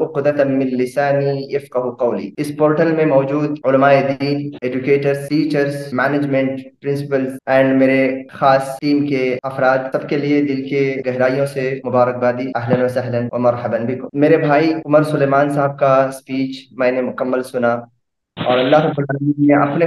उक़दतम मिन लिसानी यफ़क़हू क़ौली। इस पोर्टल में मौजूद उलमाए दीन, educators, teachers, management, principles and मेरे खास टीम के अफराद सबके लिए दिल के गहराइयों से मुबारकबादी, अहलन व सहलन व मरहबन बिकुम। मेरे भाई उमर सुलेमान साहब का स्पीच मैंने मुकम्मल सुना और अल्लाह रब्बुल आलमीन ने अपने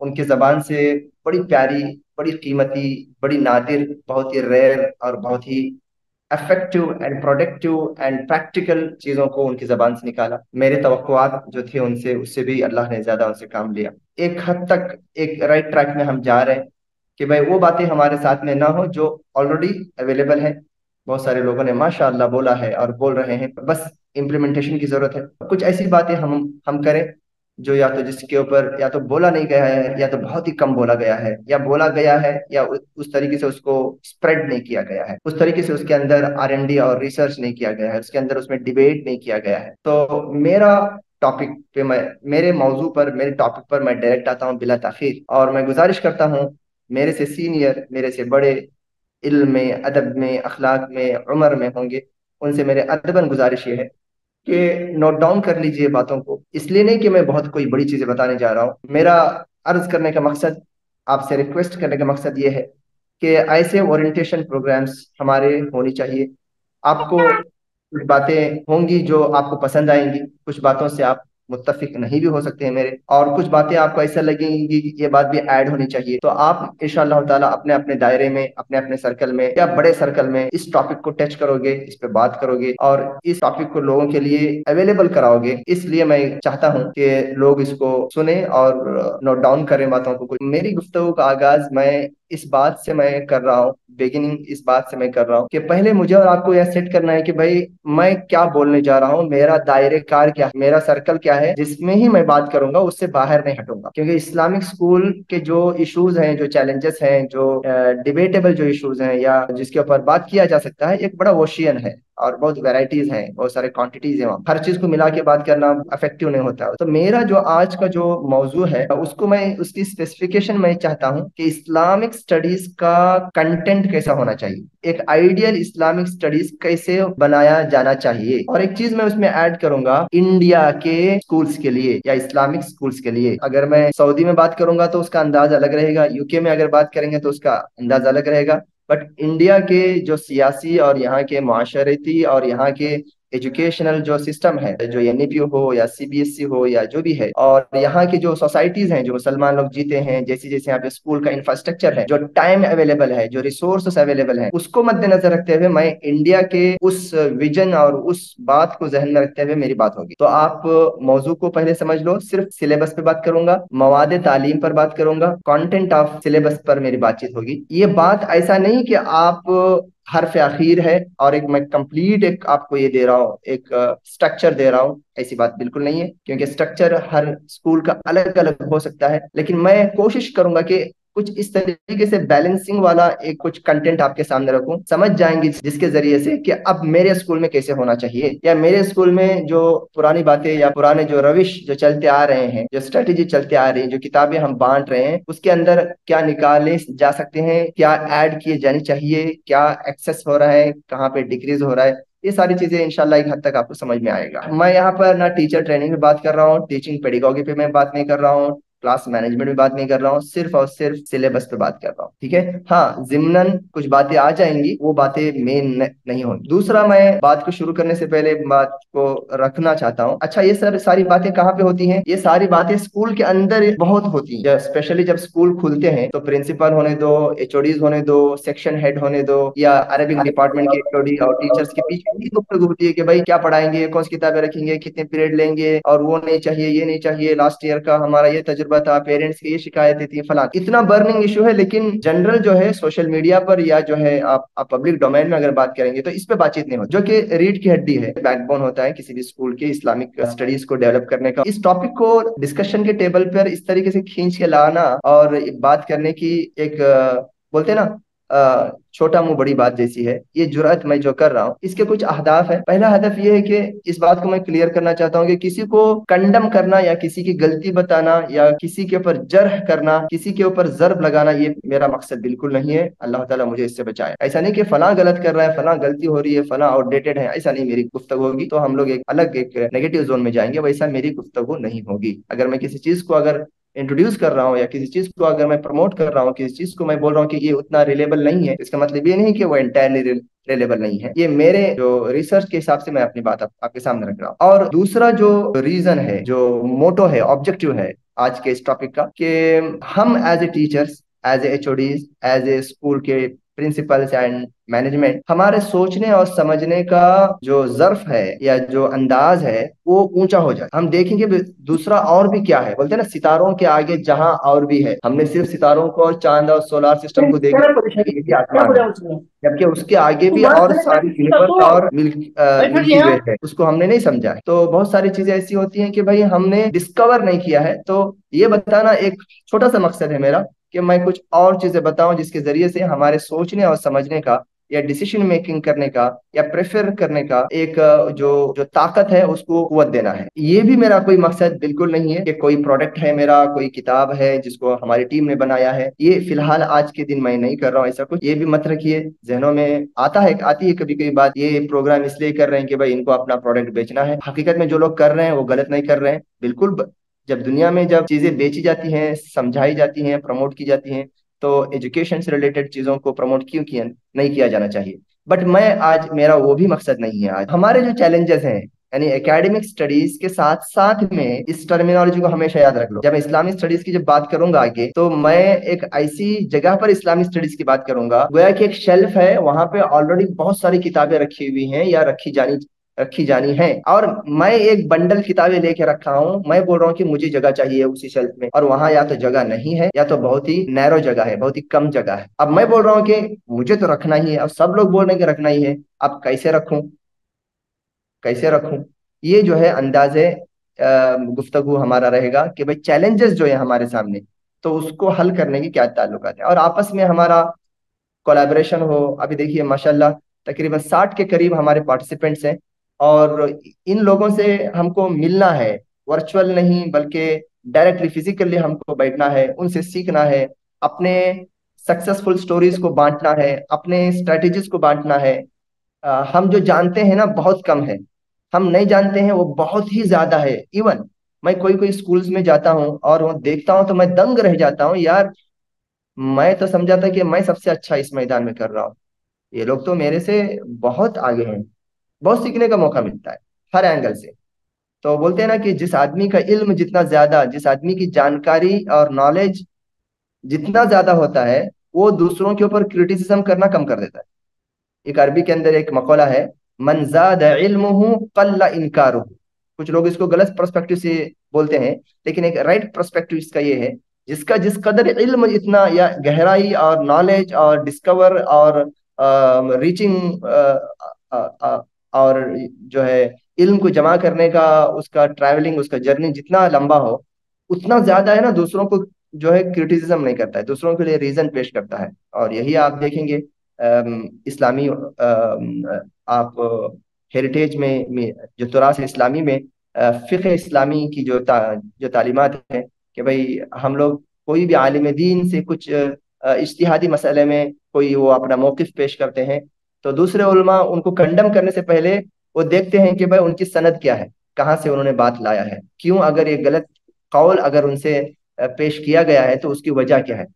उनकी ज़बान से बड़ी प्यारी, बड़ी कीमती, बड़ी नादिर, बहुत ही रेयर और बहुत ही effective and productive and practical चीज़ों को उनकी ज़बान से निकाला। मेरे तवक्कुआत जो थे उनसे, उससे भी अल्लाह ने ज़्यादा उनसे काम लिया। एक हद तक एक राइट ट्रैक में हम जा रहे हैं कि भाई वो बातें हमारे साथ में ना हो जो ऑलरेडी अवेलेबल है। बहुत सारे लोगों ने माशाअल्लाह बोला है और बोल रहे हैं, बस इम्प्लीमेंटेशन की ज़रूरत है। कुछ ऐसी बातें हम करें जो या तो जिसके ऊपर या तो बोला नहीं गया है, या तो बहुत ही कम बोला गया है, या बोला गया है या उस तरीके से उसको स्प्रेड नहीं किया गया है, उस तरीके से उसके अंदर R&D और रिसर्च नहीं किया गया है, उसके अंदर उसमें डिबेट नहीं किया गया है। तो मेरा टॉपिक पे मैं मेरे मौजू पर मेरे टॉपिक पर मैं डायरेक्ट आता हूँ बिला ताखीर, और मैं गुजारिश करता हूँ मेरे से सीनियर, मेरे से बड़े इल्म में, अदब में, अखलाक में, उम्र में होंगे, उनसे मेरे अदबन गुजारिश ये है कि नोट डाउन कर लीजिए बातों को। इसलिए नहीं कि मैं बहुत कोई बड़ी चीजें बताने जा रहा हूँ। मेरा अर्ज करने का मकसद, आपसे रिक्वेस्ट करने का मकसद ये है कि ऐसे ओरिएंटेशन प्रोग्राम्स हमारे होनी चाहिए। आपको कुछ बातें होंगी जो आपको पसंद आएंगी, कुछ बातों से आप मुत्तफिक नहीं भी हो सकते हैं मेरे, और कुछ बातें आपको ऐसा लगेंगी कि ये बात भी ऐड होनी चाहिए। तो आप इंशाअल्लाह ताला अपने अपने दायरे में, अपने अपने सर्कल में या बड़े सर्कल में इस टॉपिक को टच करोगे, इस पे बात करोगे और इस टॉपिक को लोगों के लिए अवेलेबल कराओगे। इसलिए मैं चाहता हूँ कि लोग इसको सुने और नोट डाउन करें बातों को। मेरी गुफ्तगू का आगाज इस बात से मैं कर रहा हूँ, बिगिनिंग इस बात से मैं कर रहा हूँ कि पहले मुझे और आपको यह सेट करना है कि भाई मैं क्या बोलने जा रहा हूँ, मेरा दायरे कार क्या है, मेरा सर्कल क्या है, जिसमें ही मैं बात करूंगा, उससे बाहर नहीं हटूंगा। क्योंकि इस्लामिक स्कूल के जो इश्यूज हैं, जो चैलेंजेस हैं, जो डिबेटेबल जो इश्यूज हैं या जिसके ऊपर बात किया जा सकता है, एक बड़ा ओशियन है और बहुत वैरायटीज हैं, बहुत सारे क्वांटिटीज हैं। वहाँ हर चीज को मिला के बात करना इफेक्टिव नहीं होता। तो मेरा जो आज का जो मौजू है उसको मैं, उसकी स्पेसिफिकेशन मैं चाहता हूँ कि इस्लामिक स्टडीज का कंटेंट कैसा होना चाहिए, एक आइडियल इस्लामिक स्टडीज कैसे बनाया जाना चाहिए। और एक चीज मैं उसमें ऐड करूंगा, इंडिया के स्कूल्स के लिए या इस्लामिक स्कूल्स के लिए। अगर मैं सऊदी में बात करूंगा तो उसका अंदाज अलग रहेगा, यूके में अगर बात करेंगे तो उसका अंदाज अलग रहेगा। बट इंडिया के जो सियासी और यहाँ के माशरती और यहाँ के एजुकेशनल जो सिस्टम है, जो NEP हो या CBSE हो या जो भी है, और यहाँ की जो सोसाइटीज हैं, जो मुसलमान लोग जीते हैं, जैसे जैसे यहाँ पे स्कूल का इंफ्रास्ट्रक्चर है, जो टाइम अवेलेबल है, जो रिसोर्सेस अवेलेबल है, उसको मद्देनजर रखते हुए मैं इंडिया के उस विजन और उस बात को जहन में रखते हुए मेरी बात होगी। तो आप मौजू को पहले समझ लो। सिर्फ सिलेबस पे बात करूंगा, मवाद तालीम पर बात करूंगा, कंटेंट ऑफ सिलेबस पर मेरी बातचीत होगी। ये बात ऐसा नहीं कि आप हर्फ आखिर है और एक मैं कंप्लीट एक आपको ये दे रहा हूँ, एक स्ट्रक्चर दे रहा हूँ, ऐसी बात बिल्कुल नहीं है। क्योंकि स्ट्रक्चर हर स्कूल का अलग अलग हो सकता है, लेकिन मैं कोशिश करूंगा कि कुछ इस तरीके से बैलेंसिंग वाला एक कुछ कंटेंट आपके सामने रखूं, समझ जाएंगे जिसके जरिए से कि अब मेरे स्कूल में कैसे होना चाहिए, या मेरे स्कूल में जो पुरानी बातें या पुराने जो रविश जो चलते आ रहे हैं, जो स्ट्रेटेजी चलते आ रही है, जो किताबें हम बांट रहे हैं, उसके अंदर क्या निकाले जा सकते हैं, क्या ऐड किए जानी चाहिए, क्या एक्सेस हो रहा है, कहाँ पे डिक्रीज हो रहा है। ये सारी चीजें इंशाल्लाह एक हद तक आपको समझ में आएगा। मैं यहाँ पर ना टीचर ट्रेनिंग में बात कर रहा हूँ, टीचिंग पेडिगोगी पे मैं बात नहीं कर रहा हूँ, क्लास मैनेजमेंट में बात नहीं कर रहा हूँ, सिर्फ और सिर्फ सिलेबस पे बात कर रहा हूँ। ठीक है, हाँ, जिम्नन कुछ बातें आ जाएंगी, वो बातें मेन नहीं होंगी। दूसरा, मैं बात को शुरू करने से पहले बात को रखना चाहता हूँ, अच्छा ये सारी बातें कहाँ पे होती हैं? ये सारी बातें स्कूल के अंदर बहुत होती हैं। स्पेशली जब स्कूल खुलते हैं तो प्रिंसिपल होने दो, HODs होने दो, सेक्शन हेड होने दो, या अरबिक डिपार्टमेंट के HOD और टीचर्स के बीच यही गुफ्तगू होती है कि भाई क्या पढ़ाएंगे, कौन सी किताबें रखेंगे, कितने पीरियड लेंगे, और वो नहीं चाहिए, ये नहीं चाहिए, लास्ट ईयर का हमारा ये तजुर्बा तजुर्बा था, पेरेंट्स की ये शिकायतें थी, फलां इतना बर्निंग इशू है। लेकिन जनरल जो है सोशल मीडिया पर या जो है आप पब्लिक डोमेन में अगर बात करेंगे तो इस पे बातचीत नहीं होती, जो कि रीढ़ की हड्डी है, बैकबोन होता है किसी भी स्कूल के इस्लामिक स्टडीज को डेवलप करने का। इस टॉपिक को डिस्कशन के टेबल पर इस तरीके से खींच के लाना और बात करने की एक बोलते हैं ना छोटा मुंह बड़ी बात जैसी है, ये जुर्अत मैं जो कर रहा हूँ इसके कुछ अहदाफ है। पहला हदफ ये है कि इस बात को मैं क्लियर करना चाहता हूँ कि किसी को कंडम करना या किसी की गलती बताना या किसी के ऊपर जर्ह करना, किसी के ऊपर जर्ब लगाना, ये मेरा मकसद बिल्कुल नहीं है। अल्लाह ताला मुझे इससे बचाए। ऐसा नहीं कि फलां गलत कर रहा है, फलां गलती हो रही है, फलां आउटडेटेड है, ऐसा नहीं मेरी गुफ्तगू होगी, तो हम लोग एक अलग एक नेगेटिव जोन में जाएंगे। वैसा मेरी गुफ्तगू नहीं होगी। अगर मैं किसी चीज को अगर इंट्रोड्यूस कर रहा हूँ या किसी चीज को अगर मैं प्रमोट कर रहा हूँ, किसी चीज को मैं बोल रहा हूँ कि ये उतना रिलेबल नहीं है, इसका मतलब ये नहीं कि वो एंटायरली रिलेबल नहीं है। ये मेरे जो रिसर्च के हिसाब से मैं अपनी बात आपके सामने रख रहा हूँ। और दूसरा जो रीजन है, जो मोटो है, ऑब्जेक्टिव है आज के इस टॉपिक का, कि हम as a teachers, as a HODs, as a school के प्रिंसिपल्स एंड मैनेजमेंट, हमारे सोचने और समझने का जो जर्फ है या जो अंदाज है वो ऊंचा हो जाए। हम देखेंगे दूसरा और भी क्या है, बोलते हैं ना सितारों के आगे जहां और भी है। हमने सिर्फ सितारों को और चांद और सोलार सिस्टम को देखा, ये भी आसमान है, जबकि उसके आगे भी और सारी यूनिवर्स और मिल्की वे है, उसको हमने नहीं समझा है। तो बहुत सारी चीजें ऐसी होती हैं कि भाई हमने डिस्कवर नहीं किया है। तो ये बताना एक छोटा सा मकसद है मेरा, कि मैं कुछ और चीजें बताऊं जिसके जरिए से हमारे सोचने और समझने का या डिसीजन मेकिंग करने का या प्रेफर करने का एक जो जो ताकत है उसको कुव्वत देना है। ये भी मेरा कोई मकसद बिल्कुल नहीं है कि कोई प्रोडक्ट है मेरा, कोई किताब है जिसको हमारी टीम ने बनाया है। ये फिलहाल आज के दिन मैं नहीं कर रहा हूँ ऐसा कुछ। ये भी मत रखिए जहनों में, आती है कभी कभी बात, ये प्रोग्राम इसलिए कर रहे हैं कि भाई इनको अपना प्रोडक्ट बेचना है। हकीकत में जो लोग कर रहे हैं वो गलत नहीं कर रहे हैं बिल्कुल। जब दुनिया में जब चीजें बेची जाती हैं, समझाई जाती हैं, प्रमोट की जाती हैं, तो एजुकेशन से रिलेटेड चीजों को प्रमोट क्यों किया नहीं किया जाना चाहिए। बट मैं आज, मेरा वो भी मकसद नहीं है। आज हमारे जो चैलेंजेस हैं, यानी एकेडमिक स्टडीज के साथ साथ में इस टर्मिनोलॉजी को हमेशा याद रख लो। जब मैं इस्लामिक स्टडीज की जब बात करूंगा आगे, तो मैं एक ऐसी जगह पर इस्लामिक स्टडीज की बात करूंगा, गोया कि एक शेल्फ है, वहां पे ऑलरेडी बहुत सारी किताबें रखी हुई हैं या रखी जानी है, और मैं एक बंडल किताबें लेके रखा हूँ। मैं बोल रहा हूँ कि मुझे जगह चाहिए उसी शेल्फ में, और वहां या तो जगह नहीं है या तो बहुत ही नैरो जगह है, बहुत ही कम जगह है। अब मैं बोल रहा हूँ कि मुझे तो रखना ही है, अब सब लोग बोल रहे हैं कि रखना ही है। अब कैसे रखूं, कैसे रखूं? ये जो है अंदाजे गुफ्तगू हमारा रहेगा कि भाई चैलेंजेस जो है हमारे सामने, तो उसको हल करने की क्या ताल्लुकात है, और आपस में हमारा कोलैबोरेशन हो। अभी देखिए माशाल्लाह तकरीबन 60 के करीब हमारे पार्टिसिपेंट्स हैं, और इन लोगों से हमको मिलना है, वर्चुअल नहीं बल्कि डायरेक्टली फिजिकली हमको बैठना है, उनसे सीखना है, अपने सक्सेसफुल स्टोरीज को बांटना है, अपने स्ट्रेटेजीज को बांटना है। हम जो जानते हैं ना बहुत कम है, हम नहीं जानते हैं वो बहुत ही ज्यादा है। इवन मैं कोई कोई स्कूल्स में जाता हूँ और वो देखता हूँ तो मैं दंग रह जाता हूँ यार। मैं तो समझा था कि मैं सबसे अच्छा इस मैदान में कर रहा हूँ, ये लोग तो मेरे से बहुत आगे हैं। बहुत सीखने का मौका मिलता है हर एंगल से। तो बोलते हैं ना कि जिस आदमी का इल्म जितना ज्यादा, जिस आदमी की जानकारी और नॉलेज जितना ज्यादा होता है, वो दूसरों के ऊपर क्रिटिसिज्म करना कम कर देता है। एक अरबी के अंदर एक मकौला है, मन ज़ादा इल्मुहु क़ल्ला इनकारुहु। कुछ लोग इसको गलत पर्सपेक्टिव से बोलते हैं, लेकिन एक राइट पर्सपेक्टिव इसका ये है, जिसका जिस कदर इल्म इतना या गहराई और नॉलेज और डिस्कवर और रीचिंग और जो है इल्म को जमा करने का उसका ट्रैवलिंग, उसका जर्नी जितना लंबा हो, उतना ज्यादा है ना दूसरों को जो है क्रिटिसिज्म नहीं करता है, दूसरों के लिए रीजन पेश करता है। और यही आप देखेंगे इस्लामी आप हेरिटेज में जो तुरास इस्लामी में फ़िक़्ह इस्लामी की जो तालीमात है, कि भाई हम लोग कोई भी आलिम दीन से कुछ इज्तिहादी मसले में कोई वो अपना मौक़िफ़ पेश करते हैं, तो दूसरे उलमा उनको कंडम करने से पहले वो देखते हैं कि भाई उनकी सनद क्या है, कहाँ से उन्होंने बात लाया है, क्यों अगर ये गलत कौल अगर उनसे पेश किया गया है तो उसकी वजह क्या है,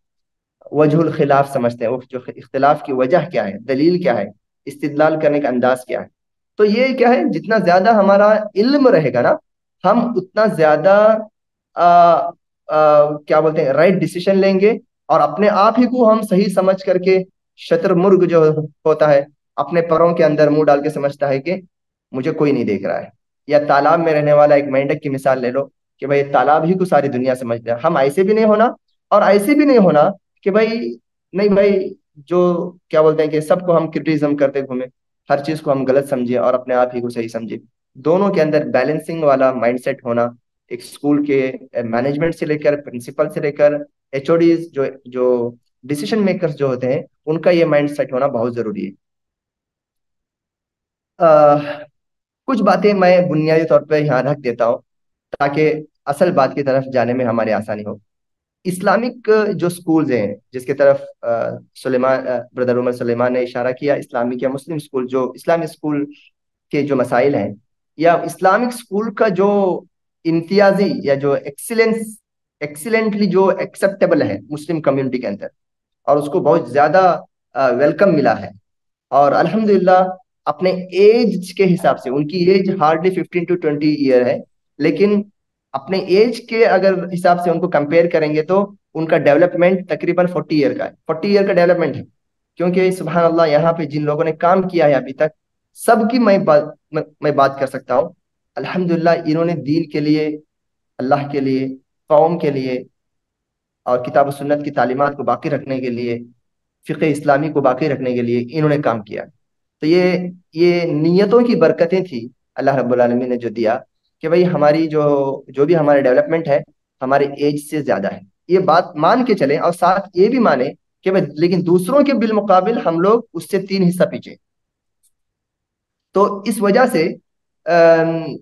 वजहुल खिलाफ समझते हैं, वो जो इख्तिलाफ की वजह क्या है, दलील क्या है, इस्तिदलाल करने का अंदाज क्या है। तो ये क्या है, जितना ज्यादा हमारा इल्म रहेगा ना, हम उतना ज्यादा क्या बोलते हैं राइट डिसीजन लेंगे, और अपने आप ही को हम सही समझ करके, शतरमुर्ग जो होता है अपने परों के अंदर मुंह डाल के समझता है कि मुझे कोई नहीं देख रहा है। या तालाब में रहने वाला एक मेंढक की मिसाल ले लो, कि भाई तालाब ही को सारी दुनिया समझ ले। हम ऐसे भी नहीं होना, और ऐसे भी नहीं होना कि भाई नहीं भाई, जो क्या बोलते हैं कि सबको हम क्रिटिसिज्म करते घूमे, हर चीज को हम गलत समझे और अपने आप ही को सही समझे। दोनों के अंदर बैलेंसिंग वाला माइंडसेट होना, एक स्कूल के मैनेजमेंट से लेकर, प्रिंसिपल से लेकर, एचओडीज, जो जो डिसीजन मेकर्स जो होते हैं, उनका ये माइंडसेट होना बहुत जरूरी है। अह, कुछ बातें मैं बुनियादी तौर पर यहाँ रख देता हूँ ताकि असल बात की तरफ जाने में हमारी आसानी हो। इस्लामिक जो स्कूल्स हैं जिसकी तरफ सुलेमान, ब्रदर उमर सुलेमान ने इशारा किया, इस्लामिक या मुस्लिम स्कूल, जो इस्लामिक स्कूल के जो मसाइल हैं, या इस्लामिक स्कूल का जो इम्तियाजी या जो एक्सीलेंस, एक्सीलेंटली जो एक्सेप्टेबल है मुस्लिम कम्युनिटी के अंदर, और उसको बहुत ज्यादा वेलकम मिला है। और अल्हम्दुलिल्लाह अपने एज के हिसाब से, उनकी एज हार्डली 15 to 20 ईयर है, लेकिन अपने एज के अगर हिसाब से उनको कंपेयर करेंगे तो उनका डेवलपमेंट तकरीबन 40 ईयर का है, 40 ईयर का डेवलपमेंट है। क्योंकि सुबहान अल्लाह, यहाँ पे जिन लोगों ने काम किया है अभी तक, सबकी मैं बात कर सकता हूँ। अल्हम्दुलिल्लाह इन्होंने दीन के लिए, अल्लाह के लिए, कौम के लिए, और किताब और सुन्नत की तालीमात को बाकी रखने के लिए, फ़िक़्ह इस्लामी को बाकी रखने के लिए इन्होंने काम किया। तो ये नियतों की बरकतें थी अल्लाह रब्बुल आलमीन ने जो दिया, कि भाई हमारी जो जो भी हमारा डेवलपमेंट है, हमारे एज से ज्यादा है। ये बात मान के चलें, और साथ ये भी माने कि भाई लेकिन दूसरों के बिलमुकाबिल हम लोग उससे 3 हिस्सा पीछे। तो इस वजह से अम,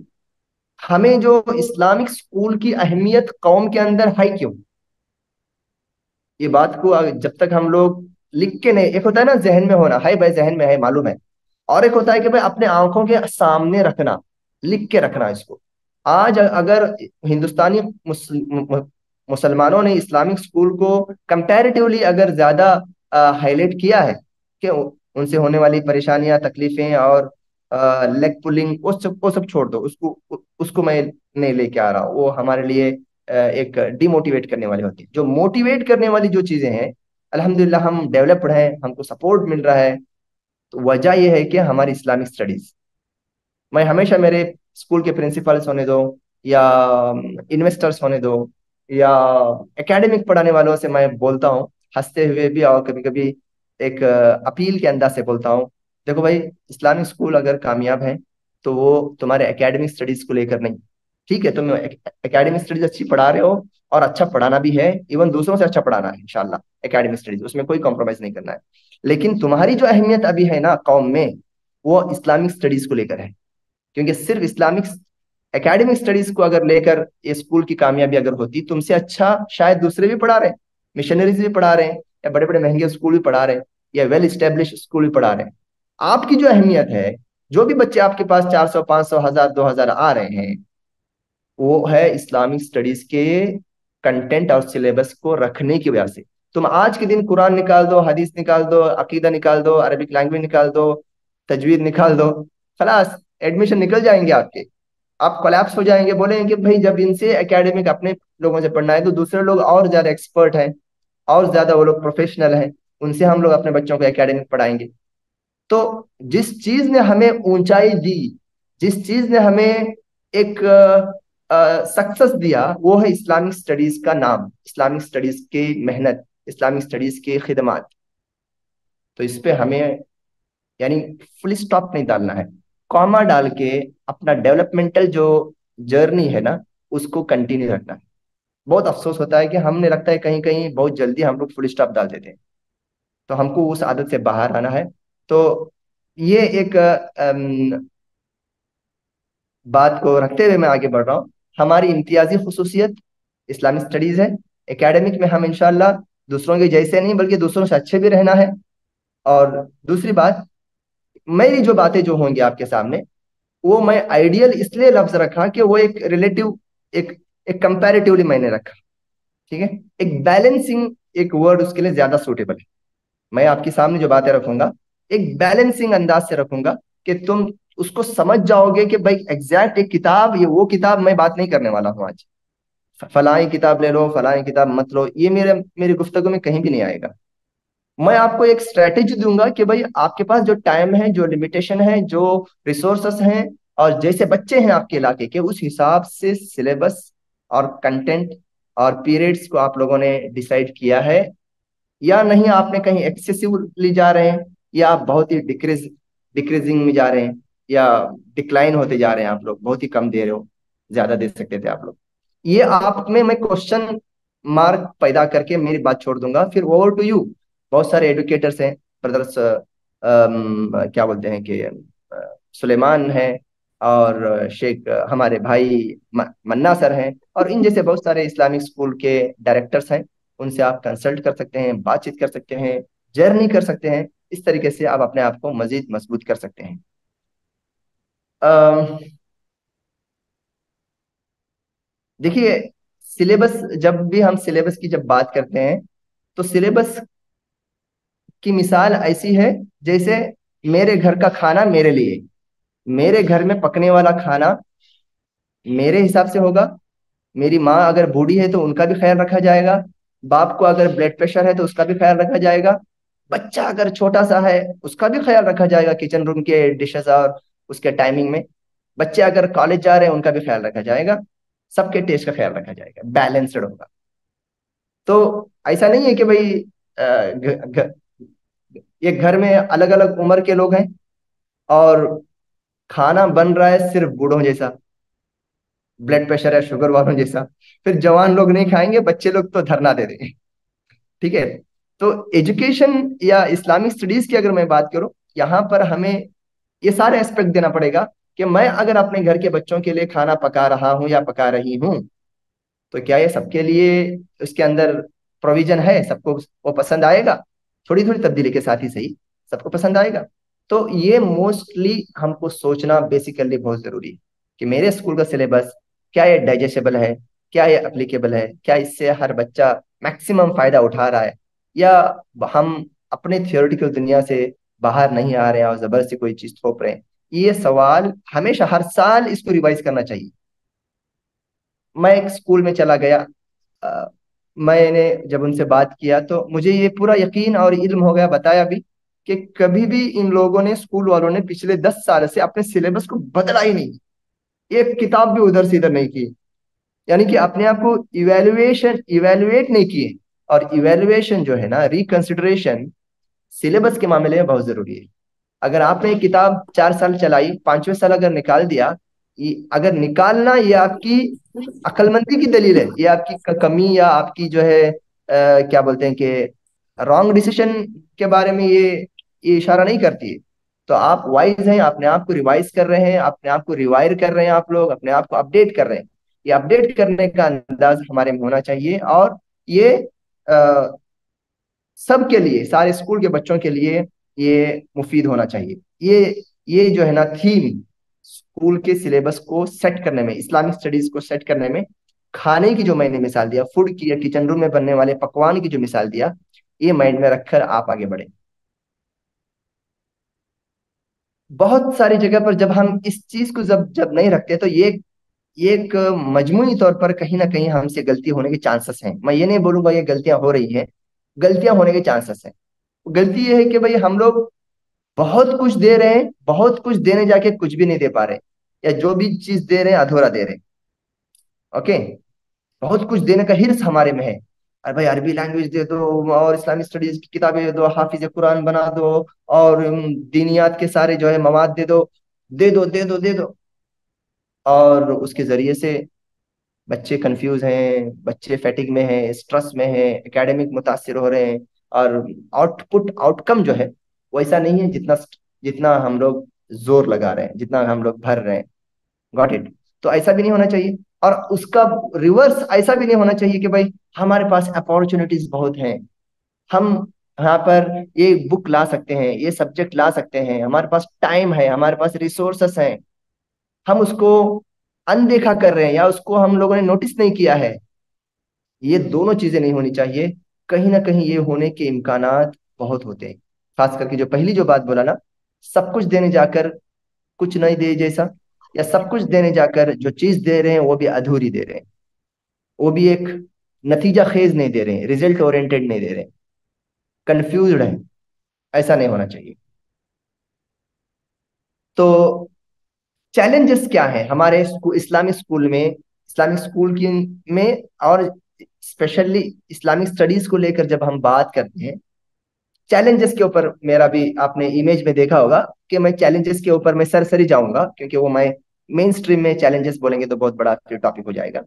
हमें जो इस्लामिक स्कूल की अहमियत कौम के अंदर है क्यों, ये बात को जब तक हम लोग लिख के नहीं, एक होता है ना जहन में होना, है भाई जहन में है मालूम है, और एक होता है कि भाई अपने आंखों के सामने रखना, लिख के रखना इसको। आज अगर हिंदुस्तानी मुसलमानों ने इस्लामिक स्कूल को कंपैरेटिवली अगर ज्यादा हाईलाइट किया है कि उनसे होने वाली परेशानियां, तकलीफें और लेग पुलिंग, वो सब छोड़ दो, उसको मैं नहीं लेके आ रहा हूँ। वो हमारे लिए एक डिमोटिवेट करने वाली होती है। जो मोटिवेट करने वाली जो चीजें हैं, अल्हम्दुलिल्लाह हम डेवलप्ड हैं, हमको सपोर्ट मिल रहा है। तो वजह यह है कि हमारी इस्लामिक स्टडीज, मैं हमेशा मेरे स्कूल के प्रिंसिपल्स होने दो, या इन्वेस्टर्स होने दो, या एकेडमिक पढ़ाने वालों से मैं बोलता हूँ, हंसते हुए भी और कभी कभी एक अपील के अंदाज से बोलता हूँ, देखो भाई, इस्लामिक स्कूल अगर कामयाब है तो वो तुम्हारे एकेडमिक स्टडीज को लेकर नहीं। ठीक है, तुम एकेडमिक स्टडीज अच्छी पढ़ा रहे हो, और अच्छा पढ़ाना भी है, इवन दूसरों से अच्छा पढ़ाना है इंशाल्लाह, एकेडमिक स्टडीज उसमें कोई कॉम्प्रोमाइज नहीं करना है। लेकिन तुम्हारी जो अहमियत अभी है ना कौम में, वो इस्लामिक स्टडीज को लेकर है। क्योंकि सिर्फ इस्लामिक एकेडमिक स्टडीज को अगर लेकर ये स्कूल की कामयाबी अगर होती, तुमसे अच्छा शायद दूसरे भी पढ़ा रहे हैं, मिशनरीज भी पढ़ा रहे हैं, या बड़े बड़े महंगे स्कूल भी पढ़ा रहे हैं, या वेल स्टेब्लिश स्कूल भी पढ़ा रहे हैं। आपकी जो अहमियत है, जो भी बच्चे आपके पास 400, 500, 1000, 2000 आ रहे हैं, वो है इस्लामिक स्टडीज के कंटेंट और सिलेबस को रखने की वजह से। तुम आज के दिन कुरान निकाल दो, हदीस निकाल दो, अकीदा निकाल दो, अरबिक लैंग्वेज निकाल दो, तजवीद निकाल दो, खलास एडमिशन निकल जाएंगे आपके। आप कोलैप्स हो जाएंगे, बोलेंगे कि भाई जब इनसे एकेडमिक अपने लोगों से पढ़ना है तो दूसरे लोग और ज्यादा एक्सपर्ट हैं, और ज्यादा वो लोग प्रोफेशनल हैं, उनसे हम लोग अपने बच्चों को एकेडमिक पढ़ाएंगे। तो जिस चीज ने हमें ऊंचाई दी, जिस चीज ने हमें एक सक्सेस दिया, वो है इस्लामिक स्टडीज का नाम, इस्लामिक स्टडीज की मेहनत, इस्लामिक स्टडीज की खिदमत। तो इस पे हमें यानी फुल स्टॉप नहीं डालना है, कॉमा डाल के अपना डेवलपमेंटल जो जर्नी है ना, उसको कंटिन्यू रखना है। बहुत अफसोस होता है कि हमने, लगता है कहीं कहीं बहुत जल्दी हम लोग फुल स्टॉप डाल देते हैं। तो हमको उस आदत से बाहर आना है। तो ये एक बात को रखते हुए मैं आगे बढ़ रहा हूँ। हमारी इम्तियाजी खुसूसियत इस्लामिक स्टडीज है। एकेडमिक में हम इंशाल्लाह दूसरों के जैसे नहीं, बल्कि दूसरों से अच्छे भी रहना है। और दूसरी बात, मेरी जो बातें जो होंगी आपके सामने, वो मैं आइडियल इसलिए लफ्ज रखा कि वो एक रिलेटिव, एक एक कंपैरेटिवली मैंने रखा। ठीक है, एक बैलेंसिंग, एक वर्ड उसके लिए ज्यादा सूटेबल है। मैं आपके सामने जो बातें रखूंगा, एक बैलेंसिंग अंदाज से रखूंगा कि तुम उसको समझ जाओगे कि भाई एग्जैक्ट एक किताब, ये वो किताब मैं बात नहीं करने वाला हूँ आज, फलानी किताब ले लो, फलानी किताब मत लो, ये मेरी गुफ्तगू में कहीं भी नहीं आएगा। मैं आपको एक स्ट्रेटेजी दूंगा कि भाई आपके पास जो टाइम है, जो लिमिटेशन है, जो रिसोर्सेस हैं, और जैसे बच्चे हैं आपके इलाके के, उस हिसाब से सिलेबस और कंटेंट और पीरियड्स को आप लोगों ने डिसाइड किया है या नहीं? आपने कहीं एक्सेसिवली जा रहे हैं या आप बहुत ही डिक्रीजिंग में जा रहे हैं या डिक्लाइन होते जा रहे हैं? आप लोग बहुत ही कम दे रहे हो, ज्यादा दे सकते थे आप लोग। ये आप में मैं क्वेश्चन मार्क पैदा करके मेरी बात छोड़ दूंगा, फिर ओवर टू यू। बहुत सारे एडुकेटर्स हैं, ब्रदर्स, क्या बोलते हैं कि सुलेमान है, और शेख हमारे भाई मन्ना सर हैं, और इन जैसे बहुत सारे इस्लामिक स्कूल के डायरेक्टर्स हैं। उनसे आप कंसल्ट कर सकते हैं, बातचीत कर सकते हैं, जर्नी कर सकते हैं। इस तरीके से आप अपने आप को मजीद मजबूत कर सकते हैं। अम, देखिए, सिलेबस, जब भी हम सिलेबस की जब बात करते हैं तो सिलेबस की मिसाल ऐसी है जैसे मेरे घर का खाना मेरे लिए। मेरे घर में पकने वाला खाना मेरे हिसाब से होगा। मेरी माँ अगर बूढ़ी है तो उनका भी ख्याल रखा जाएगा। बाप को अगर ब्लड प्रेशर है तो उसका भी ख्याल रखा जाएगा। बच्चा अगर छोटा सा है उसका भी ख्याल रखा जाएगा, किचन रूम के डिशेस और उसके टाइमिंग में। बच्चे अगर कॉलेज जा रहे हैं उनका भी ख्याल रखा जाएगा। सबके टेस्ट का ख्याल रखा जाएगा, बैलेंस्ड होगा। तो ऐसा नहीं है कि भाई एक घर में अलग अलग उम्र के लोग हैं और खाना बन रहा है सिर्फ बूढ़ों जैसा, ब्लड प्रेशर है शुगर वालों जैसा। फिर जवान लोग नहीं खाएंगे, बच्चे लोग तो धरना दे देंगे। ठीक है। तो एजुकेशन या इस्लामिक स्टडीज की अगर मैं बात करूं, यहाँ पर हमें ये सारे एस्पेक्ट देना पड़ेगा कि मैं अगर अपने घर के बच्चों के लिए खाना पका रहा हूँ या पका रही हूँ तो क्या ये सबके लिए उसके अंदर प्रोविजन है? सबको वो पसंद आएगा? थोड़ी थोड़ी तब्दीली के साथ ही सही, सबको पसंद आएगा? तो ये मोस्टली हमको सोचना बेसिकली बहुत जरूरी है कि मेरे स्कूल का सिलेबस क्या ये डाइजेस्टेबल है, क्या ये अप्लीकेबल है, क्या इससे हर बच्चा मैक्सिमम फायदा उठा रहा है, या हम अपने थियोरेटिकल दुनिया से बाहर नहीं आ रहे हैं और जबरदस्ती कोई चीज थोप रहे हैं। ये सवाल हमेशा हर साल इसको रिवाइज करना चाहिए। मैं एक स्कूल में चला गया, अ, मैंने जब उनसे बात किया तो मुझे ये पूरा यकीन और इल्म हो गया, बताया भी कि कभी भी इन लोगों ने, स्कूल वालों ने, पिछले 10 साल से अपने सिलेबस को बदला ही नहीं। एक किताब भी उधर से इधर नहीं की। यानी कि अपने आप को इवेलुएट नहीं किए। और इवेलुएशन जो है ना, रिकंसिडरेशन, सिलेबस के मामले में बहुत जरूरी है। अगर आपने एक किताब 4 साल चलाई, 5वें साल अगर निकाल दिया, अगर निकालना ये आपकी अक्लमंदी की दलील है, ये आपकी कमी या आपकी जो है क्या बोलते हैं कि रॉन्ग डिसीजन के बारे में ये इशारा नहीं करती है। तो आप वाइज हैं, अपने आप को रिवाइज कर रहे हैं, अपने आप को रिवायर कर रहे हैं, आप लोग अपने आप को अपडेट कर रहे हैं। ये अपडेट करने का अंदाज हमारे में होना चाहिए, और ये सबके लिए, सारे स्कूल के बच्चों के लिए ये मुफीद होना चाहिए। ये जो है ना थीम, स्कूल के सिलेबस को सेट करने में, इस्लामिक स्टडीज को सेट करने में, खाने की जो मैंने मिसाल दिया, फूड की या किचन रूम में बनने वाले पकवान की जो मिसाल दिया, ये माइंड में रखकर आप आगे बढ़े। बहुत सारी जगह पर जब हम इस चीज को जब जब नहीं रखते तो ये एक मजमूई तौर पर कहीं ना कहीं हमसे गलती होने के चांसेस हैं। मैं ये नहीं बोलूंगा ये गलतियां हो रही है, गलतियां होने के चांसेस हैं। गलती ये है कि भाई हम लोग बहुत कुछ दे रहे हैं, बहुत कुछ देने जाके कुछ भी नहीं दे पा रहे, या जो भी चीज दे रहे हैं अधूरा दे रहे हैं। ओके। बहुत कुछ देने का हिर्स हमारे में है। अरे भाई अरबी लैंग्वेज दे दो, और इस्लामिक स्टडीज की किताबें दे दो, हाफिज कुरान बना दो, और दीनियात के सारे जो है मवाद दे दो, दे दो दे दो दे दो। और उसके जरिए से बच्चे कंफ्यूज हैं, बच्चे फैटिक में हैं, स्ट्रेस में हैं, एकेडमिक मुतासिर हो रहे हैं। और आउटपुट, आउटकम जो है वैसा नहीं है जितना जितना हम लोग जोर लगा रहे हैं, जितना हम लोग भर रहे हैं। Got it? तो ऐसा भी नहीं होना चाहिए। और उसका रिवर्स ऐसा भी नहीं होना चाहिए कि भाई हमारे पास अपॉर्चुनिटीज बहुत हैं, हम यहाँ पर ये बुक ला सकते हैं, ये सब्जेक्ट ला सकते हैं, हमारे पास टाइम है, हमारे पास रिसोर्सेस हैं, हम उसको अनदेखा कर रहे हैं या उसको हम लोगों ने नोटिस नहीं किया है। ये दोनों चीजें नहीं होनी चाहिए। कहीं ना कहीं ये होने के इम्कानात बहुत होते हैं। खास करके जो पहली जो बात बोला ना, सब कुछ देने जाकर कुछ नहीं दे जैसा, या सब कुछ देने जाकर जो चीज दे रहे हैं वो भी अधूरी दे रहे हैं, वो भी एक नतीजा खेज नहीं दे रहे हैं, रिजल्ट ओरिएंटेड नहीं दे रहे हैं, कंफ्यूज्ड है। ऐसा नहीं होना चाहिए। तो चैलेंजेस क्या है हमारे इस्लामिक स्कूल में इस्लामिक स्कूल की में, और स्पेशली इस्लामिक स्टडीज को लेकर जब हम बात करते हैं, चैलेंजेस के ऊपर, मेरा भी आपने इमेज में देखा होगा कि मैं चैलेंजेस के ऊपर मैं सरसरी जाऊंगा, क्योंकि वो मैं मेन स्ट्रीम में चैलेंजेस बोलेंगे तो बहुत बड़ा फिर टॉपिक हो जाएगा।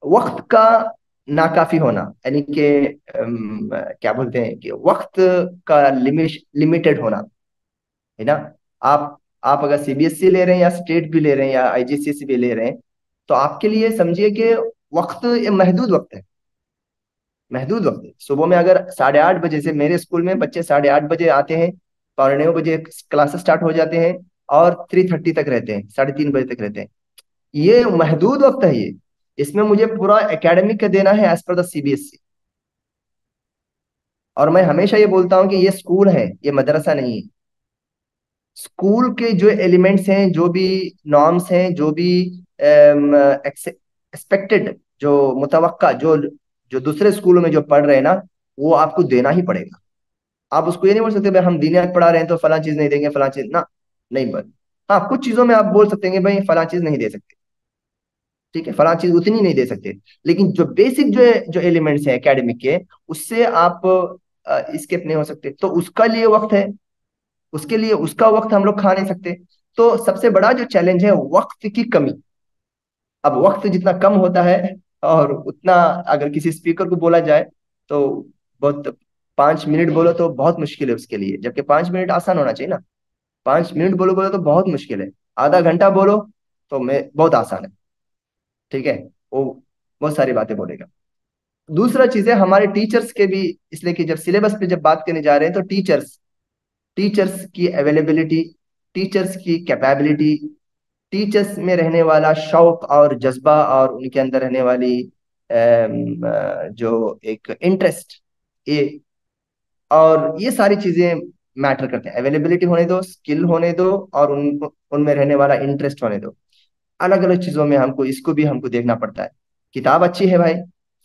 वक्त का नाकाफी होना, यानी कि क्या बोलते हैं कि वक्त का लिमिटेड होना, है ना। आप आप अगर सीबीएसई ले रहे हैं या स्टेट भी ले रहे हैं या आईजीसीएसई भी ले रहे हैं, तो आपके लिए समझिए कि वक्त ये महदूद वक्त है, महदूद वक्त है। सुबह में अगर 8:30 बजे से, मेरे स्कूल में बच्चे 8:30 बजे आते हैं, 9:15 बजे क्लासेस स्टार्ट हो जाते हैं, और 3:30 तक रहते हैं, 3:30 बजे तक रहते हैं। ये महदूद वक्त है ये। इसमें मुझे पूरा एकेडमिक का देना है एज पर द सीबीएसई। और मैं हमेशा ये बोलता हूँ कि ये स्कूल है, ये मदरसा नहीं है। स्कूल के जो एलिमेंट्स हैं, जो भी नॉर्म्स हैं, जो भी एक्सपेक्टेड, जो मुतवक्का, जो जो दूसरे स्कूलों में जो पढ़ रहे हैं ना, वो आपको देना ही पड़ेगा। आप उसको ये नहीं बोल सकते भाई हम दीनियात पढ़ा रहे हैं तो फला चीज नहीं देंगे, फला चीज ना, नहीं बल। हाँ, कुछ चीजों में आप बोल सकते हैं कि भाई फला चीज नहीं दे सकते, ठीक है, फला चीज उतनी नहीं दे सकते। लेकिन जो बेसिक जो एलिमेंट्स हैं एकेडमिक के, उससे आप स्किप नहीं हो सकते, तो उसका लिए वक्त है। उसके लिए उसका वक्त हम लोग खा नहीं सकते। तो सबसे बड़ा जो चैलेंज है वक्त की कमी। अब वक्त जितना कम होता है, और उतना, अगर किसी स्पीकर को बोला जाए तो बहुत, 5 मिनट बोलो तो बहुत मुश्किल है उसके लिए, जबकि 5 मिनट आसान होना चाहिए ना। 5 मिनट बोलो बोलो तो बहुत मुश्किल है। आधा घंटा बोलो तो मैं बहुत आसान है, ठीक है। वो बहुत सारी बातें बोलेगा। दूसरा चीज है हमारे टीचर्स के भी, इसलिए कि जब सिलेबस पे जब बात करने जा रहे हैं तो टीचर्स टीचर्स की अवेलेबिलिटी, टीचर्स की कैपेबिलिटी, टीचर्स में रहने वाला शौक और जज्बा, और उनके अंदर रहने वाली जो एक इंटरेस्ट, ये, और ये सारी चीजें मैटर करते हैं। अवेलेबिलिटी होने दो, स्किल होने दो, और उनमें रहने वाला इंटरेस्ट होने दो। अलग अलग चीजों में हमको इसको भी हमको देखना पड़ता है। किताब अच्छी है भाई,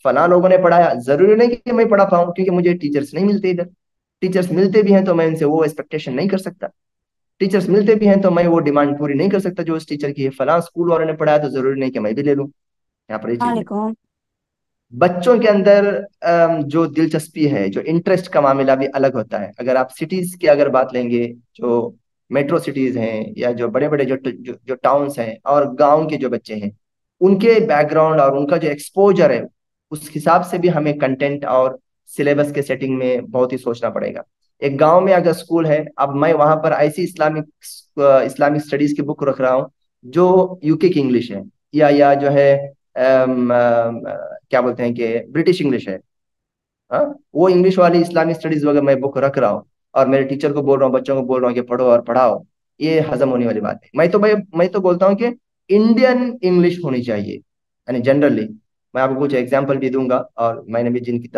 फला लोगों ने पढ़ाया, जरूरी नहीं कि मैं पढ़ा पाऊँ, क्योंकि मुझे टीचर्स नहीं मिलते इधर। टीचर्स मिलते भी हैं तो मैं उनसे वो एक्सपेक्टेशन नहीं कर सकता। टीचर्स मिलते भी हैं तो मैं वो डिमांड पूरी नहीं कर सकता जो उस टीचर की है। फला स्कूल वालों ने पढ़ाया तो जरूरी नहीं कि मैं भी ले लूँ। यहाँ पर ये चीज है। वालेकुम। बच्चों के अंदर जो दिलचस्पी है, जो इंटरेस्ट का मामला भी अलग होता है। अगर आप सिटीज की अगर बात लेंगे, जो मेट्रो सिटीज हैं या जो बड़े बड़े जो टाउन्स हैं, और गांव के जो बच्चे हैं, उनके बैकग्राउंड और उनका जो एक्सपोजर है, उस हिसाब से भी हमें कंटेंट और सिलेबस के सेटिंग में बहुत ही सोचना पड़ेगा। एक गांव में अगर स्कूल है, अब मैं वहां पर ऐसी इस्लामिक इस्लामिक स्टडीज की बुक रख रहा हूँ जो यूके की इंग्लिश है, या जो है क्या बोलते हैं कि ब्रिटिश इंग्लिश है। हाँ, वो इंग्लिश वाली इस्लामिक स्टडीज वगैरह मैं बुक रख रहा हूँ, और मेरे टीचर को बोल रहा हूँ, बच्चों को बोल रहा हूँ कि पढ़ो और पढ़ाओ, ये हजम होने वाली बात है। मैं तो बोलता हूँ कि इंडियन इंग्लिश होनी चाहिए, यानी जनरली। मैं आपको कुछ एग्जांपल भी दूंगा, और मैंने भी जिनकी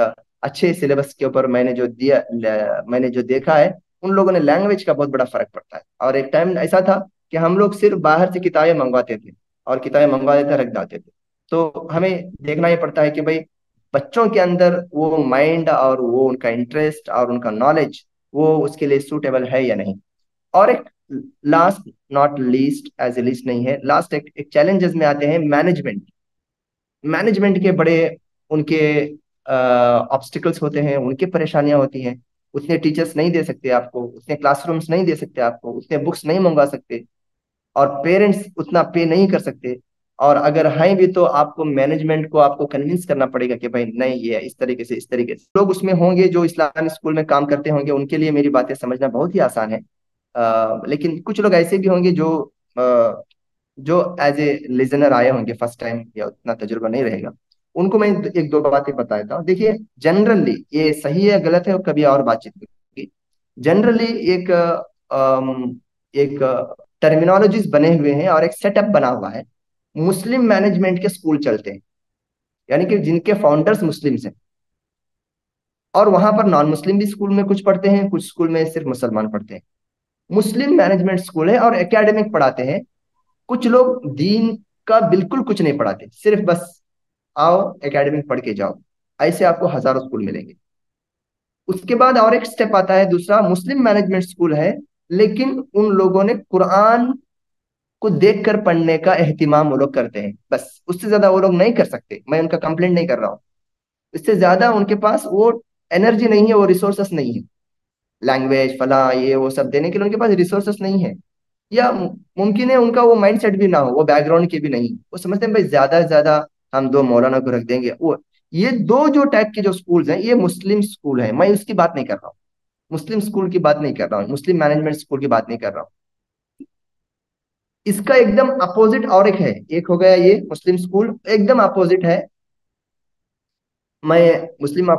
अच्छे सिलेबस के ऊपर मैंने जो दिया, मैंने जो देखा है, उन लोगों ने लैंग्वेज का बहुत बड़ा फर्क पड़ता है। और एक टाइम ऐसा था कि हम लोग सिर्फ बाहर से किताबें मंगवाते थे, और किताबें मंगवा देते रख जाते थे। तो हमें देखना ही पड़ता है कि भाई बच्चों के अंदर वो माइंड और वो उनका इंटरेस्ट और उनका नॉलेज, वो उसके लिए सूटेबल है या नहीं। और एक last, not least, as a least नहीं है, लास्ट एक चैलेंजेस में आते हैं मैनेजमेंट। मैनेजमेंट के बड़े उनके ऑब्स्टिकल्स होते हैं, उनके परेशानियां होती हैं। उतने टीचर्स नहीं दे सकते आपको, उतने क्लासरूम्स नहीं दे सकते आपको, उतने बुक्स नहीं मंगवा सकते, और पेरेंट्स उतना पे नहीं कर सकते। और अगर हैं भी तो आपको मैनेजमेंट को आपको कन्विंस करना पड़ेगा कि भाई नहीं, ये इस तरीके से, इस तरीके से। लोग उसमें होंगे जो इस्लामिक स्कूल में काम करते होंगे, उनके लिए मेरी बातें समझना बहुत ही आसान है। लेकिन कुछ लोग ऐसे भी होंगे जो एज ए लिजनर आए होंगे फर्स्ट टाइम, या उतना तजुर्बा नहीं रहेगा। उनको मैं एक दो बातें बता देता हूँ। देखिए, जनरली ये सही है गलत है और कभी और बातचीत होगी। जनरली एक एक टर्मिनोलॉजीज बने हुए हैं और एक सेटअप बना हुआ है। मुस्लिम मैनेजमेंट के स्कूल चलते हैं, यानी कि जिनके फाउंडर्स मुस्लिम्स हैं। और वहां पर नॉन मुस्लिम भी स्कूल में कुछ पढ़ते हैं, कुछ स्कूल में सिर्फ मुसलमान पढ़ते हैं। मुस्लिम मैनेजमेंट स्कूल है और एकेडमिक पढ़ाते हैं। कुछ लोग दीन का बिल्कुल कुछ नहीं पढ़ाते, सिर्फ बस आओ एकेडमिक पढ़ के जाओ। ऐसे आपको हजारों स्कूल मिलेंगे। उसके बाद और एक स्टेप आता है दूसरा, मुस्लिम मैनेजमेंट स्कूल है, लेकिन उन लोगों ने कुरान को देखकर पढ़ने का एहतिमाम वो लोग करते हैं, बस उससे ज्यादा वो लोग नहीं कर सकते। मैं उनका कंप्लेंट नहीं कर रहा हूँ, इससे ज्यादा उनके पास वो एनर्जी नहीं है, वो रिसोर्सेस नहीं है, लैंग्वेज फला ये वो सब देने के लिए उनके पास रिसोर्सेस नहीं है। या मुमकिन है उनका वो माइंड सेट भी ना हो, वो बैकग्राउंड के भी नहीं, वो समझते हैं भाई ज्यादा से ज्यादा हम दो मौलाना को रख देंगे वो। ये दो जो टाइप के जो स्कूल्स हैं, ये मुस्लिम स्कूल है, मैं उसकी बात नहीं कर रहा हूँ, मुस्लिम स्कूल की बात नहीं कर रहा हूँ, मुस्लिम मैनेजमेंट स्कूल की बात नहीं कर रहा हूँ। इसका एकदम अपोजिट और एक है, एक हो गया ये मुस्लिम स्कूल, एकदम अपोजिट है। मैं मुस्लिम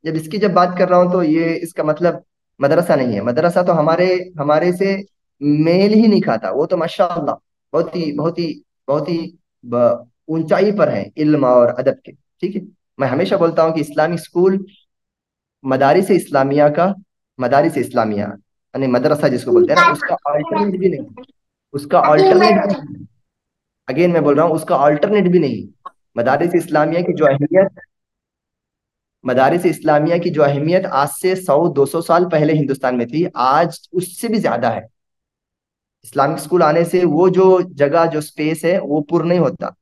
जब इसकी जब बात कर रहा हूँ तो ये इसका मतलब मदरसा नहीं है, मदरसा तो हमारे हमारे से मेल ही नहीं खाता, वो तो माशाअल्लाह बहुत ही ऊंचाई पर है इल्म और अदब के। ठीक है, मैं हमेशा बोलता हूँ कि इस्लामिक स्कूल मदारिस इस्लामिया का, मदारिस इस्लामिया यानी मदरसा जिसको बोलते हैं ना, उसका अल्टरनेट भी नहीं, उसका अल्टरनेट भी नहीं। अगेन मैं बोल रहा हूँ, उसका अल्टरनेट भी नहीं। मदारिस इस्लामिया की जो अहमियत मदारिस इस्लामिया की जो अहमियत आज से 100-200 साल पहले हिंदुस्तान में थी, आज उससे भी ज्यादा है। इस्लामिक स्कूल आने से वो जो जगह जो स्पेस है वो पूर्ण नहीं होता।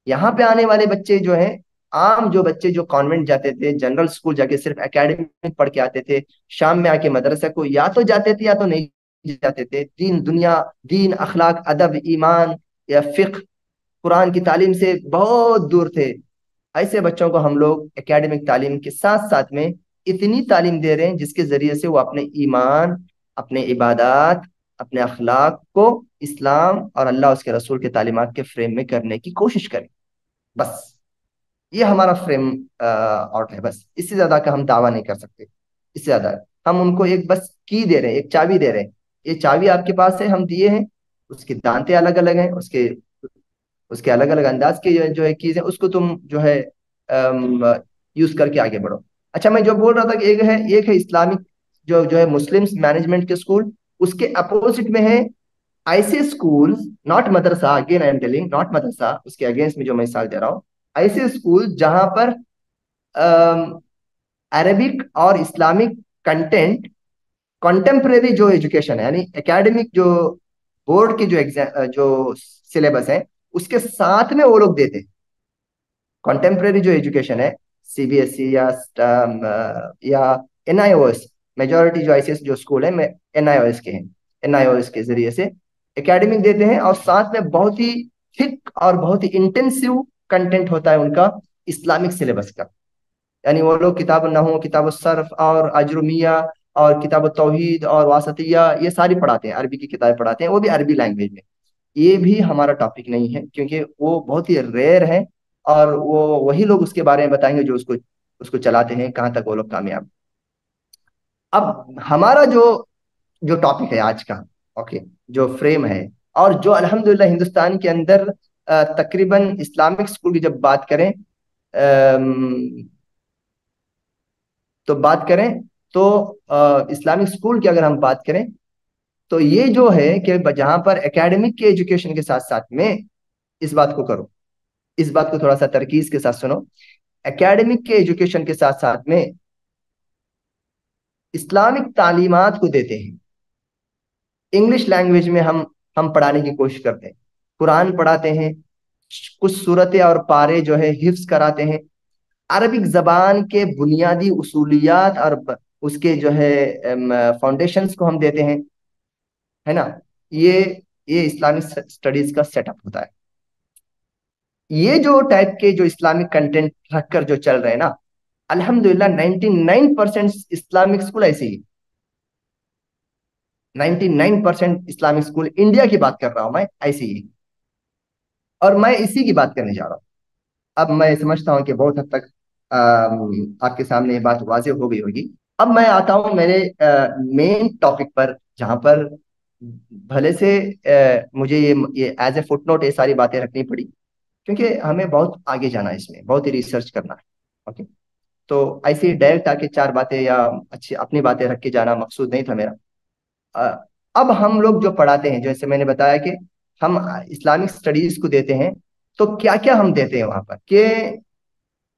यहाँ पे आने वाले बच्चे जो हैं, आम जो बच्चे जो कॉन्वेंट जाते थे, जनरल स्कूल जाके सिर्फ एकेडमिक पढ़ के आते थे, शाम में आके मदरसा को या तो जाते थे या तो नहीं जाते थे। दीन दुनिया, दीन अखलाक अदब ईमान या फिक्र कुरान की तालीम से बहुत दूर थे। ऐसे बच्चों को हम लोग एकेडमिक तालीम के साथ साथ में इतनी तालीम दे रहे हैं जिसके जरिए से वो अपने ईमान, अपने इबादत, अपने अखलाक को इस्लाम और अल्लाह उसके रसूल के तालीमात के फ्रेम में करने की कोशिश करें। बस ये हमारा फ्रेम आउट है, बस इससे ज्यादा का हम दावा नहीं कर सकते। इससे ज्यादा हम उनको एक बस की दे रहे हैं, एक चाबी दे रहे हैं, ये चाबी आपके पास है, हम दिए हैं। उसके दांते अलग अलग हैं, उसके उसके अलग अलग अंदाज के जो है कीज है, उसको तुम जो है यूज करके आगे बढ़ो। अच्छा, मैं जो बोल रहा था कि एक है इस्लामिक जो जो है मुस्लिम मैनेजमेंट के स्कूल, उसके अपोजिट में है ऐसे स्कूल, नॉट मदरसा, again I am telling not मदरसा, उसके अगेंस्ट में जो मैं मिसाल दे रहा हूँ, ऐसे स्कूल जहां पर अरबिक और इस्लामिक कंटेंट, कंटेम्प्रेरी जो एजुकेशन है यानी एकेडमिक जो बोर्ड के जो एग्जाम जो सिलेबस है उसके साथ में वो लोग देते हैं। कंटेम्प्रेरी जो एजुकेशन है, सीबीएसई या एनआईओएस, मेजोरिटी जो आईसीएस जो स्कूल है मैं एनआईओएस के हैं, एनआईओएस के जरिए से एकेडमिक देते हैं, और साथ में बहुत ही थिक और बहुत ही इंटेंसिव कंटेंट होता है उनका इस्लामिक सिलेबस का। यानी वो लोग किताब नहू, किताब सर्फ और अजरुमिया और किताब तौहीद और वासतिया ये सारी पढ़ाते हैं, अरबी की किताबें पढ़ाते हैं, वो भी अरबी लैंग्वेज में। ये भी हमारा टॉपिक नहीं है क्योंकि वो बहुत ही रेयर है, और वो वही लोग उसके बारे में बताएंगे जो उसको उसको चलाते हैं, कहाँ तक वो लोग कामयाब। अब हमारा जो जो टॉपिक है आज का, ओके, जो फ्रेम है, और जो अल्हम्दुलिल्लाह हिंदुस्तान के अंदर तकरीबन इस्लामिक स्कूल की जब बात करें, अम, तो बात करें तो इस्लामिक स्कूल की अगर हम बात करें तो ये जो है कि जहां पर एकेडमिक के एजुकेशन के साथ साथ में, इस बात को करो, इस बात को थोड़ा सा तरकीज के साथ सुनो, एकेडमिक के एजुकेशन के साथ साथ में इस्लामिक तालीमात को देते हैं। इंग्लिश लैंग्वेज में हम पढ़ाने की कोशिश करते हैं, कुरान पढ़ाते हैं, कुछ सूरतें और पारे जो है हिफ्स कराते हैं, अरबिक जबान के बुनियादी उसूलियात और उसके जो है फाउंडेशंस को हम देते हैं, है ना। ये ये इस्लामिक स्टडीज का सेटअप होता है। ये जो टाइप के जो इस्लामिक कंटेंट रखकर जो चल रहे हैं ना, अल्हम्दुलिल्लाह 99% इस्लामिक स्कूल ऐसे ही, 99% इस्लामिक स्कूल इंडिया की बात कर रहा हूं मैं, ऐसे ही। और मैं इसी की बात करने जा रहा हूँ। अब मैं समझता हूँ कि बहुत हद तक आपके सामने ये बात वाज़ेह हो गई होगी। अब मैं आता हूँ मेरे मेन टॉपिक पर, जहां पर भले से मुझे ये एज ए फुटनोट ये सारी बातें रखनी पड़ी, क्योंकि हमें बहुत आगे जाना है, इसमें बहुत ही रिसर्च करना है। ओके, तो ऐसे ही डायरेक्ट आके चार बातें या अच्छी अपनी बातें रख के जाना मकसूद नहीं था मेरा। अ, अब हम लोग जो पढ़ाते हैं, जैसे मैंने बताया कि हम इस्लामिक स्टडीज को देते हैं, तो क्या क्या हम देते हैं वहां पर कि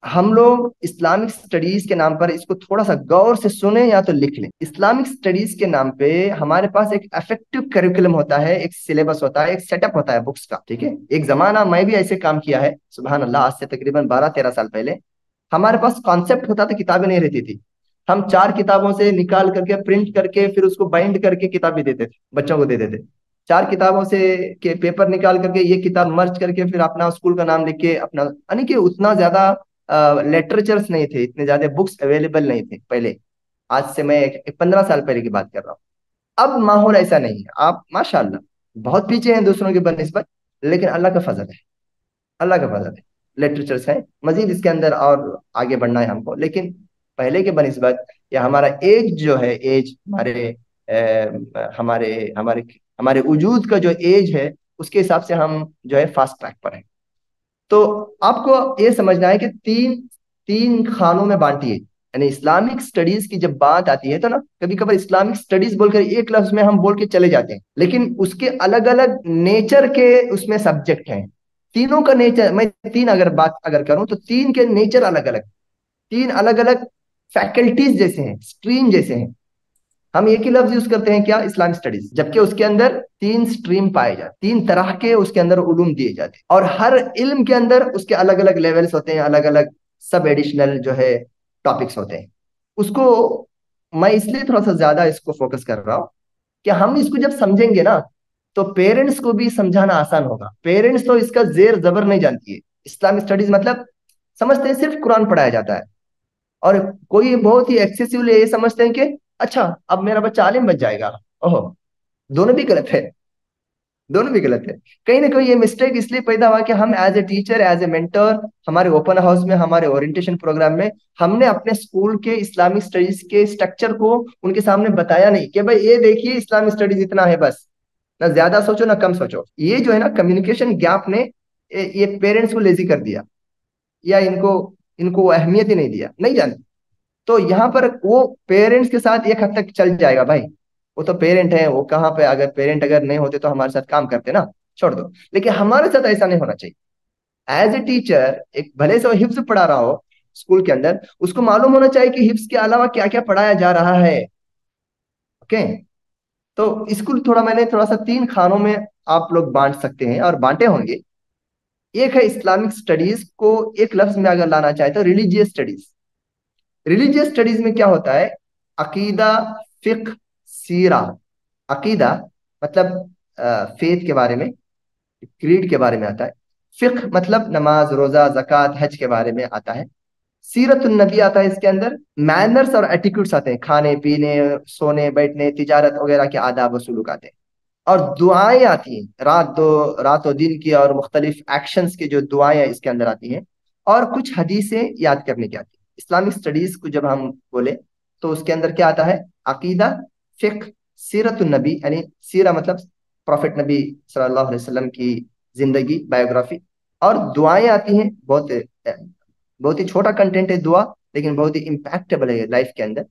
हम लोग इस्लामिक स्टडीज के नाम पर इसको थोड़ा सा गौर से सुने या तो लिख लें। इस्लामिक स्टडीज के नाम पे हमारे पास एक इफेक्टिव करिकुलम होता है, एक सिलेबस होता है, एक सेटअप होता है बुक्स का, ठीक है। एक जमाना मैं भी ऐसे काम किया है, सुबहान अल्लाह, आज से तकरीबन 12-13 साल पहले हमारे पास कॉन्सेप्ट होता था, किताबें नहीं रहती थी। हम 4 किताबों से निकाल करके प्रिंट करके फिर उसको बाइंड करके किताबें देते थे, बच्चों को देते थे। 4 किताबों से के पेपर निकाल करके ये किताब मर्ज करके फिर अपना स्कूल का नाम लिख के अपना, यानी कि उतना ज्यादा लिटरेचर्स नहीं थे, इतने ज्यादा बुक्स अवेलेबल नहीं थे पहले। आज से मैं 15 साल पहले की बात कर रहा हूँ। अब माहौल ऐसा नहीं है। आप माशाल्लाह बहुत पीछे हैं दूसरों के बनिस्बत, लेकिन अल्लाह का फजल है, अल्लाह का फजल है। लिटरेचर्स है मजीद, इसके अंदर और आगे बढ़ना है हमको, लेकिन पहले के बनिस्बत या हमारा एज जो है, एज हमारे हमारे हमारे हमारे वजूद का जो एज है, उसके हिसाब से हम जो है फास्ट ट्रैक पर है। तो आपको ये समझना है कि तीन तीन खानों में बांटिए। यानी इस्लामिक स्टडीज की जब बात आती है तो ना, कभी कभार इस्लामिक स्टडीज बोलकर एक लफ्ज में हम बोल के चले जाते हैं, लेकिन उसके अलग अलग नेचर के उसमें सब्जेक्ट हैं। तीनों का नेचर, मैं तीन अगर बात अगर करूं तो तीन के नेचर अलग अलग, तीन अलग अलग फैकल्टीज जैसे हैं, स्ट्रीम जैसे हैं। हम एक ही लफ्ज यूज करते हैं क्या, इस्लामिक स्टडीज, जबकि उसके अंदर तीन स्ट्रीम पाए जाते, तीन तरह के उसके अंदर उलूम दिए जाते हैं, और हर इल्म के अंदर उसके अलग अलग लेवल्स होते हैं, अलग अलग सब एडिशनल जो है टॉपिक्स होते हैं। उसको मैं इसलिए थोड़ा सा ज्यादा इसको फोकस कर रहा हूँ कि हम इसको जब समझेंगे ना, तो पेरेंट्स को भी समझाना आसान होगा। पेरेंट्स तो इसका जेर जबर नहीं जानती है। इस्लामिक स्टडीज मतलब समझते हैं सिर्फ कुरान पढ़ाया जाता है, और कोई बहुत ही एक्सेसिवली ये समझते हैं कि अच्छा अब मेरा बच्चा आलिम बन जाएगा। ओहो, दोनों भी गलत है, दोनों भी गलत है। कहीं ना कहीं ये मिस्टेक इसलिए पैदा हुआ कि हम as a teacher, as a mentor, हमारे ओपन हाउस में, हमारे ओरिएंटेशन प्रोग्राम में हमने अपने स्कूल के इस्लामिक स्टडीज के स्ट्रक्चर को उनके सामने बताया नहीं कि भाई ये देखिए इस्लामिक स्टडीज इतना है बस, ना ज्यादा सोचो ना कम सोचो। ये जो है ना कम्युनिकेशन गैप ने ये पेरेंट्स को लेजी कर दिया, या इनको इनको अहमियत ही नहीं दिया, नहीं जानते। तो यहाँ पर वो पेरेंट्स के साथ एक हद तक चल जाएगा भाई, वो तो पेरेंट है, वो कहाँ पे, अगर पेरेंट अगर नहीं होते तो हमारे साथ काम करते ना, छोड़ दो। लेकिन हमारे साथ ऐसा नहीं होना चाहिए। एज ए टीचर, एक भले से वो हिफ्ज पढ़ा रहा हो स्कूल के अंदर, उसको मालूम होना चाहिए कि हिफ्ज के अलावा क्या क्या पढ़ाया जा रहा है। ओके। तो इसको थोड़ा मैंने थोड़ा सा तीन खानों में आप लोग बांट सकते हैं और बांटे होंगे। एक है इस्लामिक स्टडीज को एक लफ्ज में अगर लाना चाहे तो रिलीजियस स्टडीज। रिलीजियस स्टडीज में क्या होता है, अकीदा, फिक्ह, सीरा। अकीदा मतलब फेथ के बारे में, क्रीड के बारे में आता है। फिक्ह मतलब नमाज, रोजा, जक़ात, हज के बारे में आता है। सीरत नबी आता है इसके अंदर। मैनर्स और एटिक्यूट्स आते हैं, खाने पीने, सोने बैठने, तिजारत वगैरह के आदाब व सुलूक आते हैं। और दुआएं आती हैं, रात और दिन की, और मुख्तलिफ एक्शंस की जो दुआएं इसके अंदर आती हैं। और कुछ हदीसें याद करने की आती हैं। इस्लामिक स्टडीज को जब हम बोले तो उसके अंदर क्या आता है, अकीदा, फिक्ह, सीरत नबी, यानी सीरा मतलब प्रॉफिट नबी सल्लल्लाहु अलैहि वसल्लम की जिंदगी, बायोग्राफी। और दुआएं आती हैं, बहुत ही छोटा कंटेंट है दुआ, लेकिन बहुत ही इम्पैक्टेबल है लाइफ के अंदर।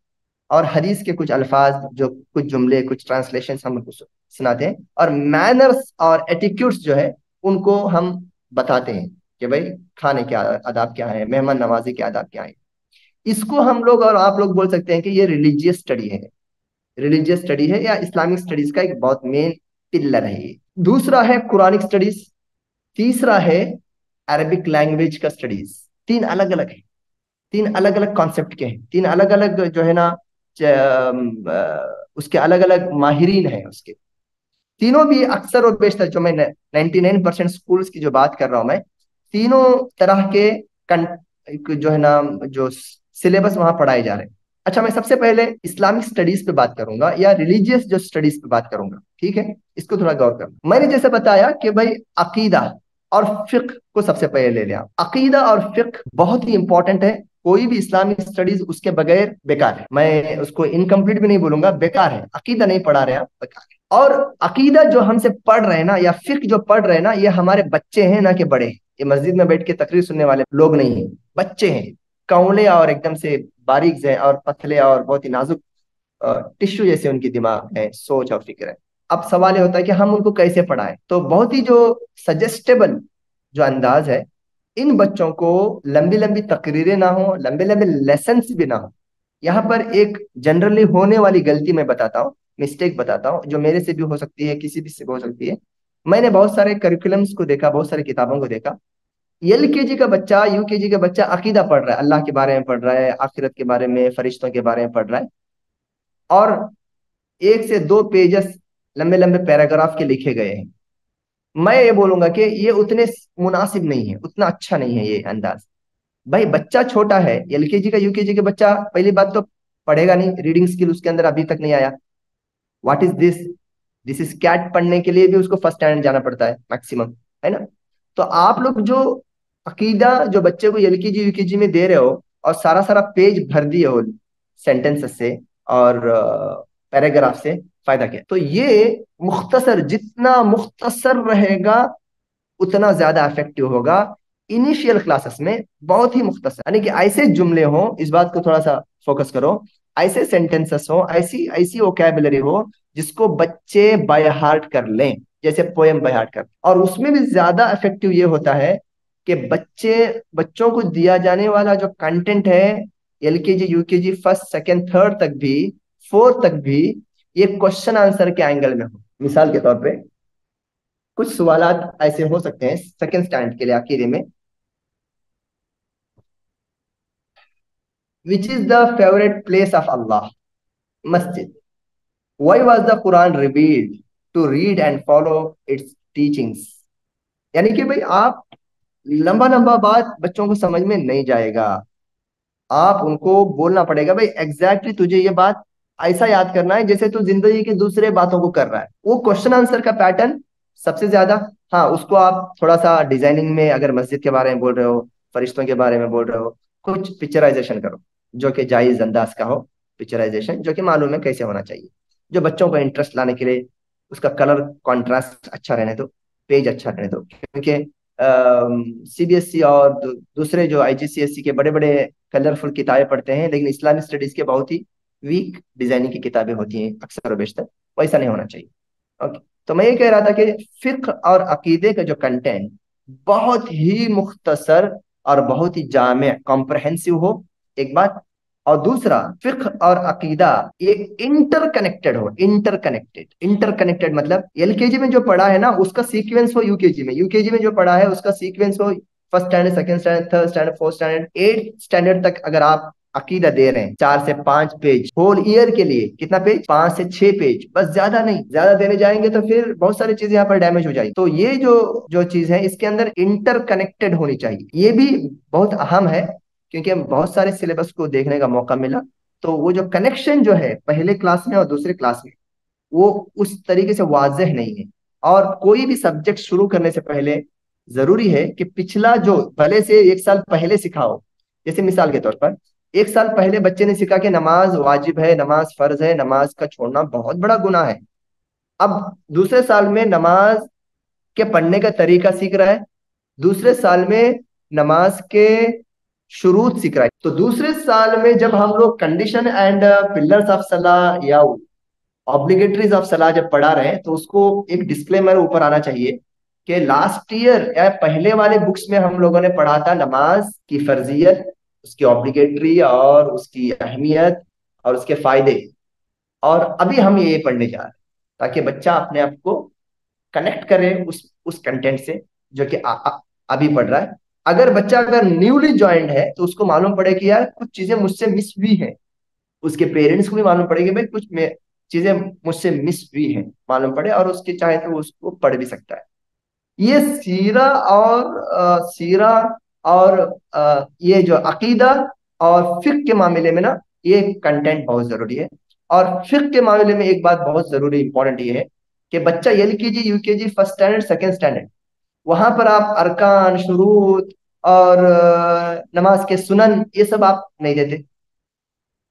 और हदीस के कुछ अल्फाज, जो कुछ जुमले, कुछ ट्रांसलेशन हम उनको सुनाते हैं। और मैनर्स और एटिक्यूट्स जो है उनको हम बताते हैं कि भाई खाने के आदाब क्या है, मेहमान नवाजी के आदाब क्या है। इसको हम लोग और आप लोग बोल सकते हैं कि ये रिलीजियस स्टडी है, रिलीजियस स्टडी है, या इस्लामिक स्टडीज का एक बहुत मेन पिलर है ये। दूसरा है कुरानिक स्टडीज। तीसरा है अरबिक लैंग्वेज का स्टडीज। तीन अलग अलग है, तीन अलग अलग कॉन्सेप्ट के हैं, तीन अलग अलग जो है ना उसके अलग अलग माहिरीन हैं उसके। तीनों भी अक्सर और बेशतर, जो मैं 99% स्कूल्स की जो बात कर रहा हूं मैं, तीनों तरह के जो है ना जो सिलेबस वहां पढ़ाए जा रहे हैं। अच्छा, मैं सबसे पहले इस्लामिक स्टडीज पे बात करूंगा या रिलीजियस जो स्टडीज पे बात करूंगा, ठीक है। इसको थोड़ा गौर करना। मैंने जैसे बताया कि भाई अकीदा और फिक्र को सबसे पहले ले लिया। अकीदा और फिक्र बहुत ही इंपॉर्टेंट है। कोई भी इस्लामिक स्टडीज उसके बगैर बेकार है। मैं उसको इनकम्प्लीट भी नहीं बोलूंगा, बेकार है। अकीदा नहीं पढ़ा रहे आप, बेकार है। और अकीदा जो हमसे पढ़ रहे हैं ना, या फिक्र जो पढ़ रहे हैं ना, ये हमारे बच्चे हैं ना कि बड़े हैं। ये मस्जिद में बैठ के तकरीर सुनने वाले लोग नहीं हैं, बच्चे हैं। कौले और एकदम से बारीक हैं, और पतले और बहुत ही नाजुक टिश्यू जैसे उनकी दिमाग है, सोच और फिक्र है। अब सवाल ये होता है कि हम उनको कैसे पढ़ाएं। तो बहुत ही जो सजेस्टेबल जो अंदाज है, इन बच्चों को लंबी लंबी तकरीरें ना हो, लंबे लंबे लेसन्स भी ना हो। यहाँ पर एक जनरली होने वाली गलती मैं बताता हूँ, मिस्टेक बताता हूँ, जो मेरे से भी हो सकती है, किसी भी से भी हो सकती है। मैंने बहुत सारे करिकुलम्स को देखा, बहुत सारी किताबों को देखा। एलकेजी का बच्चा, यूकेजी का बच्चा अकीदा पढ़ रहा है, अल्लाह के बारे में पढ़ रहा है, आखिरत के बारे में, फरिश्तों के बारे में पढ़ रहा है, और 1 से 2 पेजेस लंबे लंबे पैराग्राफ के लिखे गए हैं। मैं ये बोलूंगा कि ये उतने मुनासिब नहीं है, उतना अच्छा नहीं है ये अंदाज। भाई बच्चा छोटा है, एलकेजी का यूकेजी का बच्चा पहली बात तो पढ़ेगा नहीं, रीडिंग स्किल उसके अंदर अभी तक नहीं आया। What is this, this is cat पढ़ने के लिए भी उसको फर्स्ट स्टैंडर्ड जाना पड़ता है मैक्सिमम, है ना। तो आप लोग जो अकीदा जो बच्चे को एलकेजी यूकेजी में दे रहे हो, और सारा सारा पेज भर दिए हो सेंटेंसेस से और पैराग्राफ से, फायदा क्या? तो ये मुख्तसर, जितना मुख्तसर रहेगा उतना ज्यादा इफेक्टिव होगा। इनिशियल क्लासेस में बहुत ही मुख्तसर, यानी कि ऐसे जुमले हो, इस बात को थोड़ा सा फोकस करो, ऐसे सेंटेंसेस हो, ऐसी ऐसी वोकैबुलरी हो जिसको बच्चे बाय हार्ट कर लें, जैसे पोएम बाय हार्ट कर। और उसमें भी ज्यादा इफेक्टिव ये होता है कि बच्चों को दिया जाने वाला जो कंटेंट है, LKG UKG first second third तक भी, फोर्थ तक भी, ये क्वेश्चन आंसर के एंगल में हो। मिसाल के तौर पे कुछ सवालात ऐसे हो सकते हैं सेकंड स्टैंडर्ड के लिए अकीदे में। Which is the favourite place of Allah? मस्जिद। Why was the Quran revealed? To read and follow its teachings. यानी कि भाई आप, लंबा लंबा बात बच्चों को समझ में नहीं जाएगा, आप उनको बोलना पड़ेगा भाई एग्जैक्टली तुझे ये बात ऐसा याद करना है जैसे तू जिंदगी के दूसरे बातों को कर रहा है। वो क्वेश्चन आंसर का पैटर्न सबसे ज्यादा, हाँ उसको आप थोड़ा सा डिजाइनिंग में, अगर मस्जिद के बारे में बोल रहे हो, फरिश्तों के बारे में बोल रहे हो, कुछ पिक्चराइजेशन करो जो कि जायज अंदाज का हो, पिक्चराइजेशन जो कि मालूम है कैसे होना चाहिए, जो बच्चों को इंटरेस्ट लाने के लिए, उसका कलर कॉन्ट्रास्ट अच्छा रहने दो, पेज अच्छा रहने दो। क्योंकि सीबीएसई और दूसरे जो आईजीसीएसई के बड़े बड़े कलरफुल किताबें पढ़ते हैं, लेकिन इस्लामिक स्टडीज के बहुत ही वीक डिजाइनिंग की किताबें होती हैं अक्सर और बेशतर। वैसा नहीं होना चाहिए। ओके, तो मैं ये कह रहा था कि फिक्र और अकीदे का जो कंटेंट बहुत ही मुख्तसर और बहुत ही जामे कॉम्प्रहेंसिव हो, एक बात। और दूसरा, फिक्र और अकीदा ये इंटरकनेक्टेड हो, इंटरकनेक्टेड। इंटरकनेक्टेड मतलब एलकेजी में जो पढ़ा है ना उसका सीक्वेंस हो यूकेजी में, यूकेजी में जो पढ़ा है उसका सीक्वेंस हो first standard, second standard, third standard, fourth standard, eight standard तक। अगर आप अकीदा दे रहे हैं 4 से 5 पेज होल ईयर के लिए, कितना पेज? 5 से 6 पेज, बस ज्यादा नहीं। ज्यादा देने जाएंगे तो फिर बहुत सारी चीजें यहाँ पर डैमेज हो जाएगी। तो ये जो जो चीज है इसके अंदर इंटरकनेक्टेड होनी चाहिए, ये भी बहुत अहम है। क्योंकि हम बहुत सारे सिलेबस को देखने का मौका मिला, तो वो जो कनेक्शन जो है पहले क्लास में और दूसरे क्लास में, वो उस तरीके से वाजह नहीं है। और कोई भी सब्जेक्ट शुरू करने से पहले जरूरी है कि पिछला जो भले से 1 साल पहले सिखाओ। जैसे मिसाल के तौर पर 1 साल पहले बच्चे ने सीखा कि नमाज वाजिब है, नमाज फर्ज है, नमाज का छोड़ना बहुत बड़ा गुनाह है। अब दूसरे साल में नमाज के पढ़ने का तरीका सीख रहा है, दूसरे साल में नमाज के शुरूत सीख रहा है। तो दूसरे साल में जब हम लोग कंडीशन एंड पिलर्स ऑफ सलाह या ऑब्लिगेटरीज ऑफ सलाह जब पढ़ा रहे हैं, तो उसको एक डिस्क्लेमर ऊपर आना चाहिए कि लास्ट ईयर या पहले वाले बुक्स में हम लोगों ने पढ़ा था नमाज की फर्जियत, उसकी ऑब्लिगेटरी और उसकी अहमियत और उसके फायदे, और अभी हम ये पढ़ने जा रहे हैं, ताकि बच्चा अपने आप को कनेक्ट करे उस कंटेंट से जो कि अभी पढ़ रहा है। अगर बच्चा अगर न्यूली ज्वाइंट है तो उसको मालूम पड़े कि यार कुछ चीजें मुझसे मिस हुई हैं, उसके पेरेंट्स को भी मालूम पड़ेगी भाई कुछ चीजें मुझसे मिस हुई हैं, मालूम पड़े, और उसके चाहे तो वो उसको पढ़ भी सकता है। ये सीरा और ये जो अकीदा और फिक्र के मामले में ना, ये कंटेंट बहुत जरूरी है। और फिक्र के मामले में एक बात बहुत जरूरी इंपॉर्टेंट ये है कि बच्चा LKG UKG first standard second standard, वहां पर आप अरकान शुरूत और नमाज के सुनन ये सब आप नहीं देते,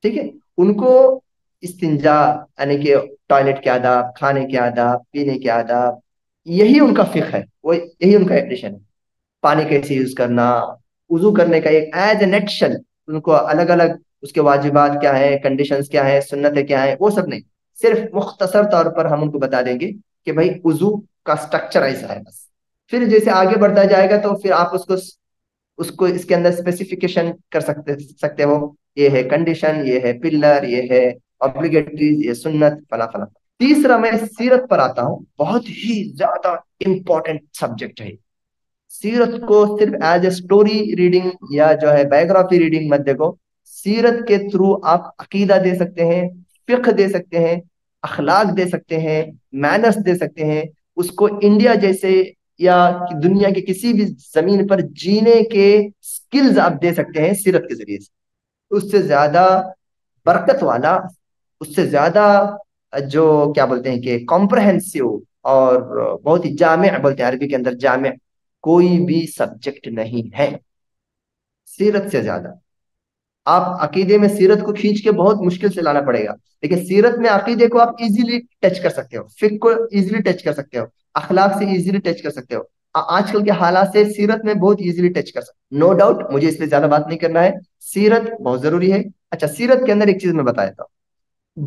ठीक है। उनको इस्तिंजा यानी कि टॉयलेट के आदाब, खाने के आदाब, पीने के आदाब, यही उनका फिक्र है, वो यही उनका एडिशन है। पानी कैसे यूज करना, वुजू करने का एक एज ए नेटशल, उनको अलग अलग उसके वाजिबात क्या है, कंडीशंस क्या है, सुन्नतें क्या है, वो सब नहीं। सिर्फ मुख्तसर तौर पर हम उनको बता देंगे कि भाई वुजू का स्ट्रक्चर ऐसा है बस। फिर जैसे आगे बढ़ता जाएगा तो फिर आप उसको उसको इसके अंदर स्पेसिफिकेशन कर सकते सकते हो, ये है कंडीशन, ये है पिलर, ये है ऑब्लिगेटरीज, ये सुन्नत, फला फला। तीसरा मैं सीरत पर आता हूँ, बहुत ही ज्यादा इंपॉर्टेंट सब्जेक्ट है। सीरत को सिर्फ एज ए स्टोरी रीडिंग या जो है बायोग्राफी रीडिंग मत देखो। सीरत के थ्रू आप अकीदा दे सकते हैं, फिक्र दे सकते हैं, अखलाक दे सकते हैं, मैनर्स दे सकते हैं। उसको इंडिया जैसे या दुनिया के किसी भी जमीन पर जीने के स्किल्स आप दे सकते हैं सीरत के जरिए से। उससे ज्यादा बरकत वाला, उससे ज्यादा जो क्या बोलते हैं कि कॉम्प्रहेंसिव और बहुत ही जामे बोलते हैं अरबी के अंदर जामे, कोई भी सब्जेक्ट नहीं है सीरत से ज्यादा। आप अकीदे में सीरत को खींच के बहुत मुश्किल से लाना पड़ेगा, लेकिन सीरत में अकीदे को आप इजीली टच कर सकते हो, फिक्र को इजीली टच कर सकते हो, अखलाक से इजीली टच कर सकते हो। आजकल के हालात से सीरत में बहुत इजीली टच कर सकते हो। नो डाउट, मुझे इस पे ज्यादा बात नहीं करना है, सीरत बहुत जरूरी है। अच्छा, सीरत के अंदर एक चीज मैं बता देता हूँ।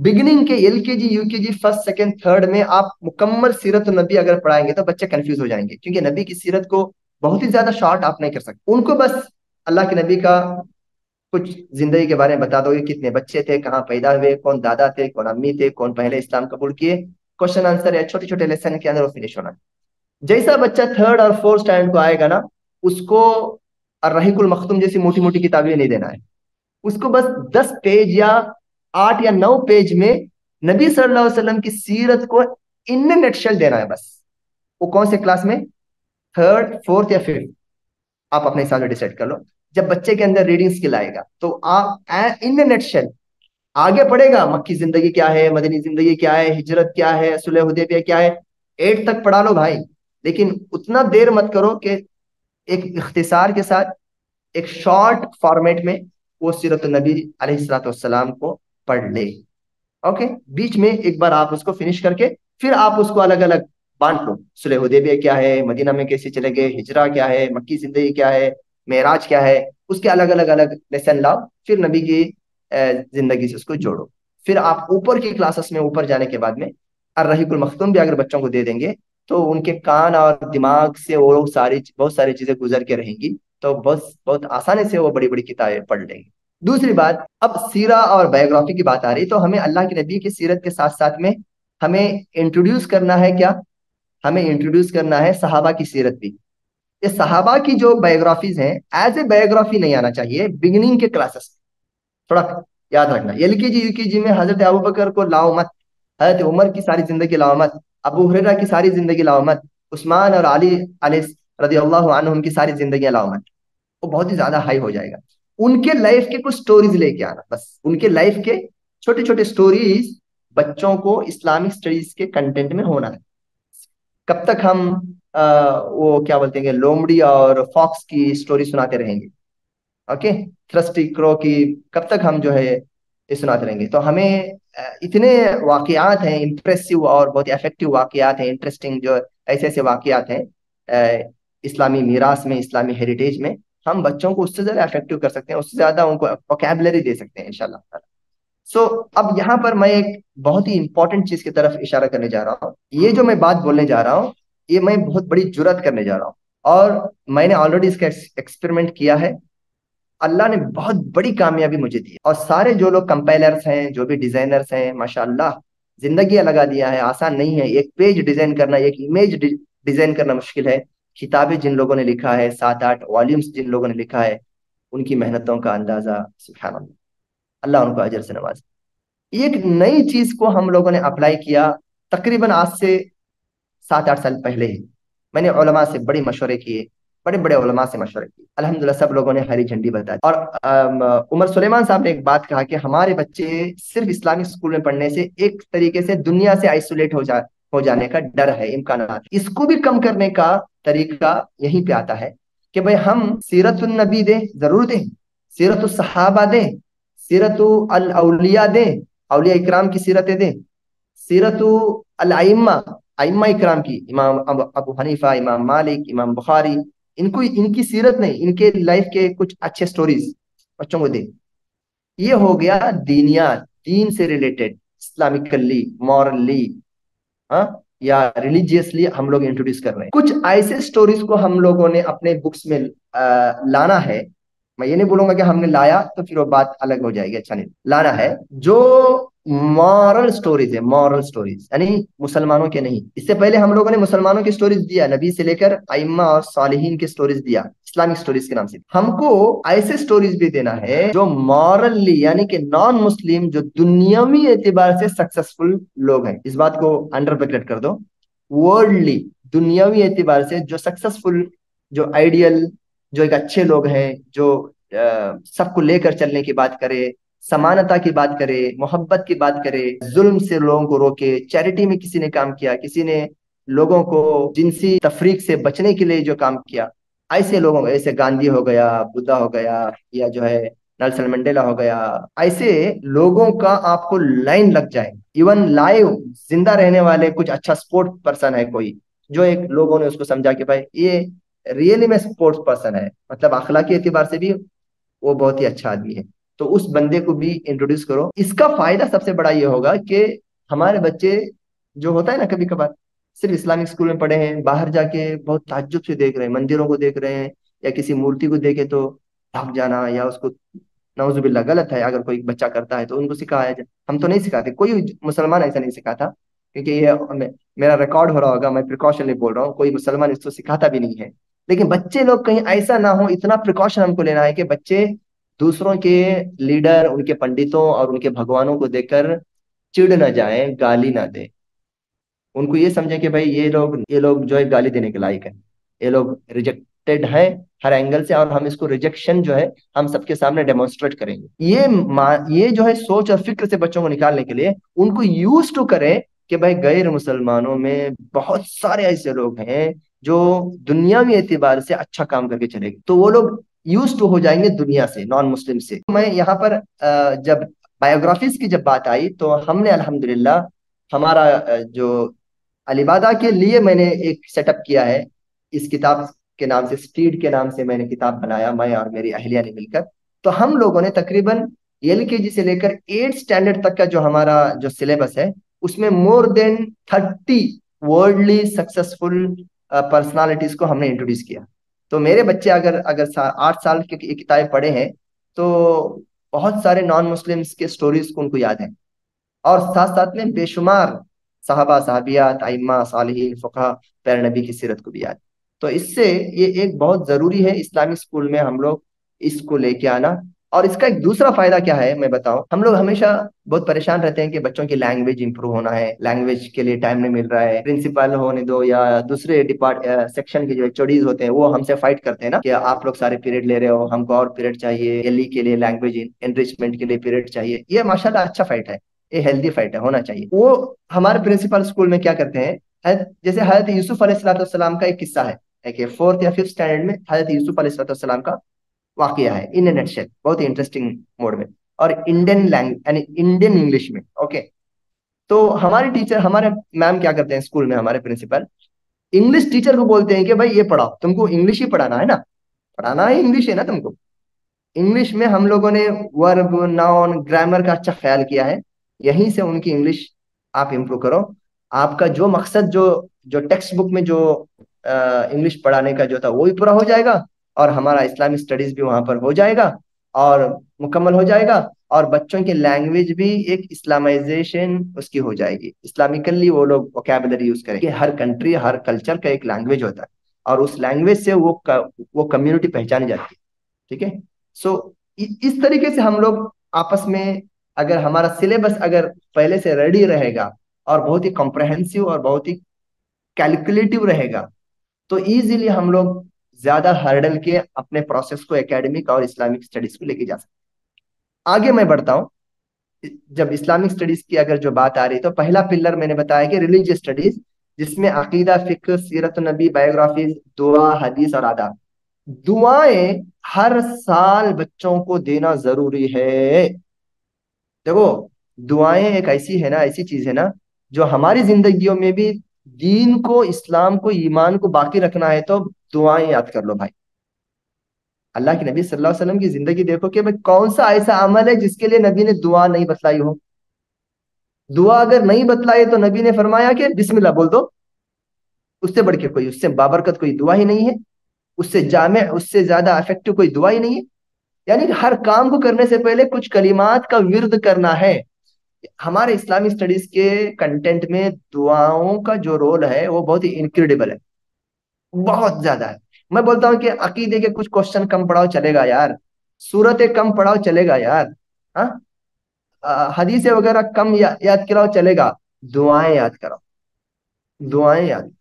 बिगिनिंग के LKG UKG first second third में आप मुकम्मल सीरत नबी अगर पढ़ाएंगे तो बच्चे कंफ्यूज हो जाएंगे, क्योंकि नबी की सीरत को बहुत ही ज्यादा शॉर्ट आप नहीं कर सकते। उनको बस अल्लाह के नबी का कुछ जिंदगी के बारे में बता दोगे, कितने बच्चे थे, कहाँ पैदा हुए, कौन दादा थे, कौन अम्मी थे, कौन पहले इस्लाम कबूल किए, क्वेश्चन आंसर या छोटे छोटे लेसन के अंदर वो फिनिश होना। जैसा बच्चा थर्ड और फोर्थ स्टैंडर्ड को आएगा ना, उसको अर्रहीकुल मखतूम जैसी मोटी मोटी किताबें नहीं देना है। उसको बस 10 पेज या 8 या 9 पेज में नबी सल्लल्लाहु अलैहि वसल्लम की सीरत को इन नटशेल देना है बस। वो कौन से क्लास में, थर्ड फोर्थ या फिफ्थ, आप अपने हिसाब से डिसाइड कर लो। जब बच्चे के अंदर रीडिंग स्किल आएगा तो आप इन नटशेल आगे पढ़ेगा, मक्की जिंदगी क्या है, मदनी जिंदगी क्या है, हिजरत क्या है, सुलह हुदैबिया क्या है, 8 तक पढ़ा लो भाई। लेकिन उतना देर मत करो कि एक इख्तिसार के साथ एक शॉर्ट फॉर्मेट में वो सीरत नबी अलैहिस्सलाम को पढ़ ले। ओके, बीच में एक बार आप उसको फिनिश करके फिर आप उसको अलग अलग बांट लो। सुलह हुदैबिया क्या है, मदीना में कैसे चले गए, हिजरा क्या है, मक्की जिंदगी क्या है, मेराज क्या है, उसके अलग अलग अलग लेसन लाओ। फिर नबी की जिंदगी से उसको जोड़ो। फिर आप ऊपर की क्लासेस में ऊपर जाने के बाद में अर्रहीकुल मखतूम भी अगर बच्चों को दे देंगे तो उनके कान और दिमाग से वो सारी बहुत सारी चीजें गुजर के रहेंगी, तो बहुत बहुत आसानी से वो बड़ी बड़ी किताबें पढ़ लेंगे। दूसरी बात, अब सीरा और बायोग्राफी की बात आ रही, तो हमें अल्लाह के नबी की सीरत के साथ साथ में हमें इंट्रोड्यूस करना है क्या, हमें इंट्रोड्यूस करना है सहाबा की सीरत भी। ये सहाबा की जो बायोग्राफीज हैं एज ए बायोग्राफी नहीं आना चाहिए बिगिनिंग के क्लासेस। थोड़ा याद रखना, एलकेजी यूकेजी में हजरत अबू बकर को लाओ मत, हजरत उमर की सारी जिंदगी लाओ मत, अबू हुरैरा की सारी जिंदगी लाओ मत, उस्मान और अली रदी अल्लाह अन्हुम की सारी जिंदगियां लाओ मत। वो बहुत ही ज्यादा हाई हो जाएगा। उनके लाइफ के कुछ स्टोरीज लेके आना, बस उनके लाइफ के छोटे छोटे स्टोरीज बच्चों को इस्लामिक स्टडीज के कंटेंट में होना है। कब तक हम वो क्या बोलते हैं लोमड़ी और फॉक्स की स्टोरी सुनाते रहेंगे, ओके, थ्रस्टी क्रो की, कब तक हम जो है ये सुनाते रहेंगे। तो हमें इतने वाकयात हैं इंप्रेसिव और बहुत इफेक्टिव वाकयात हैं, इंटरेस्टिंग जो ऐसे ऐसे वाकयात हैं इस्लामी मीरास में, इस्लामी हेरिटेज में, हम बच्चों को उससे ज्यादा इफेक्टिव कर सकते हैं, उससे ज्यादा उनको वोकैबुलरी दे सकते हैं इंशाल्लाह। सो अब यहाँ पर मैं एक बहुत ही इंपॉर्टेंट चीज की तरफ इशारा करने जा रहा हूँ। ये जो मैं बात बोलने जा रहा हूँ, ये मैं बहुत बड़ी जुर्रत करने जा रहा हूँ, और मैंने ऑलरेडी इसका एक्सपेरिमेंट किया है। अल्लाह ने बहुत बड़ी कामयाबी मुझे दी, और सारे जो लोग कंपाइलर्स हैं, जो भी डिजाइनर्स हैं, माशाल्लाह जिंदगी लगा दिया है। आसान नहीं है, एक पेज डिजाइन करना, एक इमेज डिजाइन करना मुश्किल है। किताबें जिन लोगों ने लिखा है, 7-8 वॉल्यूम्स जिन लोगों ने लिखा है, उनकी मेहनतों का अंदाजा, सुभान अल्लाह, अल्लाह उनको अजर से नवाजे। एक नई चीज को हम लोगों ने अप्लाई किया तकरीबन आज से 7-8 साल पहले ही। मैंने उलमा से बड़े मशवरे किए, बड़े बड़े उलमा से मशवरे किए, अल्हम्दुलिल्लाह सब लोगों ने हरी झंडी बता दी। और उमर सुलेमान साहब ने एक बात कहा कि हमारे बच्चे सिर्फ इस्लामिक स्कूल में पढ़ने से एक तरीके से दुनिया से आइसोलेट हो जाने का डर है, इम्कान। इसको भी कम करने का तरीका यहीं पे आता है कि भाई हम सीरतुन नबी दें, जरूर दें, सीरतुल सहाबा दें, सीरतुल अल औलिया दें, औलिया इकराम की सीरतें दें, सीरतुल अल अइम्मा, अइम्मा इकराम की, इमाम अबू हनीफा, इमाम मालिक, इमाम बुखारी, इनको इनकी सीरत नहीं, इनके लाइफ के कुछ अच्छे स्टोरीज बच्चों को दे। ये हो गया दीनियात, दीन से रिलेटेड, इस्लामिकली, मॉरली, हाँ, या रिलीजियसली हम लोग इंट्रोड्यूस कर रहे हैं। कुछ ऐसे स्टोरीज को हम लोगों ने अपने बुक्स में लाना है। मैं ये नहीं बोलूंगा कि हमने लाया तो फिर वो बात अलग हो जाएगी, अच्छा नहीं, लाना है जो मॉरल स्टोरीज है, मॉरल स्टोरीज, यानी मुसलमानों के नहीं। इससे पहले हम लोगों ने मुसलमानों की स्टोरीज दिया, नबी से लेकर आइम्मा और सालिहीन की स्टोरीज दिया इस्लामिक स्टोरीज के नाम से। हमको ऐसे स्टोरीज भी देना है जो मॉरली, यानी कि नॉन मुस्लिम, जो दुनियावी एतबार से सक्सेसफुल लोग हैं, इस बात को अंडर ब्रैकेट कर दो, वर्ल्डली, दुनियावी एतबार से जो सक्सेसफुल, जो आइडियल, जो एक अच्छे लोग हैं, जो सबको लेकर चलने की बात करे, समानता की बात करे, मोहब्बत की बात करे, जुल्म से लोगों को रोके, चैरिटी में किसी ने काम किया, किसी ने लोगों को जिनसी तफरीक से बचने के लिए जो काम किया, ऐसे लोगों को, ऐसे गांधी हो गया, बुद्धा हो गया, या जो है नेल्सन मंडेला हो गया, ऐसे लोगों का आपको लाइन लग जाए। इवन लाइव जिंदा रहने वाले कुछ अच्छा स्पोर्ट पर्सन है कोई, जो एक लोगों ने उसको समझा कि भाई ये रियली में स्पोर्ट्स पर्सन है, मतलब अखलाकी एतबार से भी वो बहुत ही अच्छा आदमी है, तो उस बंदे को भी इंट्रोड्यूस करो। इसका फायदा सबसे बड़ा ये होगा कि हमारे बच्चे, जो होता है ना कभी कभार सिर्फ इस्लामिक स्कूल में पढ़े हैं, बाहर जाके बहुत ताज्जुब से देख रहे हैं, मंदिरों को देख रहे हैं, या किसी मूर्ति को देखे तो भाग जाना, या उसको, नौजुबिल्ला गलत है अगर कोई बच्चा करता है तो उनको सिखाया जाए। हम तो नहीं सिखाते, कोई मुसलमान ऐसा नहीं सिखाता, क्योंकि ये मेरा रिकॉर्ड हो रहा होगा, मैं प्रिकॉशनली बोल रहा हूँ, कोई मुसलमान इसको सिखाता भी नहीं है। लेकिन बच्चे लोग कहीं ऐसा ना हो, इतना प्रिकॉशन हमको लेना है कि बच्चे दूसरों के लीडर, उनके पंडितों और उनके भगवानों को देखकर चिढ़ ना जाए, गाली ना दे। उनको ये समझे कि भाई ये लोग जो है गाली देने के लायक है, ये लोग रिजेक्टेड है हर एंगल से, और हम इसको रिजेक्शन जो है हम सबके सामने डेमोन्स्ट्रेट करेंगे। ये जो है सोच और फिक्र से बच्चों को निकालने के लिए उनको यूज टू करें कि भाई गैर मुसलमानों में बहुत सारे ऐसे लोग हैं जो दुनियावी एतबार से अच्छा काम करके चलेंगे, तो वो लोग यूज टू हो जाएंगे दुनिया से, नॉन मुस्लिम से। मैं यहाँ पर जब बायोग्राफीज की जब बात आई तो हमने अल्हम्दुलिल्लाह हमारा जो अलीबादा के लिए मैंने एक सेटअप किया है, इस किताब के नाम से, स्टीड के नाम से मैंने किताब बनाया, मैं और मेरी अहलिया ने मिलकर। तो हम लोगों ने तकरीबन एलकेजी से लेकर 8 स्टैंडर्ड तक का जो हमारा जो सिलेबस है, उसमें more than 30 worldly successful personalities को हमने इंट्रोड्यूस किया। तो मेरे बच्चे अगर अगर 8 साल की किताबें पढ़े हैं तो बहुत सारे नॉन मुस्लिम्स के स्टोरीज को उनको याद है, और साथ साथ में बेशुमार साहबा साहबियात आइम्मा सालिहीन फुकहा प्यारे नबी की सीरत को भी याद। तो इससे ये एक बहुत जरूरी है इस्लामिक स्कूल में हम लोग इसको लेके आना। और इसका एक दूसरा फायदा क्या है मैं बताऊं, हम लोग हमेशा बहुत परेशान रहते हैं कि बच्चों की लैंग्वेज इंप्रूव होना है, लैंग्वेज के लिए टाइम नहीं मिल रहा है, प्रिंसिपल होने दो या दूसरे सेक्शन के जो एचओडीज होते हैं वो हमसे फाइट करते हैं ना कि आप लोग सारे पीरियड ले रहे हो, हमको और पीरियड चाहिए, एलई के लिए, लैंग्वेज एनरिचमेंट के लिए पीरियड चाहिए। ये माशाल्लाह अच्छा फाइट है, ये हेल्दी फाइट है, होना चाहिए। वो हमारे प्रिंसिपल स्कूल में क्या करते हैं, जैसे हजरत यूसुफ अलैहिस्सलाम का एक किस्सा है कि 4th या 5th स्टैंडर्ड में हजरत यूसुफ अलैहिस्सलाम का वाकया है, इन ए नटशेल, बहुत ही इंटरेस्टिंग मोड में, और इंडियन लैंग्वेज यानी इंडियन इंग्लिश में। ओके, तो हमारे टीचर, हमारे मैम क्या करते हैं स्कूल में, हमारे प्रिंसिपल इंग्लिश टीचर को बोलते हैं कि भाई ये पढ़ाओ, तुमको इंग्लिश ही पढ़ाना है ना, पढ़ाना है इंग्लिश है ना तुमको। इंग्लिश में हम लोगों ने वर्ब, नाउन, ग्रामर का अच्छा ख्याल किया है, यहीं से उनकी इंग्लिश आप इम्प्रूव करो। आपका जो मकसद, जो जो टेक्स्ट बुक में जो इंग्लिश पढ़ाने का जो था वो भी पूरा हो जाएगा, और हमारा इस्लामिक स्टडीज भी वहां पर हो जाएगा और मुकम्मल हो जाएगा, और बच्चों की लैंग्वेज भी एक इस्लामाइजेशन उसकी हो जाएगी, इस्लामिकली वो लोग वोकेबलरी यूज करेंगे। हर कंट्री, हर कल्चर का एक लैंग्वेज होता है, और उस लैंग्वेज से वो कम्युनिटी पहचानी जाती है। ठीक है, सो इस तरीके से हम लोग आपस में, अगर हमारा सिलेबस अगर पहले से रेडी रहेगा और बहुत ही कॉम्प्रहेंसिव और बहुत ही कैलकुलेटिव रहेगा, तो इजीली हम लोग ज्यादा हर्डल के अपने प्रोसेस को एकेडमिक और इस्लामिक स्टडीज को लेके जा सकते हैं। आगे मैं बढ़ता हूँ। जब इस्लामिक स्टडीज की अगर जो बात आ रही है, तो पहला पिलर मैंने बताया कि रिलीजियस स्टडीज, जिसमें अकीदा, फिक्र, सीरत नबी, बायोग्राफीज, दुआ, हदीस और आदाब। दुआएं हर साल बच्चों को देना जरूरी है। देखो, दुआएं एक ऐसी है ना, ऐसी चीज है ना, जो हमारी जिंदगियों में भी दीन को, इस्लाम को, ईमान को बाकी रखना है तो दुआएं याद कर लो भाई। अल्लाह के नबी सल्लल्लाहु अलैहि वसल्लम की जिंदगी देखो कि भाई कौन सा ऐसा अमल है जिसके लिए नबी ने दुआ नहीं बतलाई हो। दुआ अगर नहीं बतलाए तो नबी ने फरमाया कि बिस्मिल्लाह बोल दो। उससे बढ़ के कोई, उससे बाबरकत कोई दुआ ही नहीं है, उससे जामे, उससे ज्यादा इफेक्टिव कोई दुआ ही नहीं है। यानी कि हर काम को करने से पहले कुछ कलिमात का विर्द करना है। हमारे इस्लामिक स्टडीज के कंटेंट में दुआओं का जो रोल है वो बहुत ही इनक्रेडिबल है, बहुत ज्यादा है। मैं बोलता हूँ कि अकीदे के कुछ क्वेश्चन कम पढ़ाओ चलेगा यार, सूरतें कम पढ़ाओ चलेगा यार, हाँ, हदीसें वगैरह कम याद कराओ चलेगा, दुआएं याद कराओ, दुआएं याद।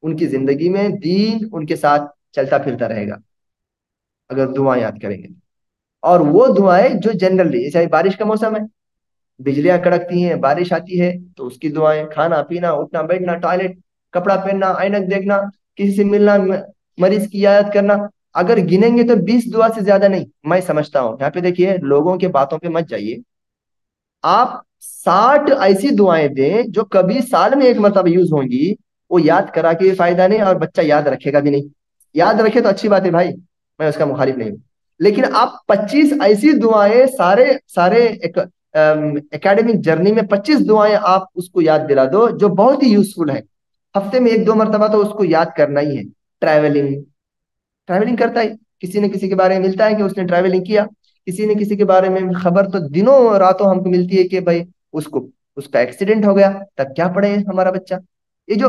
उनकी जिंदगी में दीन उनके साथ चलता फिरता रहेगा अगर दुआएं याद करेंगे। और वो दुआएं जो जनरली, जैसे अभी बारिश का मौसम है, बिजलियां कड़कती हैं, बारिश आती है, तो उसकी दुआएं, खाना पीना, उठना बैठना, टॉयलेट, कपड़ा पहनना, ऐनक देखना, किसी से मिलना, मरीज की याद करना, अगर गिनेंगे तो 20 दुआ से ज्यादा नहीं, मैं समझता हूँ। यहाँ पे देखिए, लोगों के बातों पे मत जाइए। आप 60 ऐसी दुआएं दें जो कभी साल में एक मरतबा यूज होंगी, वो याद करा के भी फायदा नहीं, और बच्चा याद रखेगा भी नहीं। याद रखे तो अच्छी बात है भाई, मैं उसका मुखालिफ नहीं हूँ। लेकिन आप 25 ऐसी दुआएं, सारे सारे एक एकेडमिक जर्नी में 25 दुआएं आप उसको याद दिला दो जो बहुत ही यूजफुल है। हफ्ते में एक दो मरतबा तो उसको याद करना ही है। ट्रैवलिंग, ट्रैवलिंग करता है, किसी न किसी के बारे में मिलता है कि उसने ट्रैवलिंग किया, किसी न किसी के बारे में खबर तो दिनों रातों हमको मिलती है कि भाई उसको, उसका एक्सीडेंट हो गया, तब क्या पढ़े हमारा बच्चा। ये जो,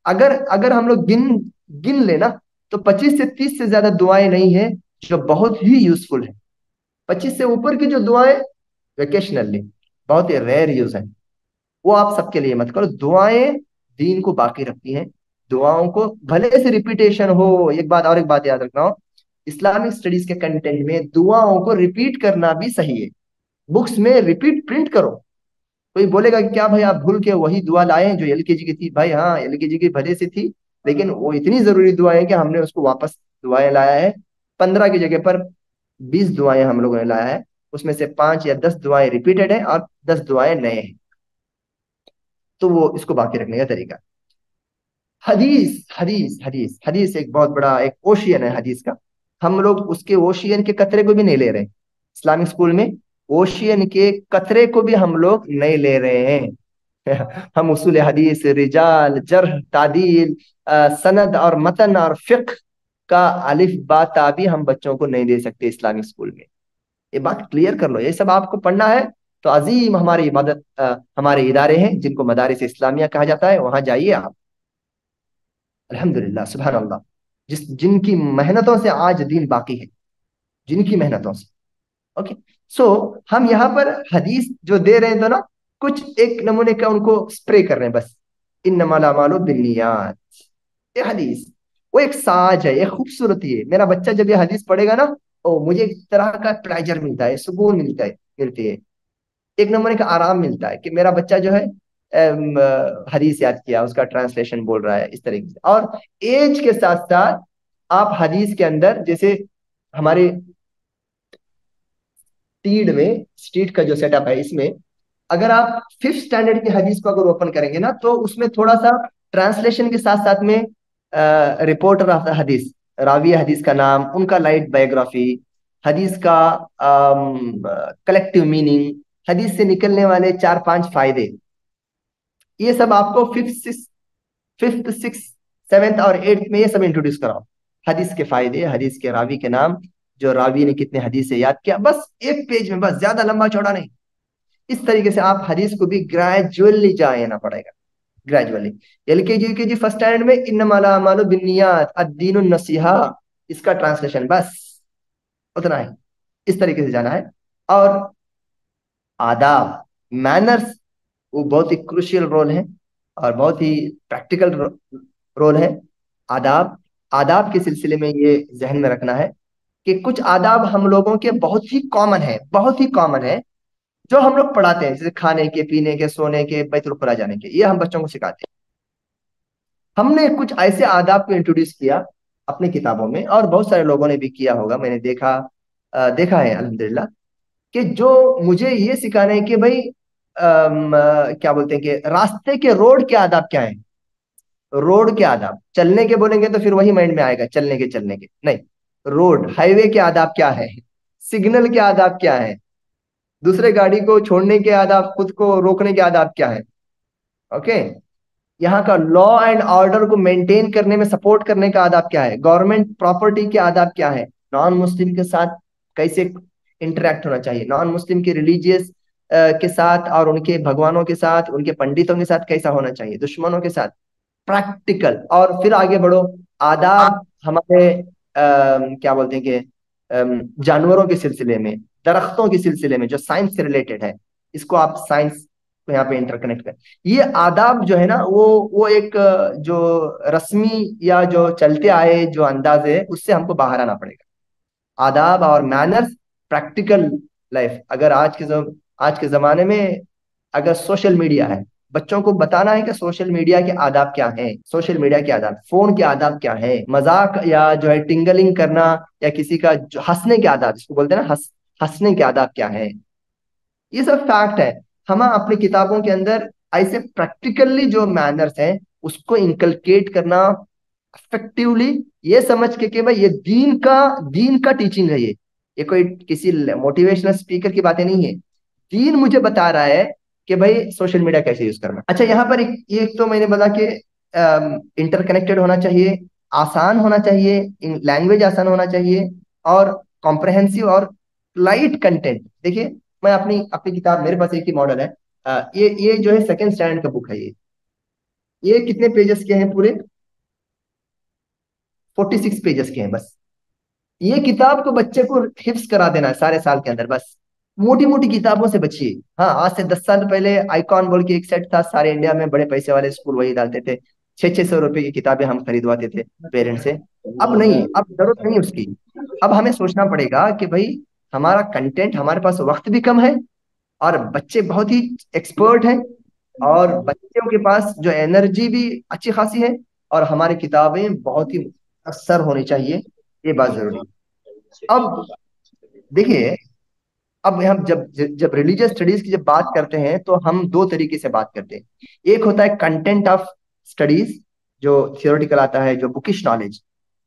अगर अगर हम लोग गिन गिन लेना, तो 25 से 30 से ज्यादा दुआएं नहीं है जो बहुत ही यूजफुल है। 25 से ऊपर की जो दुआएं वेकेशनली, बहुत ही रेयर यूज है, वो आप सबके लिए मत करो। दुआएं दीन को बाकी रखती हैं। दुआओं को भले से रिपीटेशन हो, एक बात और, एक बात याद रखना हो, इस्लामिक स्टडीज के कंटेंट में दुआओं को रिपीट करना भी सही है। बुक्स में रिपीट प्रिंट करो। कोई बोलेगा कि क्या भाई आप भूल के वही दुआ लाए हैं जो एलकेजी की थी? भाई हाँ, एलकेजी की भले से थी, लेकिन वो इतनी जरूरी दुआएं कि हमने उसको वापस दुआएं लाया है। 15 की जगह पर 20 दुआएं हम लोगों ने लाया है। उसमें से 5 या 10 दुआएं रिपीटेड है और 10 दुआएं नए हैं। तो वो इसको बाकी रखने का तरीका। हदीस हदीस हदीस हदीस एक बहुत बड़ा एक ओशियन है हदीस का। हम लोग उसके ओशियन के कतरे को भी नहीं ले रहे। इस्लामिक स्कूल में ओशियन के कतरे को भी हम लोग नहीं ले रहे हैं। हम उसूल हदीस, रिजाल, जर्ह, तादील, सनद और मतन और फिक्ह का अलिफ बा ता भी हम बच्चों को नहीं दे सकते इस्लामिक स्कूल में। ये बात क्लियर कर लो, ये सब आपको पढ़ना है तो अजीम हमारे इबादत हमारे इदारे हैं जिनको मदारिस इस्लामिया कहा जाता है, वहां जाइए आप। अल्हम्दुलिल्लाह, सुभान अल्लाह, जिनकी मेहनतों से आज दीन बाकी है, जिनकी मेहनतों से। ओके। सो हम यहाँ पर हदीस जो दे रहे हैं तो ना, कुछ एक नमूने का उनको स्प्रे कर रहे हैं बस। इन्नमल अमालु बिन्नियात, ये हदीस वो एक साज है, एक खूबसूरती है। मेरा बच्चा जब ये हदीस पढ़ेगा ना, ओ मुझे एक तरह का प्लेजर मिलता है, सुकून मिलता है, मिलती है, एक नंबर का आराम मिलता है कि मेरा बच्चा जो है हदीस याद किया, उसका ट्रांसलेशन बोल रहा है, इस तरीके से। और एज के साथ साथ आप हदीस के अंदर, जैसे हमारे स्टीड में, स्टीड का जो सेटअप है इसमें, अगर आप 5th स्टैंडर्ड की हदीस को अगर ओपन करेंगे ना, तो उसमें थोड़ा सा ट्रांसलेशन के साथ साथ में रिपोर्टर ऑफ द हदीस, रावी हदीस का नाम, उनका लाइट बायोग्राफी, हदीस का कलेक्टिव मीनिंग, हदीस से निकलने वाले 4-5 फायदे, ये सब आपको फिफ्थ सिक्स सेवेंथ और एट्थ में ये सब इंट्रोड्यूस कराओ। हदीस के फायदे, हदीस के रावी के नाम, जो रावी ने कितने हदीस से याद किया, बस एक पेज में, बस ज्यादा लंबा चौड़ा नहीं। इस तरीके से आप हदीस को भी ग्रेजुअली जाना पड़ेगा, gradually. LKG UKG first standard में इन्नमल अमालु बिन्नियात अद्दीनुन नसीहा, इसका ट्रांसलेशन बस उतना है। इस तरीके से जाना है। और आदाब, मैनर्स, वो बहुत ही क्रूशियल रोल है और बहुत ही प्रैक्टिकल रोल है। आदाब, आदाब के सिलसिले में ये जहन में रखना है कि कुछ आदाब हम लोगों के बहुत ही कॉमन है, बहुत ही कॉमन है, जो हम लोग पढ़ाते हैं, जैसे खाने के, पीने के, सोने के, बैतुल खुला जाने के, ये हम बच्चों को सिखाते हैं। हमने कुछ ऐसे आदाब को इंट्रोड्यूस किया अपनी किताबों में, और बहुत सारे लोगों ने भी किया होगा, मैंने देखा, देखा है अल्हम्दुलिल्लाह, कि जो मुझे ये सिखाना है कि भाई क्या बोलते हैं कि रास्ते के, रोड के आदाब क्या है। रोड के आदाब, चलने के बोलेंगे तो फिर वही माइंड में आएगा, चलने के नहीं। रोड, हाईवे के आदाब क्या है, सिग्नल के आदाब क्या है, दूसरे गाड़ी को छोड़ने के आदाब, खुद को रोकने के आदाब क्या है। ओके, यहाँ का लॉ एंड ऑर्डर को मेंटेन करने में सपोर्ट करने का आदाब क्या है, गवर्नमेंट प्रॉपर्टी के आदाब क्या है, नॉन मुस्लिम के साथ कैसे इंटरेक्ट होना चाहिए, नॉन मुस्लिम के रिलीजियस के साथ और उनके भगवानों के साथ, उनके पंडितों के साथ कैसा होना चाहिए, दुश्मनों के साथ, प्रैक्टिकल। और फिर आगे बढ़ो, आदाब हमारे क्या बोलते हैं कि जानवरों के सिलसिले में, दरख्तों के सिलसिले में, जो साइंस से रिलेटेड है, इसको आप साइंस को यहाँ पे इंटरकनेक्ट करें। ये आदाब जो है ना, वो एक जो रस्मी या जो चलते आए जो अंदाज है, उससे हमको बाहर आना पड़ेगा। आदाब और मैनर्स, प्रैक्टिकल लाइफ। अगर आज के जमाने में अगर सोशल मीडिया है, बच्चों को बताना है कि सोशल मीडिया के आदाब क्या हैं, सोशल मीडिया के आदाब, फोन के आदाब क्या हैं, मजाक या जो है टिंगलिंग करना या किसी का हंसने के आदाब, जिसको बोलते हैं ना, हंसने के आदाब क्या है, ये सब फैक्ट है। हम अपनी किताबों के अंदर ऐसे प्रैक्टिकली जो मैनर्स हैं उसको इंकलकेट करना इफेक्टिवली, ये समझ के भाई ये दीन का टीचिंग है। ये कोई किसी मोटिवेशनल स्पीकर की बातें नहीं है। दीन मुझे बता रहा है कि भाई सोशल मीडिया कैसे यूज करना। अच्छा, यहाँ पर एक तो मैंने बोला कि इंटरकनेक्टेड होना चाहिए, आसान होना चाहिए, लैंग्वेज आसान होना चाहिए, और कॉम्प्रहेंसिव और लाइट कंटेंट। देखिए, मैं अपनी अपनी किताब, मेरे पास एक ही मॉडल है। ये जो है सेकंड स्टैंडर्ड का बुक है। ये कितने पेजेस के हैं पूरे, 46 पेजेस के हैं बस। ये किताब को बच्चे को हिफ्स करा देना है सारे साल के अंदर बस। मोटी मोटी किताबों से बचिए। हाँ, आज से 10 साल पहले आइकॉन बोल के एक सेट था, सारे इंडिया में बड़े पैसे वाले स्कूल वही डालते थे। 600-600 रुपए की किताबें हम खरीदवाते थे पेरेंट्स से। अब नहीं, अब जरूरत नहीं उसकी। अब हमें सोचना पड़ेगा कि भाई हमारा कंटेंट, हमारे पास वक्त भी कम है और बच्चे बहुत ही एक्सपर्ट हैं, और बच्चों के पास जो एनर्जी भी अच्छी खासी है, और हमारी किताबें बहुत ही असर होनी चाहिए। ये बात जरूरी है। अब देखिए, अब हम जब जब रिलीजियस स्टडीज की जब बात करते हैं तो हम दो तरीके से बात करते हैं। एक होता है कंटेंट ऑफ स्टडीज, जो थियोरेटिकल आता है, जो बुकिश नॉलेज।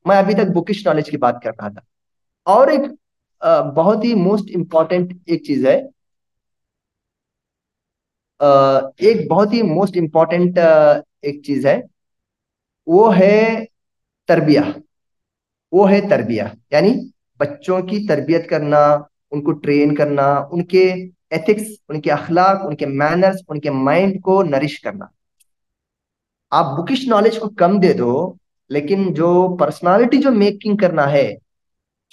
मैं अभी तक बुकिश नॉलेज की बात कर रहा था। और एक बहुत ही मोस्ट इम्पॉर्टेंट एक चीज है, एक बहुत ही मोस्ट इम्पॉर्टेंट एक चीज है, वो है तरबिया। वो है तरबिया, यानी बच्चों की तरबियत करना, उनको ट्रेन करना, उनके एथिक्स, उनके अखलाक, उनके मैनर्स, उनके माइंड को नरिश करना। आप बुकिश नॉलेज को कम दे दो, लेकिन जो पर्सनालिटी जो मेकिंग करना है,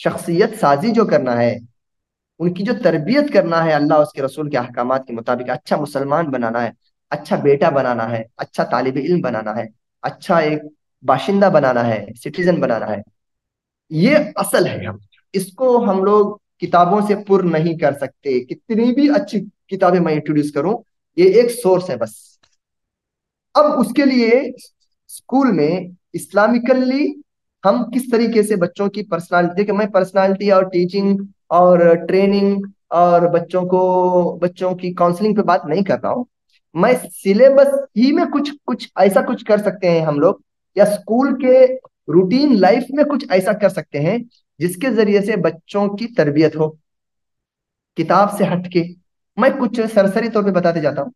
शख्सियत साजी जो करना है, उनकी जो तरबियत करना है अल्लाह उसके रसूल के अहकामात के मुताबिक, अच्छा मुसलमान बनाना है, अच्छा बेटा बनाना है, अच्छा तालिब इल्म बनाना है, अच्छा एक बाशिंदा बनाना है, सिटीजन बनाना है, ये असल है। हम इसको हम लोग किताबों से पुर नहीं कर सकते, कितनी भी अच्छी किताबें मैं इंट्रोड्यूस करूं, ये एक सोर्स है बस। अब उसके लिए स्कूल में इस्लामिकली हम किस तरीके से बच्चों की पर्सनालिटी, देखिए मैं पर्सनालिटी और टीचिंग और ट्रेनिंग और बच्चों की काउंसलिंग पे बात नहीं कर रहा हूँ। मैं सिलेबस ही में कुछ कुछ ऐसा कुछ कर सकते हैं हम लोग, या स्कूल के रूटीन लाइफ में कुछ ऐसा कर सकते हैं जिसके जरिए से बच्चों की तरबियत हो, किताब से हटके। मैं कुछ सरसरी तौर पे बताते जाता हूँ।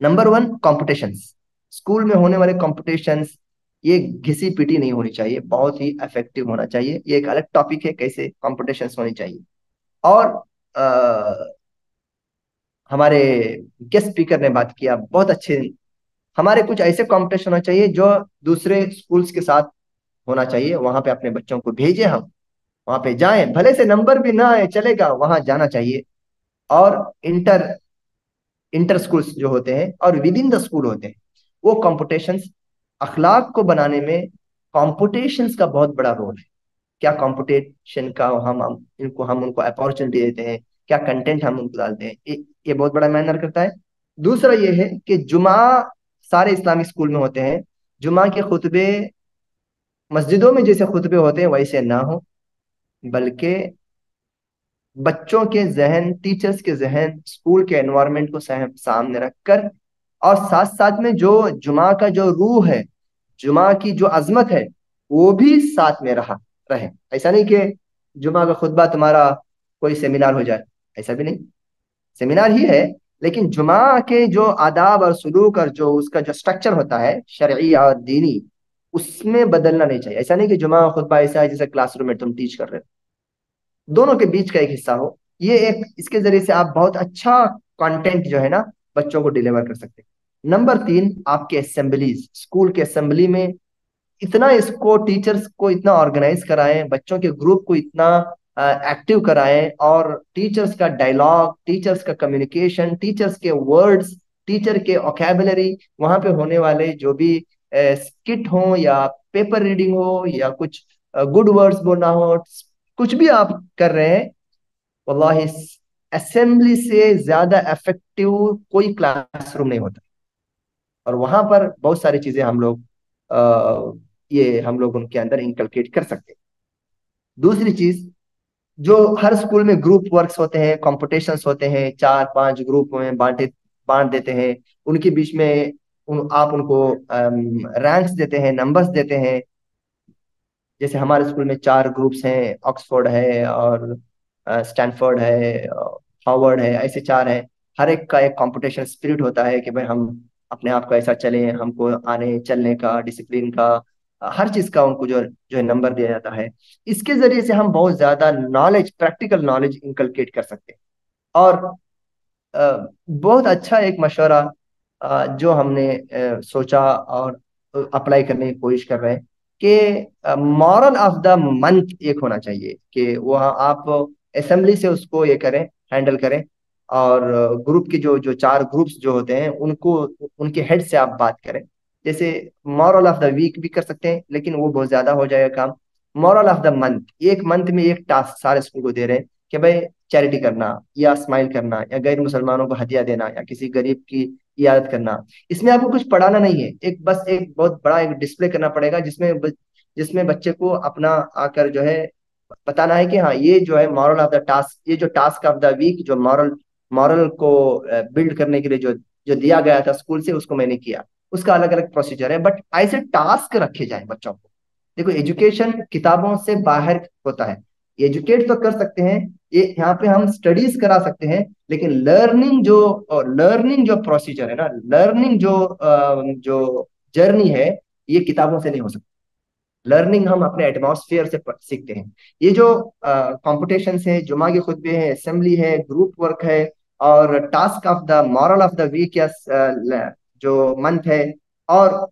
Number one, competitions. स्कूल में होने वाले कॉम्पिटिशन्स, ये घिसी पिटी नहीं होनी चाहिए, बहुत ही इफेक्टिव होना चाहिए। ये एक अलग टॉपिक है, कैसे कॉम्पिटिशन्स होनी चाहिए। और हमारे गेस्ट स्पीकर ने बात किया बहुत अच्छे, हमारे कुछ ऐसे कॉम्पिटिशन होना चाहिए जो दूसरे स्कूल्स के साथ होना चाहिए। वहां पे अपने बच्चों को भेजें, हम वहां पे जाएं, भले से नंबर भी ना आए चलेगा, वहां जाना चाहिए। और इंटर इंटर स्कूल्स जो होते हैं और विद इन द स्कूल होते हैं, वो कॉम्पिटिशन्स अखलाक को बनाने में, कॉम्पिटिशन्स का बहुत बड़ा रोल है। क्या कंपटीशन का हम उनको अपॉर्चुनिटी देते हैं, क्या कंटेंट हम उनको डालते हैं, ये बहुत बड़ा मैटर करता है। दूसरा ये है कि जुमा सारे इस्लामिक स्कूल में होते हैं। जुमा के खुतबे मस्जिदों में जैसे खुतबे होते हैं वैसे ना हो, बल्कि बच्चों के जहन, टीचर्स के जहन, स्कूल के एनवायरनमेंट को सामने रखकर, और साथ साथ में जो जुमा का जो रूह है, जुमा की जो अजमत है, वो भी साथ में रहे। ऐसा नहीं कि जुमा का खुतबा तुम्हारा कोई सेमिनार हो जाए। ऐसा भी नहीं, सेमिनार ही है, लेकिन जुमा के जो आदाब और सुलूक और जो उसका जो स्ट्रक्चर होता है शरई और दीनी, उसमें बदलना नहीं चाहिए। ऐसा नहीं कि जुमा खुतबा ऐसा है जैसे क्लासरूम में तुम टीच कर रहे हो, दोनों के बीच का एक हिस्सा हो। ये एक, इसके जरिए से आप बहुत अच्छा कंटेंट जो है ना बच्चों को डिलीवर कर सकते हैं। नंबर 3, आपके असेंबलीज, स्कूल के असेंबली में इतना इसको टीचर्स को इतना ऑर्गेनाइज कराएं, बच्चों के ग्रुप को इतना एक्टिव कराएं, और टीचर्स का डायलॉग, टीचर्स का कम्युनिकेशन, टीचर्स के वर्ड्स, टीचर के ओकेबलरी, वहां पे होने वाले जो भी स्किट हो या पेपर रीडिंग हो या कुछ गुड वर्ड्स बोलना हो, कुछ भी आप कर रहे हैं, वल्लाहि असेंबली से ज्यादा इफेक्टिव कोई क्लासरूम नहीं होता। और वहां पर बहुत सारी चीजें हम लोग ये हम लोग उनके अंदर इंकलकेट कर सकते हैं। दूसरी चीज, जो हर स्कूल में ग्रुप वर्क्स होते हैं, कॉम्पिटिशन्स होते हैं, 4-5 ग्रुप में बांट देते हैं, उनके बीच में आप उनको रैंक्स देते हैं, नंबर्स देते हैं। जैसे हमारे स्कूल में 4 ग्रुप्स हैं, ऑक्सफोर्ड है और स्टैनफोर्ड है, हार्वर्ड है, ऐसे 4 हैं। हर एक का एक कंपटीशन स्पिरिट होता है कि भाई हम अपने आप को ऐसा चलें, हमको आने चलने का, डिसिप्लिन का, हर चीज का उनको जो जो है नंबर दिया जाता है। इसके जरिए से हम बहुत ज्यादा नॉलेज, प्रैक्टिकल नॉलेज इंकलकेट कर सकते हैं। और बहुत अच्छा एक मशवरा जो हमने सोचा और अप्लाई करने की कोशिश कर रहे हैं कि मॉरल ऑफ द मंथ एक होना चाहिए, कि वह आप असेंबली से उसको ये करें, हैंडल करें। और ग्रुप के जो जो 4 ग्रुप्स जो होते हैं उनको, उनके हेड से आप बात करें। जैसे मॉरल ऑफ द वीक भी कर सकते हैं, लेकिन वो बहुत ज्यादा हो जाएगा काम। मॉरल ऑफ द मंथ, एक मंथ में एक टास्क सारे स्कूल को दे रहे हैं कि भाई चैरिटी करना, या स्माइल करना, या गैर मुसलमानों को हदिया देना, या किसी गरीब की इयादत करना। इसमें आपको कुछ पढ़ाना नहीं है, एक बस एक बहुत बड़ा एक डिस्प्ले करना पड़ेगा, जिसमें बच्चे को अपना आकर जो है बताना है कि हाँ ये जो है मॉरल ऑफ द टास्क, ये जो टास्क ऑफ द वीक, जो मॉरल मॉरल को बिल्ड करने के लिए जो जो दिया गया था स्कूल से, उसको मैंने किया। उसका अलग अलग प्रोसीजर है, बट ऐसे टास्क रखे जाए बच्चों को। देखो, एजुकेशन किताबों से बाहर होता है। एजुकेट तो कर सकते हैं, ये यहाँ पे हम स्टडीज करा सकते हैं, लेकिन लर्निंग जो प्रोसीजर है ना, लर्निंग जो जर्नी है, ये किताबों से नहीं हो सकती। लर्निंग हम अपने एटमॉस्फेयर से सीखते हैं। ये जो कॉम्पिटिशन है, जुमा के खुतबे हैं, असेंबली है, ग्रुप वर्क है, और task of the moral of the week या जो मंथ है, और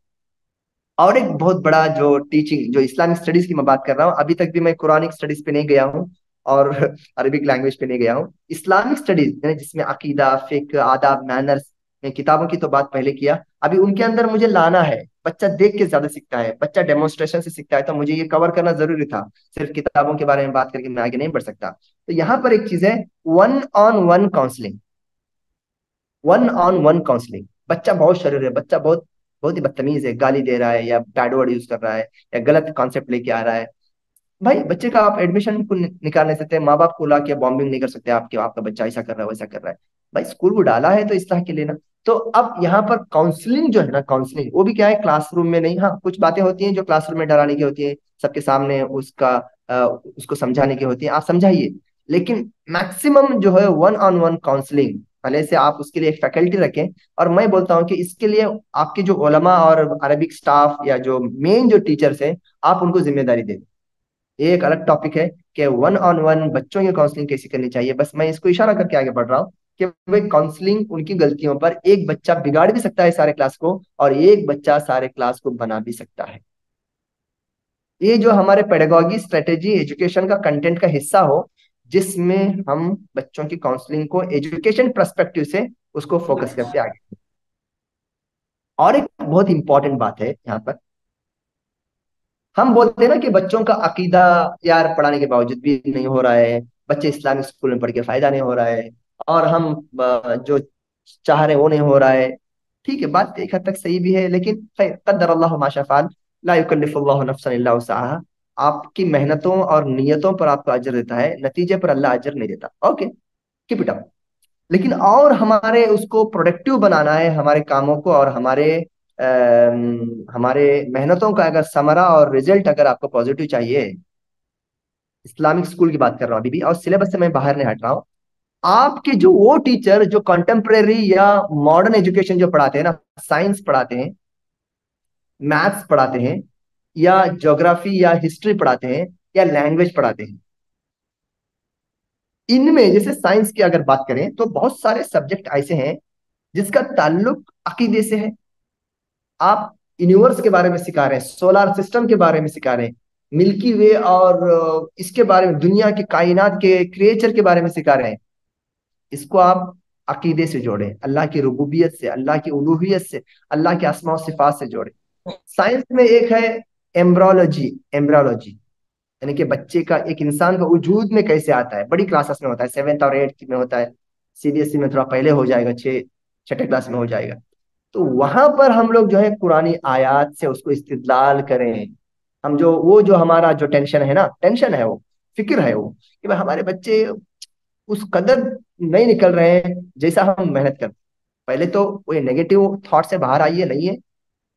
और एक बहुत बड़ा जो टीचिंग, जो इस्लामिक स्टडीज की मैं बात कर रहा हूँ, अभी तक भी मैं कुरानिक स्टडीज पे नहीं गया हूँ और अरबिक लैंग्वेज पे नहीं गया हूँ। इस्लामिक स्टडीज यानी जिसमें अकीदा, फिक्र, आदाब, मैनर्स, मैं किताबों की तो बात पहले किया, अभी उनके अंदर मुझे लाना है। बच्चा देख के ज्यादा सीखता है, बच्चा डेमोन्स्ट्रेशन से सीखता है, तो मुझे ये कवर करना जरूरी था। सिर्फ किताबों के बारे में बात करके मैं आगे नहीं बढ़ सकता। तो यहाँ पर एक चीज है, one on one counselling. One on one counselling, बच्चा बहुत शरीर है, बच्चा बहुत बहुत ही बदतमीज है, गाली दे रहा है या बैड वर्ड यूज कर रहा है या गलत कॉन्सेप्ट लेके आ रहा है, भाई बच्चे का आप एडमिशन को निकाल नहीं सकते, माँ बाप को ला के बॉम्बिंग नहीं कर सकते आपके आपका बच्चा ऐसा कर रहा है वैसा कर रहा है। भाई स्कूल को डाला है तो इस्लाह के लिए ना। तो अब यहाँ पर काउंसलिंग जो है ना, काउंसलिंग वो भी क्या है, क्लासरूम में नहीं। हाँ, कुछ बातें होती हैं जो क्लासरूम में डराने की होती है, सबके सामने उसको समझाने की होती है, आप समझाइए। लेकिन मैक्सिमम जो है वन ऑन वन काउंसलिंग, भले से आप उसके लिए एक फैकल्टी रखें। और मैं बोलता हूँ कि इसके लिए आपके जो उलमा और अरबिक स्टाफ या जो मेन जो टीचर्स हैं, आप उनको जिम्मेदारी दे। ये एक अलग टॉपिक है कि वन ऑन वन बच्चों की काउंसलिंग कैसे करनी चाहिए। बस मैं इसको इशारा करके आगे बढ़ रहा हूँ कि भाई काउंसलिंग उनकी गलतियों पर, एक बच्चा बिगाड़ भी सकता है सारे क्लास को, और एक बच्चा सारे क्लास को बना भी सकता है। ये जो हमारे पेडागोजी स्ट्रेटेजी एजुकेशन का कंटेंट का हिस्सा हो, जिसमें हम बच्चों की काउंसलिंग को एजुकेशन पर्सपेक्टिव से उसको फोकस करते आगे। और एक बहुत इंपॉर्टेंट बात है यहाँ पर, हम बोलते हैं ना कि बच्चों का अकीदा यार पढ़ाने के बावजूद भी नहीं हो रहा है, बच्चे इस्लामिक स्कूल में पढ़ के फायदा नहीं हो रहा है, और हम जो चाह रहे हैं वो नहीं हो रहा है। ठीक है, बात एक हद तक सही भी है, लेकिन खैर कद्दर अल्लाह माशा फ़ाल, ला युकल्लिफुल्लाहु नफ्सन इल्ला वुसअहा। आपकी मेहनतों और नियतों पर आपको अजर देता है, नतीजे पर अल्लाह अजर नहीं देता। Okay, keep it up. लेकिन और हमारे उसको प्रोडक्टिव बनाना है, हमारे कामों को, और हमारे मेहनतों का अगर समरा और रिजल्ट अगर आपको पॉजिटिव चाहिए, इस्लामिक स्कूल की बात कर रहा हूँ अभी भी, और सिलेबस से मैं बाहर नहीं हट रहा हूँ, आपके जो वो टीचर जो कंटेम्प्रेरी या मॉडर्न एजुकेशन जो पढ़ाते हैं ना, साइंस पढ़ाते हैं, मैथ्स पढ़ाते हैं, या ज्योग्राफी या हिस्ट्री पढ़ाते हैं, या लैंग्वेज पढ़ाते हैं, इनमें जैसे साइंस की अगर बात करें तो बहुत सारे सब्जेक्ट ऐसे हैं जिसका ताल्लुक अकीदे से है। आप यूनिवर्स के बारे में सिखा रहे हैं, सोलर सिस्टम के बारे में सिखा रहे हैं, मिल्की वे और इसके बारे में, दुनिया के कायनात के क्रिएचर के बारे में सिखा रहे हैं। इसको आप अकीदे से जोड़ें, अल्लाह की रुबूबियत से, अल्लाह की उलूहियत से, अल्लाह के अस्मा और सिफात से जोड़ें। साइंस में एक है एम्ब्रोलॉजी। एम्ब्रोलॉजी यानी कि बच्चे का, एक इंसान का वजूद में कैसे आता है, बड़ी क्लासेस में होता है, 7th और 8th में होता है, सीबीएसई में थोड़ा पहले हो जाएगा, छठे क्लास में हो जाएगा। तो वहां पर हम लोग जो है कुरानी आयात से उसको इस्तिदलाल करें। हम जो वो जो हमारा जो टेंशन है ना, टेंशन है वो, फिक्र है वो, कि भाई हमारे बच्चे उस कदर नहीं निकल रहे हैं जैसा हम मेहनत करते। पहले तो वो नेगेटिव थॉट से बाहर आइए, नहीं है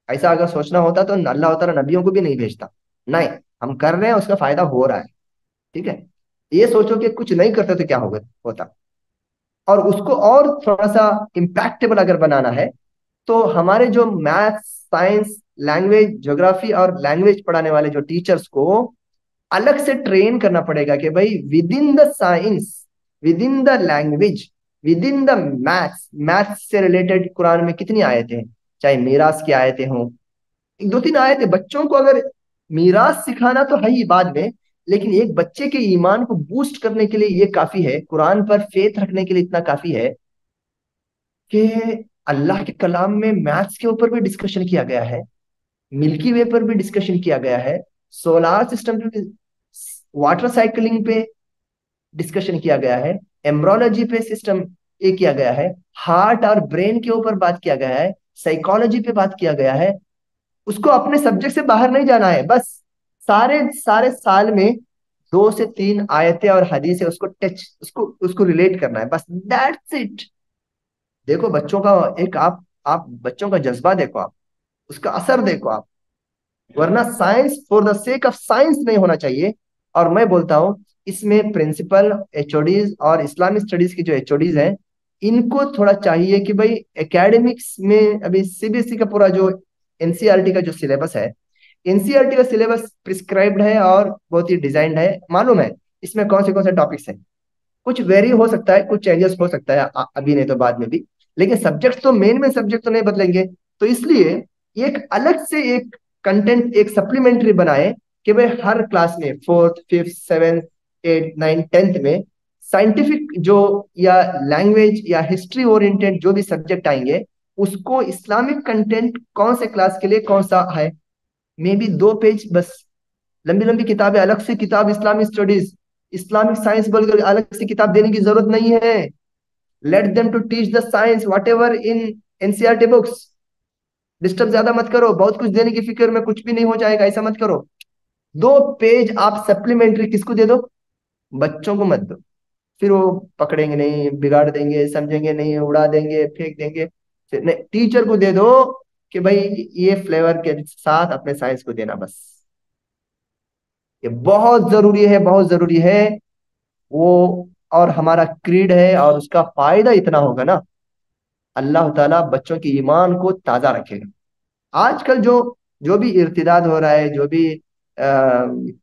ऐसा। अगर सोचना होता तो अल्लाह ताला नबियों को भी नहीं भेजता। नहीं, हम कर रहे हैं, उसका फायदा हो रहा है, ठीक है। ये सोचो कि कुछ नहीं करते तो क्या होगा, होता। और उसको और थोड़ा सा इम्पैक्टेबल अगर बनाना है, तो हमारे जो मैथ्स, साइंस, लैंग्वेज, ज्योग्राफी और लैंग्वेज पढ़ाने वाले जो टीचर्स को अलग से ट्रेन करना पड़ेगा कि भाई with in the science, with in the language, with in the maths, maths से रिलेटेड कुरान में कितनी आयतें हैं, चाहे मीरास की आयतें हों, एक दो तीन आयतें। बच्चों को अगर मीरास सिखाना तो है ही बाद में, लेकिन एक बच्चे के ईमान को बूस्ट करने के लिए ये काफी है, कुरान पर फेथ रखने के लिए इतना काफी है कि अल्लाह के कलाम में मैथ्स के ऊपर भी डिस्कशन किया गया है, मिल्की वे पर भी डिस्कशन किया गया है, सोलार सिस्टम पे, वाटर साइकिलिंग पे डिस्कशन किया गया है, एम्ब्रोलॉजी पे सिस्टम ये किया गया है, हार्ट और ब्रेन के ऊपर बात किया गया है, साइकोलॉजी पे बात किया गया है। उसको अपने सब्जेक्ट से बाहर नहीं जाना है, बस सारे सारे साल में 2 से 3 आयतें और हदीसें उसको टच, उसको उसको रिलेट करना है, बस दैट्स इट। देखो बच्चों का एक, आप बच्चों का जज्बा देखो, आप उसका असर देखो आप। वरना science for the sake of science नहीं होना चाहिए। और मैं बोलता हूँ इसमें प्रिंसिपल, एचओडीज और इस्लामिक स्टडीज की जो एचओडीज हैं, इनको थोड़ा चाहिए कि भाई एकेडमिक्स में अभी सीबीएसई का पूरा जो एनसीईआरटी का जो सिलेबस है, एनसीईआरटी का सिलेबस प्रिस्क्राइब्ड है और बहुत ही डिजाइंड है, मालूम है इसमें कौन से टॉपिक्स हैं। कुछ वेरी हो सकता है, कुछ चेंजेस हो सकता है, अभी नहीं तो बाद में भी, लेकिन सब्जेक्ट तो मेन सब्जेक्ट तो नहीं बदलेंगे। तो इसलिए एक अलग से एक कंटेंट, एक सप्लीमेंट्री बनाए कि भाई हर क्लास में, 4th 5th 7th 8th 9th 10th में साइंटिफिक जो, या लैंग्वेज या हिस्ट्री ओरिएंटेड जो भी सब्जेक्ट आएंगे, उसको इस्लामिक कंटेंट कौन से क्लास के लिए कौन सा है, मे बी 2 पेज बस। लंबी लंबी किताबें, अलग से किताब इस्लामिक स्टडीज, इस्लामिक साइंस बोलकर अलग से किताब देने की जरूरत नहीं है। Let them to teach the science whatever in NCERT books. Disturb ज्यादा मत करो, बहुत कुछ देने की फिक्र में कुछ भी नहीं हो जाएगा, ऐसा मत करो। 2 पेज आप सप्लीमेंट्री किसको दे दो, बच्चों को मत दो। फिर वो पकड़ेंगे नहीं, बिगाड़ देंगे, समझेंगे नहीं, उड़ा देंगे, फेंक देंगे। फिर नहीं, टीचर को दे दो कि भाई ये फ्लेवर के साथ अपने साइंस को देना, बस। ये बहुत जरूरी है, बहुत जरूरी है वो। और हमारा क्रीड है, और उसका फायदा इतना होगा ना, अल्लाह ताला बच्चों की ईमान को ताजा रखेगा। आजकल जो जो भी इर्तिदाद हो रहा है, जो भी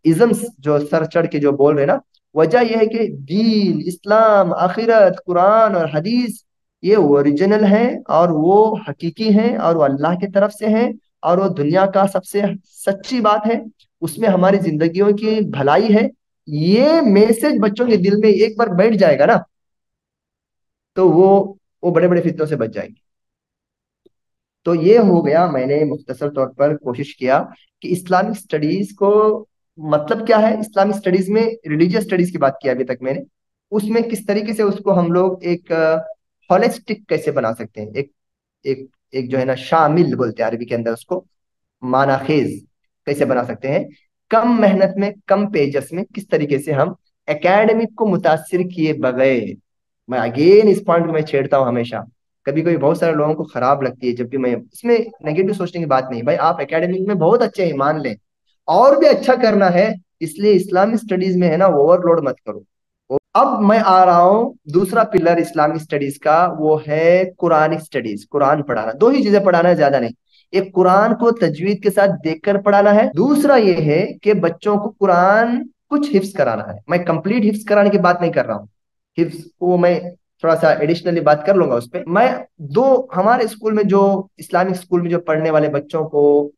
इज़म्स जो सर चढ़ के जो बोल रहे हैं ना, वजह यह है कि दीन, इस्लाम, आखिरत, कुरान और हदीस ये ओरिजिनल है, और वो हकीकी हैं, और वो अल्लाह की तरफ से हैं, और वो दुनिया का सबसे सच्ची बात है। उसमें हमारी जिंदगियों की भलाई है। ये मैसेज बच्चों के दिल में एक बार बैठ जाएगा ना, तो वो बड़े बड़े फितनों से बच जाएंगे। तो ये हो गया, मैंने मुख्तसर तौर पर कोशिश किया कि इस्लामिक स्टडीज को मतलब क्या है। इस्लामिक स्टडीज में रिलीजियस स्टडीज की बात की अभी तक मैंने, उसमें किस तरीके से उसको हम लोग एक हॉलिस्टिक कैसे बना सकते हैं, एक एक एक जो है ना, शामिल बोलते हैं अरबी के अंदर उसको, मानाखेज कैसे बना सकते हैं, कम मेहनत में, कम पेजेस में किस तरीके से हम एकेडमिक को मुतासिर किए बगैर। मैं अगेन इस पॉइंट को मैं छेड़ता हूँ हमेशा। कभी कभी बहुत सारे लोगों को खराब लगती है जब भी मैं, इसमें नेगेटिव सोचने की बात नहीं भाई, आप एकेडमिक में बहुत अच्छे हैं मान लें, और भी अच्छा करना है, इसलिए इस्लामिक स्टडीज में है ना ओवरलोड मत करो। अब मैं आ रहा हूँ दूसरा पिलर इस्लामिक स्टडीज का, वो है कुरानिक स्टडीज। कुरान पढ़ाना, दो ही चीजें पढ़ाना है, ज्यादा नहीं। एक कुरान को तजवीद के साथ देखकर पढ़ाना है, दूसरा ये है कि बच्चों को कुरान कुछ हिफ्स कराना है। मैं कंप्लीट हिफ्स कराने की बात नहीं कर रहा हूँ, हिफ्स को मैं थोड़ा सा एडिशनली बात कर लूंगा उस पर। मैं दो, हमारे स्कूल में जो इस्लामिक स्कूल में जो पढ़ने वाले बच्चों को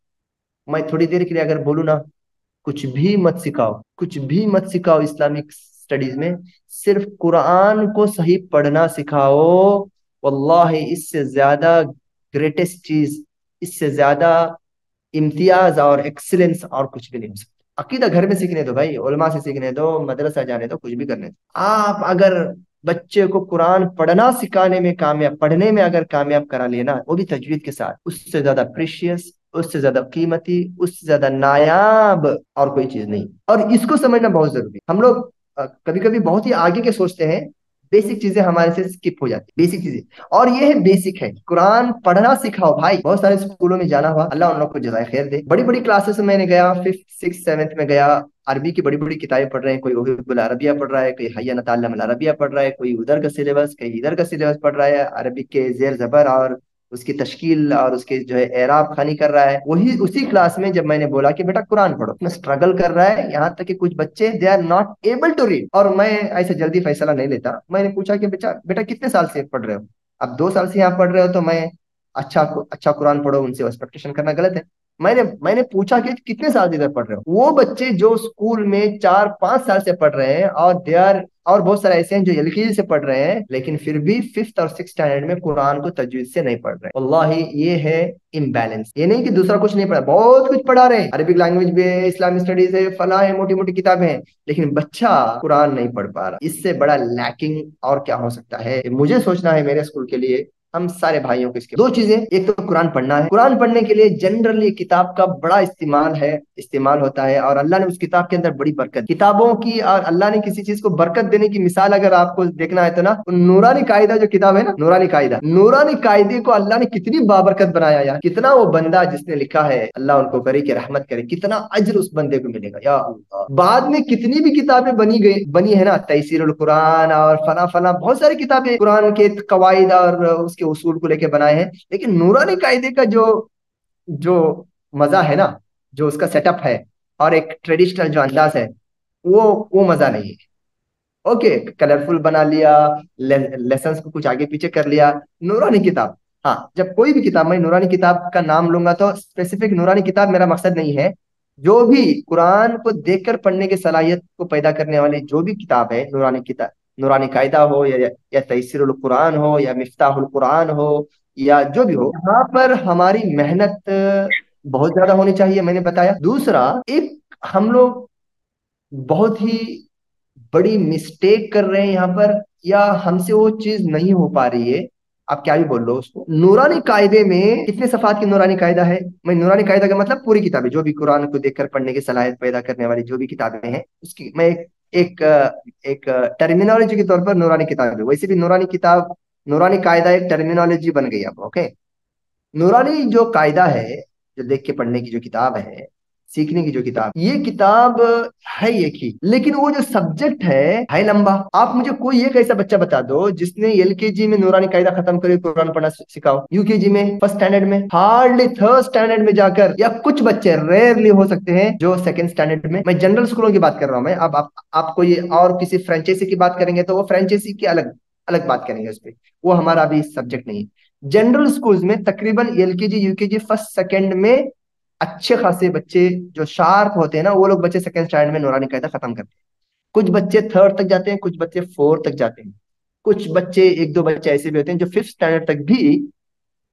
मैं थोड़ी देर के लिए अगर बोलूँ ना, कुछ भी मत सिखाओ, कुछ भी मत सिखाओ इस्लामिक स्टडीज में, सिर्फ कुरान को सही पढ़ना सिखाओ। वल्लाहि इससे ज्यादा ग्रेटेस्ट चीज, इससे ज्यादा इम्तियाज और एक्सीलेंस और कुछ भी नहीं हो सकता। अकीदा घर में सीखने दो भाई, उलमा से सीखने दो, मदरसा जाने दो, कुछ भी करने दो। आप अगर बच्चे को कुरान पढ़ना सिखाने में कामयाब, पढ़ने में अगर कामयाब करा लेना, वो भी तजवीद के साथ, उससे ज्यादा प्रीशियस, उससे ज्यादा कीमती, उससे ज्यादा नायाब और कोई चीज नहीं। और इसको समझना बहुत जरूरी है। हम लोग कभी कभी बहुत ही आगे के सोचते हैं, बेसिक चीजें हमारे से स्किप हो जाती है, बेसिक चीजें। और ये है बेसिक है, कुरान पढ़ना सिखाओ भाई। बहुत सारे स्कूलों में जाना हुआ, अल्लाह उन लोग को जज़ाए खैर दे। बड़ी बड़ी क्लासेस में मैंने गया, फिफ्थ सिक्स सेवन्थ में गया, अरबी की बड़ी बड़ी किताबें पढ़ रहे हैं, कोई उहुल अरबिया पढ़ रहा है, कोई हय्या नताल्लम अरबिया पढ़ रहा है, कोई उधर का सिलेबस, कोई इधर का सिलेबस पढ़ रहा है, अरबी के जेर जबर और उसकी तश्कील और उसके जो है एराब खानी कर रहा है। वही उसी क्लास में जब मैंने बोला कि बेटा कुरान पढ़ो, उसमें स्ट्रगल कर रहा है, यहाँ तक कि कुछ बच्चे they are not able to read. और मैं ऐसे जल्दी फैसला नहीं लेता, मैंने पूछा कि बेटा बेटा कितने साल से पढ़ रहे हो? अब 2 साल से यहाँ पढ़ रहे हो तो मैं अच्छा अच्छा कुरान पढ़ो, उनसे एक्सपेक्टेशन करना गलत है। मैंने पूछा कि कितने साल से इधर पढ़ रहे हो? वो बच्चे जो स्कूल में 4-5 साल से पढ़ रहे हैं, और दे आर, और बहुत सारे ऐसे हैं जो एलकेजी से पढ़ रहे हैं, लेकिन फिर भी फिफ्थ और सिक्स स्टैंडर्ड में कुरान को तजवीज से नहीं पढ़ रहे। वल्लाही ये है इम्बैलेंस। ये नहीं कि दूसरा कुछ नहीं पढ़ा, बहुत कुछ पढ़ा रहे हैं, अरबिक लैंग्वेज भी है, इस्लामिक स्टडीज है, फला है, मोटी मोटी किताबें हैं, लेकिन बच्चा कुरान नहीं पढ़ पा रहा। इससे बड़ा लैकिंग और क्या हो सकता है? मुझे सोचना है मेरे स्कूल के लिए, हम सारे भाइयों को इसके दो चीजें, एक तो कुरान पढ़ना है। कुरान पढ़ने के लिए जनरली किताब का बड़ा इस्तेमाल होता है, और अल्लाह ने उस किताब के अंदर बड़ी बरकत किताबों की। और अल्लाह ने किसी चीज को बरकत देने की मिसाल अगर आपको देखना है तो ना, नूरानी कायदा जो किताब है ना, नूरानी कायदा, नूरानी कायदे को अल्लाह ने कितनी बाबरकत बनाया यार। कितना वो बंदा जिसने लिखा है, अल्लाह उनको करे कि रहमत करे, कितना अज्र उस बंदे को मिलेगा या अल्लाह। बाद में कितनी भी किताबें बनी है ना, तैसीरुल कुरान और फला फला, बहुत सारी किताबें कुरान के कवायद और उसके उसूल को लेके बनाए हैं, लेकिन नूरानी कायदे का जो जो मजा है ना, जो उसका सेटअप है, और एक ट्रेडिशनल जो अंदाज है, वो मजा नहीं है। ओके, कलरफुल बना लिया, लेसन्स को कुछ आगे पीछे कर लिया, नूरानी किताब। हाँ, जब कोई भी किताब, मैं नूरानी किताब का नाम लूंगा तो स्पेसिफिक नूरानी किताब मेरा मकसद नहीं है। जो भी कुरान को देखकर पढ़ने की सलाहियत को पैदा करने वाली जो भी किताब है, नूरानी किताब, नूरानी कायदा हो या तैसीरुल कुरान हो या मिफ्ताहुल कुरान हो, या जो भी हो, यहाँ पर हमारी मेहनत बहुत ज्यादा होनी चाहिए, मैंने बताया। दूसरा, एक हम लोग बहुत ही बड़ी मिस्टेक कर रहे हैं यहाँ पर, या हमसे वो चीज नहीं हो पा रही है, आप क्या भी बोल लो उसको। नूरानी कायदे में कितने सफात की नूरानी कायदा है? मैं नूरानी कायदा का मतलब पूरी किताबें, जो भी कुरान को देखकर पढ़ने की सलाहियत पैदा करने वाली जो भी किताबें हैं, उसकी मैं एक एक टर्मिनोलॉजी के तौर पर नूरानी किताब है। वैसे भी नूरानी किताब, नूरानी कायदा एक टर्मिनोलॉजी बन गई अब। ओके, नूरानी जो कायदा है, जो देख के पढ़ने की जो किताब है, सीखने की जो किताब, ये किताब है एक ही, लेकिन वो जो सब्जेक्ट है लंबा। आप मुझे कोई एक ऐसा बच्चा बता दो जिसने एलकेजी में नूरानी कायदा खत्म करे कुरान पढ़ना सिखाओ, यूकेजी में, फर्स्ट स्टैंडर्ड में, हार्डली थर्ड स्टैंडर्ड में जाकर, या कुछ बच्चे रेयरली हो सकते हैं जो सेकंड स्टैंडर्ड में। मैं जनरल स्कूलों की बात कर रहा हूँ मैं। अब आप कोई और किसी फ्रेंचाइजी की बात करेंगे तो वो फ्रेंचाइजी की अलग अलग बात करेंगे उस पर, वो हमारा अभी सब्जेक्ट नहीं है। जनरल स्कूल्स में तकरीबन एलकेजी यूकेजी फर्स्ट सेकंड में अच्छे खासे बच्चे जो शार्प होते हैं ना, वो लोग बच्चे सेकंड स्टैंडर्ड में नूरानी कायदा खत्म करते हैं। कुछ बच्चे थर्ड तक जाते हैं, कुछ बच्चे फोर्थ तक जाते हैं, कुछ बच्चे, एक दो बच्चे ऐसे भी होते हैं जो फिफ्थ स्टैंडर्ड तक भी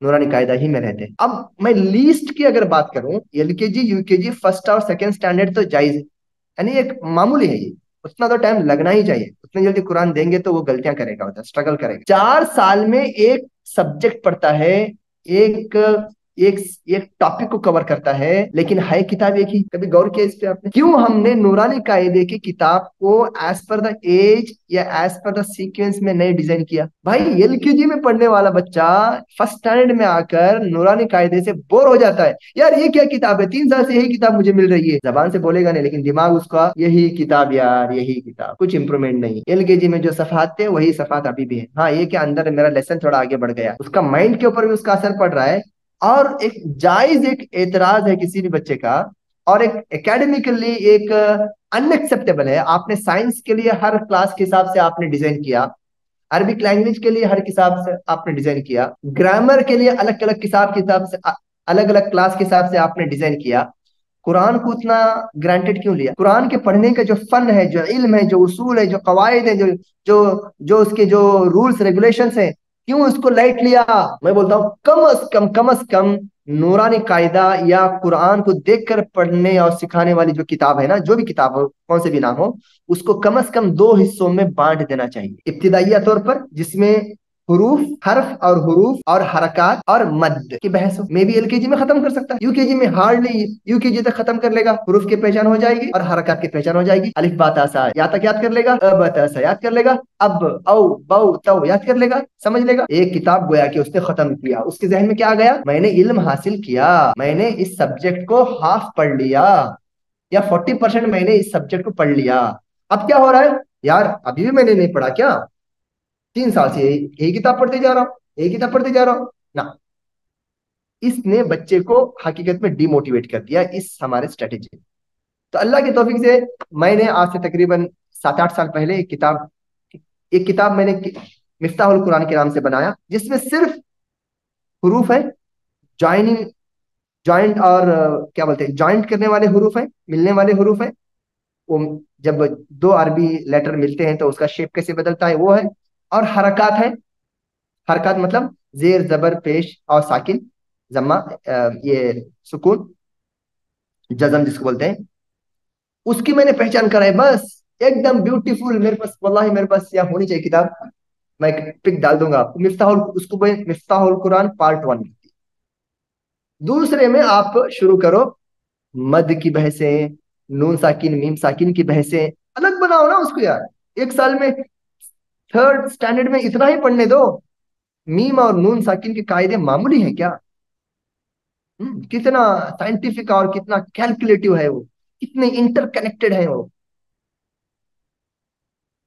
नूरानी कायदा ही में रहते हैं। अब मैं लीस्ट की अगर बात करूं, एलकेजी यूकेजी फर्स्ट और सेकंड स्टैंडर्ड तो जायज है, यानी एक मामूली है ये, उतना तो टाइम लगना ही चाहिए। उतनी जल्दी कुरान देंगे तो वो गलतियां करेगा, होता स्ट्रगल करेगा। 4 साल में एक सब्जेक्ट पढ़ता है, एक एक एक टॉपिक को कवर करता है, लेकिन है किताब एक ही। कभी गौर किया इस पे आपने? क्यों हमने नूरानी कायदे की किताब को एज पर द एज या एज पर द सीक्वेंस में नहीं डिजाइन किया? भाई एलकेजी में पढ़ने वाला बच्चा फर्स्ट स्टैंडर्ड में आकर नूरानी कायदे से बोर हो जाता है। यार ये क्या किताब है, 3 साल से यही किताब मुझे मिल रही है। जबान से बोलेगा नहीं, लेकिन दिमाग उसका यही किताब यार, यही किताब, कुछ इंप्रूवमेंट नहीं। एलकेजी में जो सफात थे वही सफात अभी भी है। हाँ, ये क्या अंदर मेरा लेसन थोड़ा आगे बढ़ गया, उसका माइंड के ऊपर भी उसका असर पड़ रहा है। और एक जायज एक एतराज है किसी भी बच्चे का, और एक एकेडमिकली एक अनएक्सेप्टेबल है। आपने साइंस के लिए हर क्लास के हिसाब से आपने डिजाइन किया, अरबिक लैंग्वेज के लिए हर हिसाब से आपने डिजाइन किया, ग्रामर के लिए अलग अलग किताब से अलग अलग क्लास के हिसाब से आपने डिजाइन किया। कुरान को उतना ग्रांटेड क्यों लिया? कुरान के पढ़ने का जो फन है, जो इल्म है, जो उसूल है, जो कवायद है, जो जो जो उसके जो रूल्स रेगुलेशंस है, क्यों उसको लाइट लिया? मैं बोलता हूँ कम अज कम नूरानी कायदा या कुरान को देखकर पढ़ने और सिखाने वाली जो किताब है ना, जो भी किताब हो, कौन से भी नाम हो, उसको कम अज कम 2 हिस्सों में बांट देना चाहिए। इब्तिदाइया तौर पर, जिसमें हुरूफ, हर्फ और हुरूफ और हरकत और मद की बहस हो, मे भी एलकेजी में खत्म कर सकता है। यूकेजी में हार्डली यूकेजी तक खत्म कर लेगा, हुरूफ की पहचान हो जाएगी और हरकत की पहचान हो जाएगी। अलिफ बा ता सा या तक याद कर लेगा, अब ता सा याद कर लेगा, अब औ बौ तौ याद कर लेगा, समझ लेगा। एक किताब गोया कि उसने खत्म किया, उसके जहन में क्या आ गया? मैंने इल्म हासिल किया, मैंने इस सब्जेक्ट को हाफ पढ़ लिया, या 40% मैंने इस सब्जेक्ट को पढ़ लिया। अब क्या हो रहा है? यार अभी भी मैंने नहीं पढ़ा क्या? 3 साल से यही किताब पढ़ते जा रहा हूँ, यही किताब पढ़ते जा रहा हूँ ना। इसने बच्चे को हकीकत में डिमोटिवेट कर दिया, इस हमारे स्ट्रेटेजी ने। तो अल्लाह के तौफीक से मैंने आज से तकरीबन 7-8 साल पहले एक किताब मैंने मिफ्ताहुल कुरान के नाम से बनाया, जिसमें सिर्फ हुरूफ है, ज्वाइनिंग, ज्वाइंट और क्या बोलते हैं, ज्वाइंट करने वाले हुरूफ है, मिलने वाले हुरूफ है। वो जब 2 अरबी लेटर मिलते हैं तो उसका शेप कैसे बदलता है, वो है। और हरकत है, हरकत मतलब जेर जबर पेश और साकिन, जम्मा, ये सुकून, जजम जिसको बोलते हैं, उसकी मैंने पहचान कराई। बस एकदम ब्यूटीफुल। मेरे पास वल्लाही मेरे पास यहाँ होनी चाहिए किताब, मैं एक पिक डाल दूंगा आपको। मिफ्ताहुल कुरान पार्ट 1। दूसरे में आप शुरू करो मद की बहसें, नून साकिन मीम साकिन की बहसें, अलग बनाओ ना उसको यार। एक साल में थर्ड स्टैंडर्ड में इतना ही पढ़ने दो। मीम और नून साकिन के कायदे मामूली है क्या? कितना साइंटिफिक और कितना कैलकुलेटिव है वो, कितने इंटरकनेक्टेड है वो।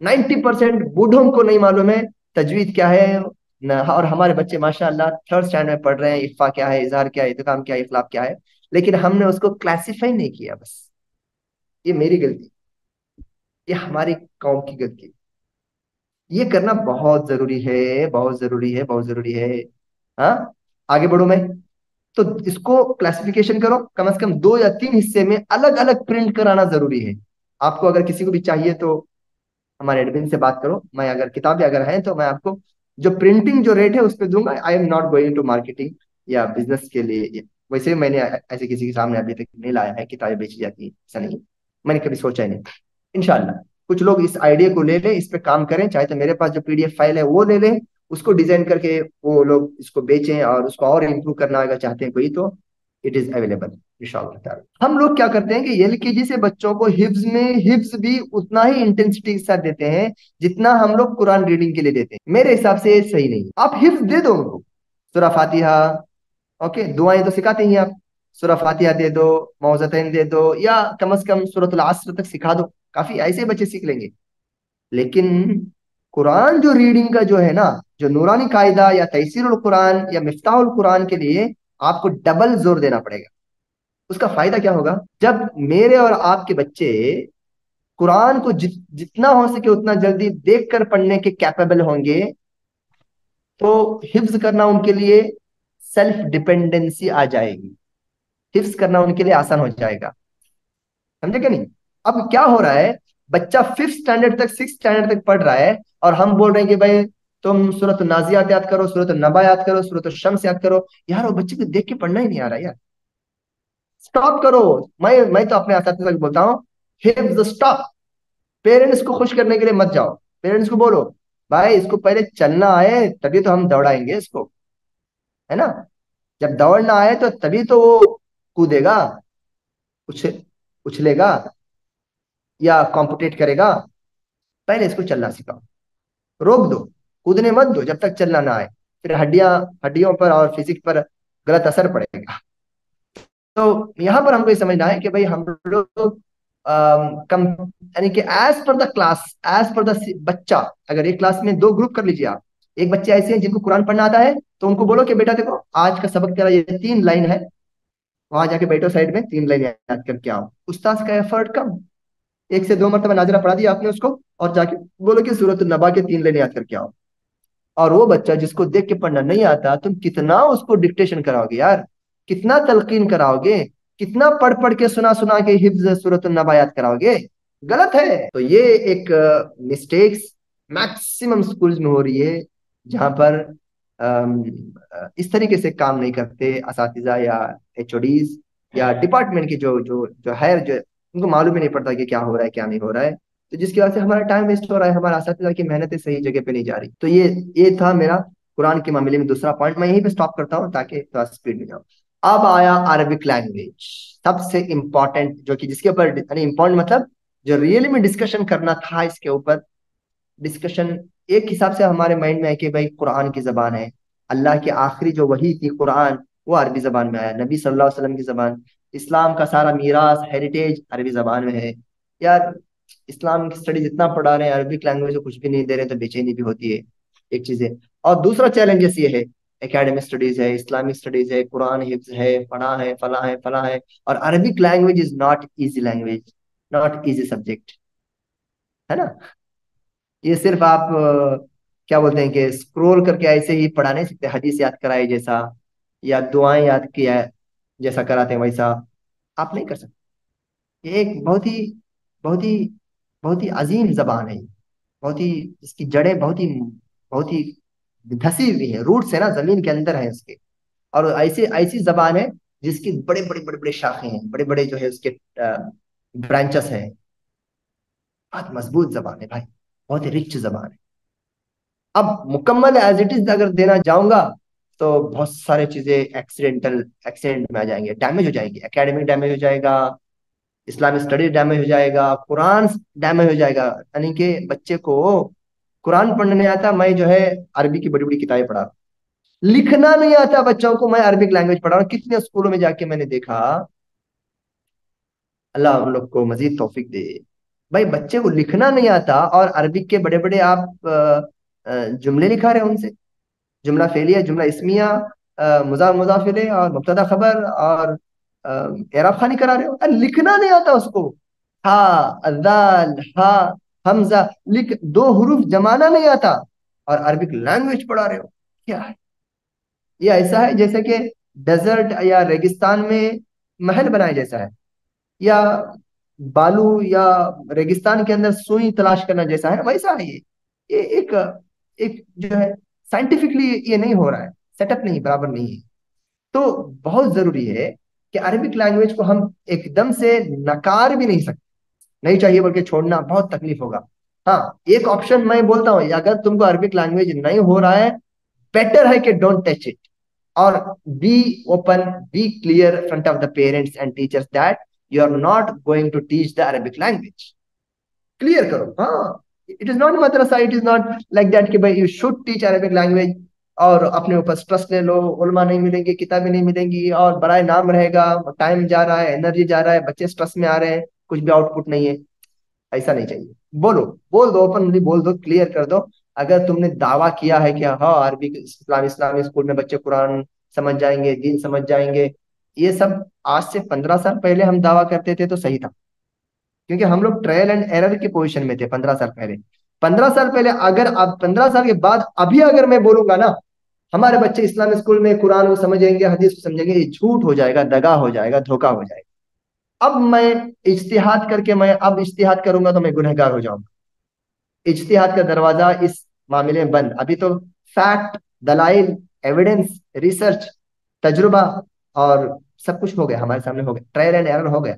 90% बूढ़ों को नहीं मालूम है तजवीद क्या है न, और हमारे बच्चे माशाअल्लाह थर्ड स्टैंडर्ड में पढ़ रहे हैं, इफ़ा क्या है, इजहार क्या है, इदगाम क्या है, इखलाब क्या है। लेकिन हमने उसको क्लासिफाई नहीं किया। बस ये मेरी गलती, ये हमारी कौम की गलती। ये करना बहुत जरूरी है, बहुत जरूरी है, बहुत जरूरी है। हाँ, आगे बढ़ू मैं। तो इसको क्लासिफिकेशन करो, कम से कम 2 या 3 हिस्से में अलग अलग प्रिंट कराना जरूरी है। आपको अगर किसी को भी चाहिए तो हमारे एडमिन से बात करो। मैं अगर किताबें अगर हैं तो मैं आपको जो प्रिंटिंग जो रेट है उस पर दूंगा। I am not going to marketing या बिजनेस के लिए। वैसे भी मैंने ऐसे किसी के सामने अभी तक नहीं लाया है किताबें बेची जाती हैं, ऐसा नहीं, मैंने कभी सोचा ही नहीं। इंशाल्लाह कुछ लोग इस आइडिया को ले लें, इस पे काम करें, चाहे तो मेरे पास जो पीडीएफ फाइल है वो ले लें, उसको डिजाइन करके वो लोग इसको बेचें, और उसको और इम्प्रूव करना अगर चाहते हैं कोई तो इट इज अवेलेबल इंशाल्लाह ताला। हम लोग क्या करते हैं कि एलकेजी से बच्चों को हिफ्ज भी उतना ही इंटेंसिटी के साथ देते हैं जितना हम लोग कुरान रीडिंग के लिए देते हैं। मेरे हिसाब से ये सही नहीं है। आप हिफ्ज दे दो उनको, सूरह फातिहा, ओके, दुआएं तो सिखाते ही हैं आप, सूरह फातिहा दे दो, मौज़तैन दे दो, या कम से कम सूरतुल अस्र तक सिखा दो, काफी ऐसे बच्चे सीख लेंगे। लेकिन कुरान जो रीडिंग का जो है ना, जो नूरानी कायदा या तैसीरुल कुरान या मिफ्ताहुल कुरान के लिए आपको डबल जोर देना पड़ेगा। उसका फायदा क्या होगा? जब मेरे और आपके बच्चे कुरान को जितना हो सके उतना जल्दी देख कर पढ़ने के कैपेबल होंगे, तो हिफ्ज करना उनके लिए सेल्फ डिपेंडेंसी आ जाएगी, हिफ्ज करना उनके लिए आसान हो जाएगा। समझे क्या नहीं? अब क्या हो रहा है, बच्चा 5th स्टैंडर्ड तक 6th स्टैंडर्ड तक पढ़ रहा है, और हम बोल रहे हैं कि भाई तुम सूरत नाजियात याद करो, सूरत नबा याद करो, सूरत शम्स याद करो। यार वो बच्चे को देख के पढ़ना ही नहीं आ रहा यार। स्टॉप करो। मैं तो अपने असातिज़ा को बोलता हूँ, हिफ्ज स्टॉप। पेरेंट्स को खुश करने के लिए मत जाओ, पेरेंट्स को बोलो भाई इसको पहले चलना आए तभी तो हम दौड़ाएंगे इसको, है ना। जब दौड़ना आए तो तभी तो वो कूदेगा, उछ उछलेगा या कॉम्पिटेट करेगा। पहले इसको चलना सिखाओ, रोक दो, कूदने मत दो जब तक चलना ना आए, फिर हड्डियों पर और फिजिक्स पर गलत असर पड़ेगा। तो यहाँ पर हमको ये समझना है कि भाई हम लोग कम, यानी कि as per the class, as per the बच्चा। अगर एक क्लास में दो ग्रुप कर लीजिए आप, एक बच्चे ऐसे हैं जिनको कुरान पढ़ना आता है, तो उनको बोलो कि बेटा देखो आज का सबक तेरा ये 3 लाइन है, वहां जाके बैठो साइड में 3 लाइन याद करके आओ। उस्ताद का एफर्ट कम, 1 से 2 मरतबा नाजरा पढ़ा दिया आपने उसको, और जाके बोलो कि सूरत नबा के 3 लाइन याद करके आओ। और वो बच्चा जिसको देख के पढ़ना नहीं आता, तुम कितना उसको डिक्टेशन कराओगे यार, कितना तलकीन कराओगे, कितना पढ़ पढ़ के सुना सुना के हिफ्ज सूरत नबा याद कराओगे। गलत है। तो ये एक मिस्टेक्स मैक्सिमम स्कूल्स में हो रही है, जहां पर इस तरीके से काम नहीं करते असातिजा या एचओडीज या डिपार्टमेंट के जो जो जो है, जो उनको मालूम ही नहीं पड़ता कि क्या हो रहा है क्या नहीं हो रहा है। तो जिसकी वजह से हमारा टाइम वेस्ट हो रहा है, हमारा असातिजा की मेहनतें सही जगह पे नहीं जा रही। तो ये था मेरा कुरान के मामले में दूसरा पॉइंट। मैं यहीं पे स्टॉप करता हूँ ताकि थोड़ा स्पीड में जाऊँ। अब आया अरबिक लैंग्वेज, सबसे इंपॉर्टेंट, जो कि जिसके ऊपर यानी इंपॉर्टेंट मतलब जो रियली में डिस्कशन करना था इसके ऊपर। डिस्कशन एक हिसाब से हमारे माइंड में है कि भाई कुरान की जबान है, अल्लाह की आखिरी जो वही थी कुरान, वो अरबी जबान में आया, नबी सल्लल्लाहु अलैहि वसल्लम की जबान, इस्लाम का सारा मीरास हेरिटेज अरबी जबान में है। यार इस्लाम की स्टडी जितना पढ़ा रहे हैं, अरबिक लैंग्वेज को कुछ भी नहीं दे रहे, तो बेचैनी भी होती है। एक चीज है। और दूसरा चैलेंजेस ये है, एकेडमिक स्टडीज है, इस्लामिक स्टडीज है, कुरान हिफ्ज है, पढ़ा है, फला है, फला है। और Arabic language is not easy language, not easy subject, है ना। ये सिर्फ आप क्या बोलते हैं कि स्क्रोल करके ऐसे ही पढ़ा नहीं सकते, हदीस याद कराए जैसा या दुआएं याद किया जैसा कराते हैं वैसा आप नहीं कर सकते। ये एक बहुत ही बहुत ही अजीम जबान है, बहुत ही, इसकी जड़ें बहुत ही धसी हुई है, रूट्स है ना, जमीन के अंदर है इसके। और ऐसी ऐसी जबान है जिसकी बड़े बड़े शाखे हैं, बड़े बड़े जो है उसके ब्रांचेस हैं। बहुत मजबूत जबान है भाई, बहुत ही रिच जबान है। अब मुकम्मल एज इट इज अगर देना जाऊंगा, तो बहुत सारे चीजें एक्सीडेंट में आ जाएंगे, डैमेज हो जाएंगे, एकेडमिक डैमेज हो जाएगा, इस्लामिक स्टडी डैमेज हो जाएगा, कुरान डैमेज हो जाएगा। यानी कि बच्चे को कुरान पढ़ने नहीं आता, मैं जो है अरबी की बड़ी बड़ी किताबें पढ़ा रहा हूं। लिखना नहीं आता बच्चों को, मैं अरबिक लैंग्वेज पढ़ा रहा हूँ। कितने स्कूलों में जाके मैंने देखा, अल्लाह हम लोग को मजीद तौफीक दे। भाई बच्चे को लिखना नहीं आता और अरबिक के बड़े बड़े आप जुमले लिखा रहे हैं उनसे, जुमला फेलिया, जुमला इस्मिया, मुजाफ मुजाफ इलैह और मुब्तदा खबर और एराब खानी करा रहे हो। लिखना नहीं आता उसको, हा, अदाल, हा, हमजा, लिख 2 हरूफ जमाना नहीं आता, और अरबिक लैंग्वेज पढ़ा रहे हो। क्या है ये? ऐसा है जैसे कि डेजर्ट या रेगिस्तान में महल बनाए जैसा है, या बालू या रेगिस्तान के अंदर सुई तलाश करना जैसा है, वैसा है ये एक एक जो है साइंटिफिकली ये नहीं हो रहा है, सेटअप नहीं बराबर नहीं है। तो बहुत जरूरी है कि अरबिक लैंग्वेज को हम एकदम से नकार भी नहीं सकते, नहीं चाहिए बल्कि छोड़ना बहुत तकलीफ होगा। हाँ, एक ऑप्शन मैं बोलता हूँ, अगर तुमको अरबिक लैंग्वेज नहीं हो रहा है, बेटर है कि डोंट टच इट, और be open, be clear front of the parents and teachers that you are not going to teach the Arabic language. Clear करो। हाँ, it is not madrasa, it is not like that कि भाई you should teach Arabic language और अपने ऊपर stress ले लो, उलमा नहीं मिलेंगे, किताबें नहीं मिलेंगी और बड़ा नाम रहेगा, टाइम जा रहा है, एनर्जी जा रहा है, बच्चे स्ट्रेस में आ रहे हैं, कुछ भी आउटपुट नहीं है। ऐसा नहीं चाहिए। बोलो, बोल दो, ओपनली बोल दो, क्लियर कर दो। अगर तुमने दावा किया है कि हाँ अरबी इस्लामी स्कूल में बच्चे कुरान समझ जाएंगे, दीन समझ जाएंगे, ये सब आज से 15 साल पहले हम दावा करते थे तो सही था, क्योंकि हम लोग ट्रायल एंड एरर के पोजीशन में थे 15 साल पहले। 15 साल पहले अगर, अब 15 साल के बाद अभी अगर मैं बोलूंगा ना हमारे बच्चे इस्लामिक स्कूल में कुरान को समझेंगे, हदीस को समझेंगे, ये झूठ हो जाएगा, दगा हो जाएगा, धोखा हो जाएगा। अब मैं इज्तिहाद करके, मैं अब इज्तिहाद करूंगा तो मैं गुनहगार हो जाऊंगा। इज्तिहाद का दरवाजा इस मामले में बंद। अभी तो फैक्ट, दलाइल, एविडेंस, रिसर्च, तजुर्बा और सब कुछ हो गया हमारे सामने, हो गया, ट्रायल एंड एरर हो गया।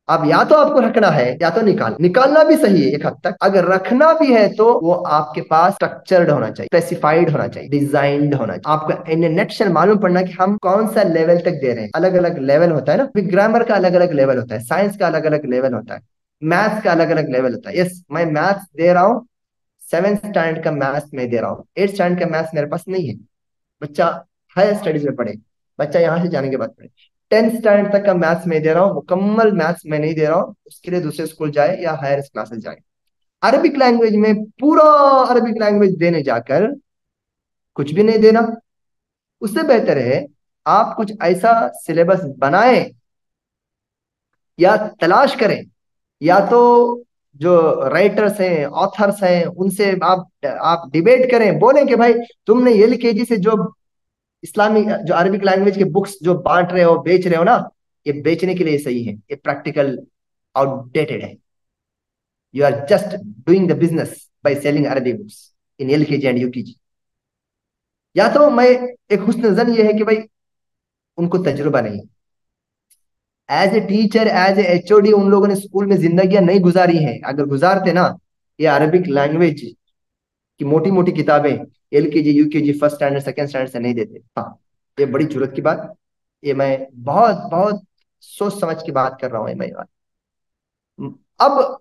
अब या तो आपको रखना है या तो निकालना भी सही है एक हद तक। अगर रखना भी है तो वो आपके पास स्ट्रक्चर्ड होना चाहिए, स्पेसिफाइड होना चाहिए, डिजाइंड होना चाहिए। आपको इन नेटशल मालूम पड़ना कि हम कौन सा लेवल तक दे रहे हैं। अलग अलग लेवल होता है ना, ग्रामर का अलग अलग लेवल होता है, साइंस का अलग अलग लेवल होता है, मैथ्स का अलग अलग लेवल होता है। यस, मैं मैथ्स दे रहा हूँ, 7th स्टैंडर्ड का मैथ्स मैं दे रहा हूँ, 8th स्टैंडर्ड का मैथ्स मेरे पास नहीं है। बच्चा हायर स्टडीज में पढ़े, बच्चा यहाँ से जाने के बाद पढ़े। 10th स्टैंडर्ड तक का मैथ्स मैं दे रहा हूँ, मुकम्मल मैथ्स मैं नहीं दे रहा हूँ, उसके लिए दूसरे स्कूल जाए या हायर क्लासेस जाए। अरबिक लैंग्वेज में पूरा अरबिक लैंग्वेज देने जाकर कुछ भी नहीं देना, उससे बेहतर है आप कुछ ऐसा सिलेबस बनाएं या तलाश करें, या तो जो राइटर्स हैं, ऑथर्स हैं, उनसे आप डिबेट करें, बोलें कि भाई तुमने एलकेजी से जो इस्लामी जो अरबिक लैंग्वेज के बुक्स जो बांट रहे हो, बेच रहे हो ना, ये बेचने के लिए सही है, ये प्रैक्टिकल आउटडेटेड है। You are just doing the business by selling Arabic books in LKG and UKG. या तो मैं एक हुस्न जन ये है कि भाई उनको तजुर्बा नहीं, as a teacher as a HOD उन लोगों ने स्कूल में जिंदगियां नहीं गुजारी हैं। अगर गुजारते ना, ये अरबिक लैंग्वेज की मोटी मोटी किताबें LKG UKG first standard second standard से नहीं देते। हाँ, ये बड़ी जरूरत की बात, ये मैं बहुत बहुत सोच समझ की बात कर रहा हूँ। मैं अब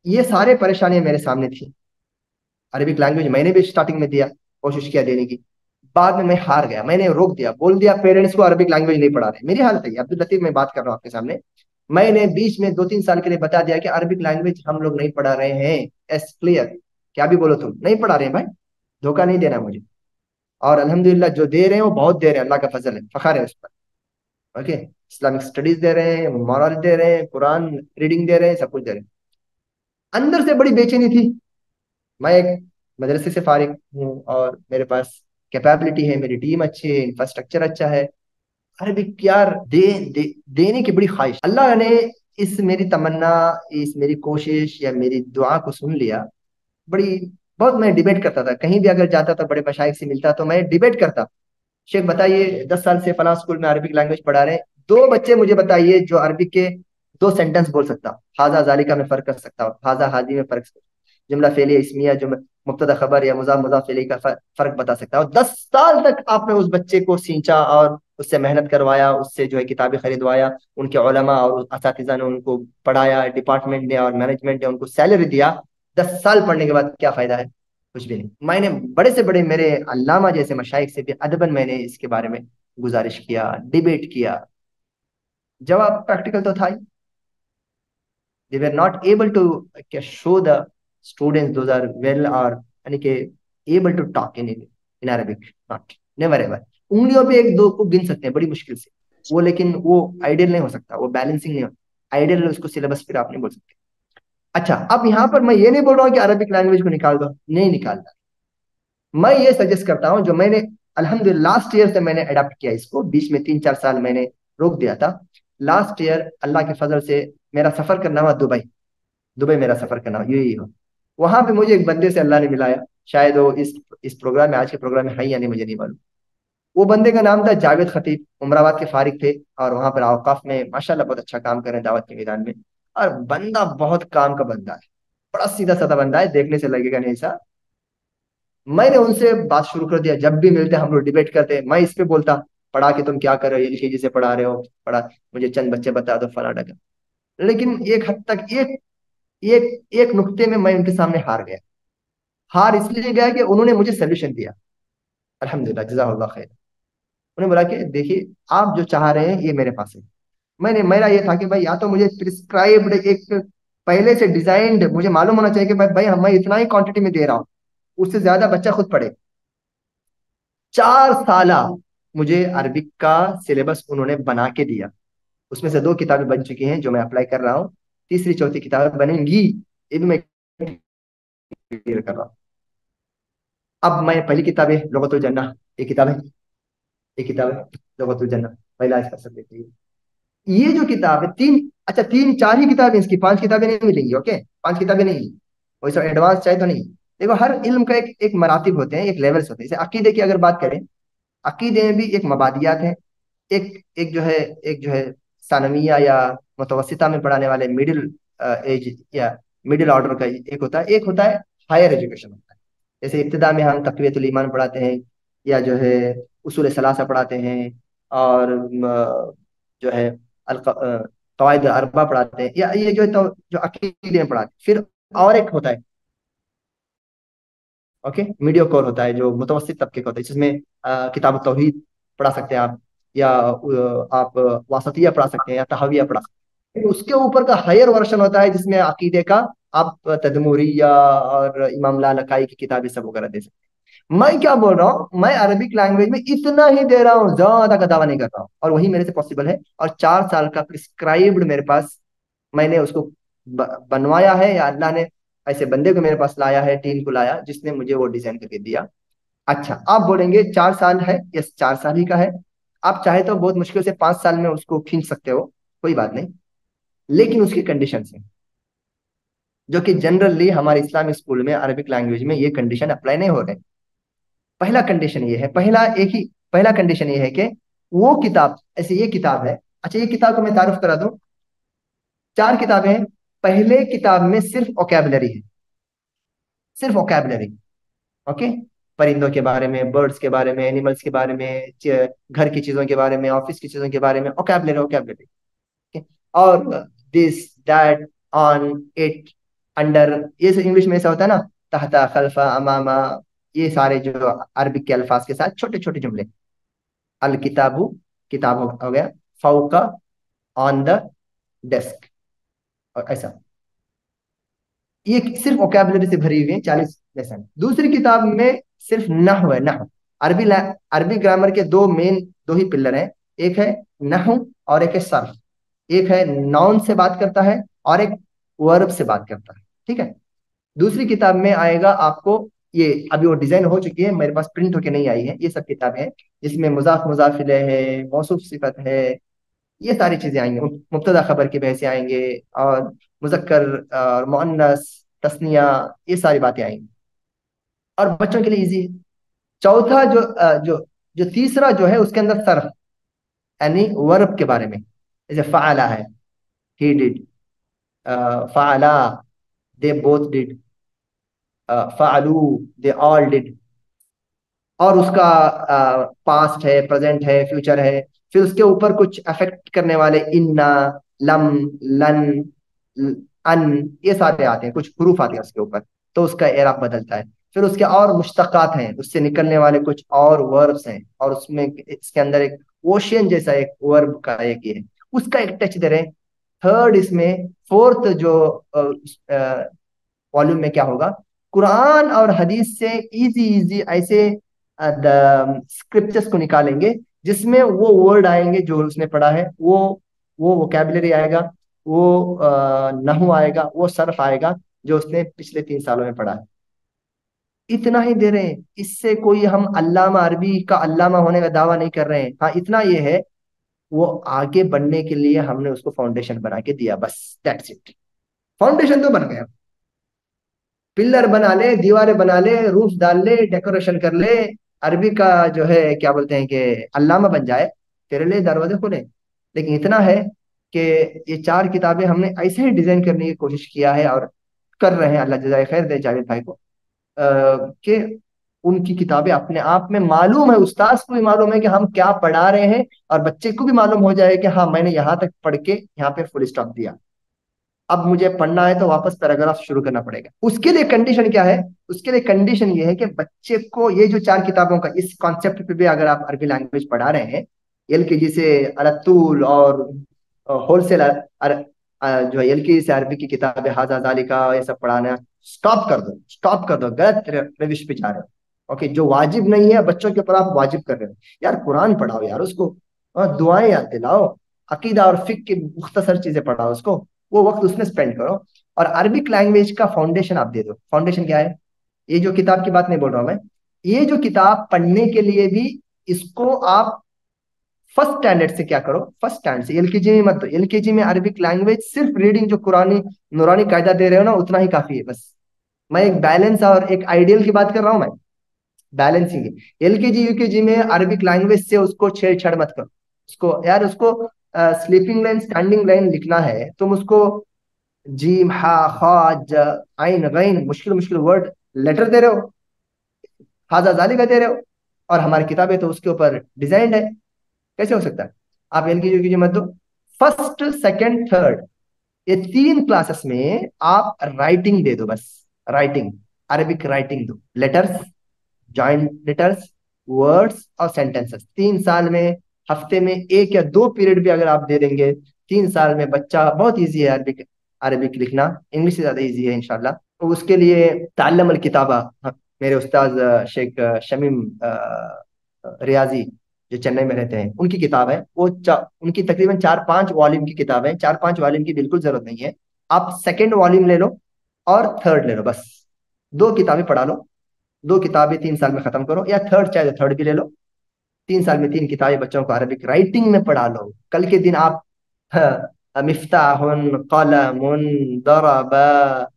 ये सारे परेशानियां मेरे सामने थी। अरबिक लैंग्वेज मैंने भी स्टार्टिंग में दिया, कोशिश किया देने की, बाद में मैं हार गया, मैंने रोक दिया, बोल दिया पेरेंट्स को अरबिक लैंग्वेज नहीं पढ़ा रहे। मेरी हालत है, अब्दुल लतीफ मैं बात कर रहा हूँ आपके सामने। मैंने बीच में 2-3 साल के लिए बता दिया कि अरबिक लैंग्वेज हम लोग नहीं पढ़ा रहे हैं, एस क्लियर। क्या भी बोलो तुम नहीं पढ़ा रहे हैं भाई, धोखा नहीं देना मुझे। और अल्हम्दुलिल्लाह जो दे रहे हैं वो बहुत दे रहे हैं, अल्लाह का फजल है, फखर है उस पर। ओके, इस्लामिक स्टडीज दे रहे हैं, मोरल दे रहे हैं, कुरान रीडिंग दे रहे हैं, सब कुछ दे रहे हैं। अंदर से बड़ी बेचैनी थी। मैं एक मदरसे से फारिग हूँ और मेरे पास कैपेबिलिटी है, मेरी टीम अच्छी है, इंफ्रास्ट्रक्चर अच्छा है। अरे भी यार देने की बड़ी ख्वाहिश। अल्लाह ने इस मेरी तमन्ना, इस मेरी कोशिश या मेरी दुआ को सुन लिया। बड़ी बहुत मैं डिबेट करता था, कहीं भी अगर जाता था बड़े मशाइख से मिलता तो मैं डिबेट करता। शेख बताइए 10 साल से फलां स्कूल में अरबिक लैंग्वेज पढ़ा रहे हैं, 2 बच्चे मुझे बताइए जो अरबिक के 2 सेंटेंस बोल सकता, हाजा जालिका में फर्क कर सकता हूँ, हाजा हाजी में फर्क, जुमला फेलिया इस्मिया, जो मुब्तदा खबर या मुजाफ मुजाफ इलैहि का फर्क बता सकता हूँ। 10 साल तक आपने उस बच्चे को सींचा और उससे मेहनत करवाया, उससे जो है किताबें खरीदवाया, उनके उलमा और असातिज़ा ने उनको पढ़ाया, डिपार्टमेंट ने और मैनेजमेंट ने उनको सैलरी दिया। 10 साल पढ़ने के बाद क्या फायदा है? कुछ भी नहीं। मैंने बड़े से बड़े मेरे अल्लामा जैसे मशाइख से भी अदबन मैंने इसके बारे में गुजारिश किया, डिबेट किया, जवाब प्रैक्टिकल तो था ही। they were not able to show the students those are well or यानी कि able to talk in Arabic, not never ever। उंगलियों पे एक दो को गिन सकते हैं बड़ी मुश्किल से वो, लेकिन वो आइडियल नहीं हो सकता, वो बैलेंसिंग नहीं हो, आइडियल उसको सिलेबस फिर आप नहीं बोल सकते। अच्छा, अब यहाँ पर मैं ये नहीं बोल रहा हूँ कि अरबिक लैंग्वेज को निकाल दो, नहीं निकालना। मैं ये सजेस्ट करता हूँ जो मैंने अल्हम्दुलिल्लाह लास्ट ईयर से मैंने अडेप्ट किया इसको, बीच में 3-4 साल मैंने रोक दिया था। लास्ट ईयर अल्लाह के फजल से मेरा सफर करना हुआ दुबई, दुबई मेरा सफर करना यही हो। वहां पे मुझे एक बंदे से अल्लाह ने मिलाया, शायद वो इस प्रोग्राम में, आज के प्रोग्राम में है या नहीं मुझे नहीं मालूम। वो बंदे का नाम था जावेद खतीब, उमराबाद के फारिग थे और वहां पर औकाफ में माशाल्लाह बहुत अच्छा काम कर रहे हैं दावत के मैदान में। और बंदा बहुत काम का बंदा है, बड़ा सीधा साधा बंदा है, देखने से लगेगा नहीं ऐसा। मैंने उनसे बात शुरू कर दिया, जब भी मिलते हम लोग डिबेट करते, मैं इस पे बोलता, पढ़ा के तुम क्या कर रहे हो, एलकेजी से पढ़ा रहे हो, पढ़ा, मुझे चंद बच्चे बता दो फला ढका। लेकिन एक हद तक एक एक एक नुक्ते में मैं उनके सामने हार गया। हार इसलिए गया कि उन्होंने मुझे सोल्यूशन दिया, अल्हम्दुलिल्लाह जज़ाकल्लाह खैर। उन्होंने बोला कि देखिए आप जो चाह रहे हैं ये मेरे पास है। मेरा ये था कि भाई या तो मुझे प्रिस्क्राइब्ड एक पहले से डिजाइंड मुझे मालूम होना चाहिए कि भाई मैं इतना ही क्वांटिटी में दे रहा हूँ, उससे ज्यादा बच्चा खुद पढ़े। 4 साल मुझे अरबिक का सिलेबस उन्होंने बना के दिया, उसमें से 2 किताबें बन चुकी हैं जो मैं अप्लाई कर रहा हूँ, तीसरी चौथी किताबें बनेंगी, ये भी मैं क्लियर कर रहा हूँ। अब मैं पहली किताब है लुगतुल जन्नह, ये किताब है, ये किताब है लुगतुल जन्नह, पहला इसका सब्जेक्ट है। ये जो किताब है तीन, अच्छा 3-4 ही किताबें, इसकी 5 किताबें नहीं मिलेंगी। ओके, 5 किताबें नहीं, वैसे एडवांस चाहे तो नहीं। देखो हर इल्म का एक एक मरातिब होते हैं, एक लेवल्स होते हैं। जैसे अकीदे की अगर बात करें, अकीदे में भी एक मबादियात है, एक एक जो है सानविया या मुतवस्सिता में पढ़ाने वाले मिडिल एज या मिडिल ऑर्डर का एक होता है हायर एजुकेशन होता है। जैसे इब्तिदा में हम तक़वियतुल ईमान पढ़ाते हैं, या जो है उसूल सलासा पढ़ाते हैं, और जो है कवाइद अरबा पढ़ाते हैं, या ये जो है तो जो अकीदे में पढ़ाते हैं। फिर और एक होता है, ओके, मीडियो कोर होता है जो मुतवस्सित तबके का होता है, जिसमें किताब तौहीद पढ़ा सकते हैं आप, या आप वासतिया पढ़ा सकते हैं, या तहविया पढ़ा सकते हैं। फिर उसके ऊपर का हायर वर्जन होता है जिसमें अकीदे का आप तदमुरिया और इमाम लालकाई की किताबें सब वगैरह दे सकते हैं। मैं क्या बोल रहा हूँ, मैं अरबिक लैंग्वेज में इतना ही दे रहा हूँ, ज्यादा का दावा नहीं कर रहा हूँ, और वही मेरे से पॉसिबल है। और 4 साल का प्रिस्क्राइब्ड मेरे पास, मैंने उसको बनवाया है, या अल्लाह ने ऐसे बंदे को मेरे पास लाया है, टीम को लाया जिसने मुझे वो डिजाइन करके दिया। अच्छा, आप बोलेंगे 4 साल है, यस 4 साल ही का है। आप चाहे तो बहुत मुश्किल से 5 साल में उसको खींच सकते हो, कोई बात नहीं, लेकिन उसकी कंडीशन है, जो कि जनरली हमारे इस्लामिक स्कूल में अरबिक लैंग्वेज में ये कंडीशन अप्लाई नहीं हो रहे। पहला कंडीशन ये है, पहला कंडीशन ये है कि वो किताब, ऐसे ये किताब है। अच्छा, ये किताब को मैं तारुफ करा दूं, 4 किताबें हैं। पहले किताब में सिर्फ ओकेबलरी है, सिर्फ ओकेबलरी, ओके, परिंदों के बारे में, बर्ड्स के बारे में, एनिमल्स के बारे में, घर की चीजों के बारे में, ऑफिस की चीजों के बारे में, ओकेबलरी ओकेबलरी, okay? और this that on it under, ये इंग्लिश में ऐसा होता है ना, तहता खल्फा अमामा, ये सारे जो अरबिक के अल्फाज के साथ छोटे छोटे जुमले। अल किताबु, किताब हो गया, फौका, ऑन द डेस्क, और ऐसा। ये सिर्फ वोकैबुलरी से भरी हुई है, 40 लेसन। दूसरी किताब में सिर्फ नहव है, नहव। अरबी ग्रामर के दो ही पिलर हैं, एक है नहव और एक है सर्फ। एक है नाउन से बात करता है, और एक वर्ब से बात करता है, ठीक है। दूसरी किताब में आएगा आपको, ये अभी वो डिजाइन हो चुकी है, मेरे पास प्रिंट होके नहीं आई है, ये सब किताबें हैं जिसमें मुजाफ मुजाफ इलैह है, मौसूफ सिफत है, ये सारी चीजें आएंगी, मुब्तदा खबर के बहसे आएंगे, और मुजक्कर और मुअन्नस, तस्निया, ये सारी बातें आएंगी, और बच्चों के लिए इजी है। चौथा जो तीसरा जो है उसके अंदर सर्फ, यानी वर्ब के बारे में, जैसे फ़अला है, ही डिड, फ़अला, दे बोथ डिड, फ़अलू, दे ऑल डिड, और उसका पास्ट है, प्रेजेंट है, फ्यूचर है। फिर उसके ऊपर कुछ अफेक्ट करने वाले इन्ना, लम, लन, अन, ये सारे आते हैं, कुछ हरूफ आते हैं उसके ऊपर, तो उसका एराब बदलता है। फिर उसके और मुश्तकात हैं, उससे निकलने वाले कुछ और वर्ब्स हैं, और उसमें इसके अंदर एक ओशियन जैसा एक वर्ब का एक ये है, उसका एक टच दे रहे हैं। थर्ड इसमें, फोर्थ जो वॉल्यूम में क्या होगा, कुरान और हदीस से इजी इजी ऐसे स्क्रिप्चर्स को निकालेंगे, जिसमें वो वर्ड आएंगे जो उसने पढ़ा है, वो वोकैबुलरी आएगा, वो नहू आएगा, वो सर्फ आएगा, जो उसने पिछले 3 सालों में पढ़ा है। इतना ही दे रहे हैं, इससे कोई हम अल्लामा अरबी का अल्लामा होने का दावा नहीं कर रहे हैं। हाँ, इतना ये है, वो आगे बढ़ने के लिए हमने उसको फाउंडेशन बना के दिया, बस दैट्स इट। फाउंडेशन तो बन गया, पिलर बना ले, दीवारें बना ले, रूफ डाल ले, डेकोरेशन कर ले, अरबी का जो है क्या बोलते हैं कि अल्लामा बन जाए, तेरे लिए दरवाजे खुले। लेकिन इतना है कि ये 4 किताबें हमने ऐसे ही डिजाइन करने की कोशिश किया है, और कर रहे हैं, अल्लाह जज़ाए खैर दे जावेद भाई को, कि उनकी किताबें अपने आप में मालूम है, उस्ताद को भी मालूम है कि हम क्या पढ़ा रहे हैं, और बच्चे को भी मालूम हो जाए कि हाँ, मैंने यहाँ तक पढ़ के यहाँ पे फुल स्टॉप दिया, अब मुझे पढ़ना है तो वापस पैराग्राफ शुरू करना पड़ेगा। उसके लिए कंडीशन क्या है, उसके लिए कंडीशन ये है कि बच्चे को ये जो 4 किताबों का इस कॉन्सेप्ट पे भी अगर आप अरबी लैंग्वेज पढ़ा रहे हैं, एलकेजी से अरतूल और होलसेल जो एलकेजी से अरबी की किताबें हाजा जालिका ये सब पढ़ाना, स्टॉप कर दो, स्टॉप कर दो, गलत रविश पे जा रहे हो। ओके, जो वाजिब नहीं है बच्चों के ऊपर आप वाजिब कर रहे हो। यार कुरान पढ़ाओ यार उसको, दुआएं याद दिलाओ, अकीदा और फिक की मुख्तसर चीजें पढ़ाओ उसको, वो वक्त उसमें स्पेंड करो, और अरबिक लैंग्वेज का फाउंडेशन आप दे दो। फाउंडेशन क्या है, ये जो किताब की बात नहीं बोल रहा हूं मैं, ये जो किताब पढ़ने के लिए भी इसको आप फर्स्ट स्टैंडर्ड से क्या करो, फर्स्ट स्टैंडर्ड से, एलकेजी में मत दो। एलकेजी में अरबिक लैंग्वेज सिर्फ रीडिंग जो कुरानी नूरानी कायदा दे रहे हो ना, उतना ही काफी है बस। मैं एक बैलेंस और एक आइडियल की बात कर रहा हूं मैं, बैलेंसिंग। एलकेजी यूकेजी में अरबिक लैंग्वेज से उसको छेड़छाड़ मत करो, उसको यार उसको स्लीपिंग लाइन स्टैंडिंग लाइन लिखना है, तुम उसको जीम हा खा ज आइन गैन मुश्किल मुश्किल वर्ड लेटर दे रहे हो, हाजा जाली का दे रहे हो, और हमारी किताबें तो उसके ऊपर डिजाइंड है। कैसे हो सकता है? आप एल की मत दो, फर्स्ट सेकंड थर्ड ये 3 क्लासेस में आप राइटिंग दे दो बस। राइटिंग, अरबिक राइटिंग दो, लेटर्स, जॉइंट लेटर्स, वर्ड्स और सेंटेंसेस। 3 साल में हफ्ते में 1 या 2 पीरियड भी अगर आप दे देंगे, 3 साल में बच्चा, बहुत इजी है अरबिक, अरबिक लिखना इंग्लिश से ज्यादा इजी है इंशाल्लाह। तो उसके लिए ताल्लम अल किताबा, मेरे उस्ताद शेख शमीम रियाजी जो चेन्नई में रहते हैं, उनकी किताब है वो, उनकी तकरीबन 4-5 वॉल्यूम की किताब है। 4-5 वॉल्यूम की बिल्कुल जरूरत नहीं है, आप सेकेंड वॉल्यूम ले लो और थर्ड ले लो बस। 2 किताबें पढ़ा लो, 2 किताबें 3 साल में खत्म करो, या थर्ड चाहे तो थर्ड भी ले लो। 3 साल में 3 किताबें बच्चों को अरबिक राइटिंग में पढ़ा लो। कल के दिन आप मिफ्ताहुन कलमुन दरबा,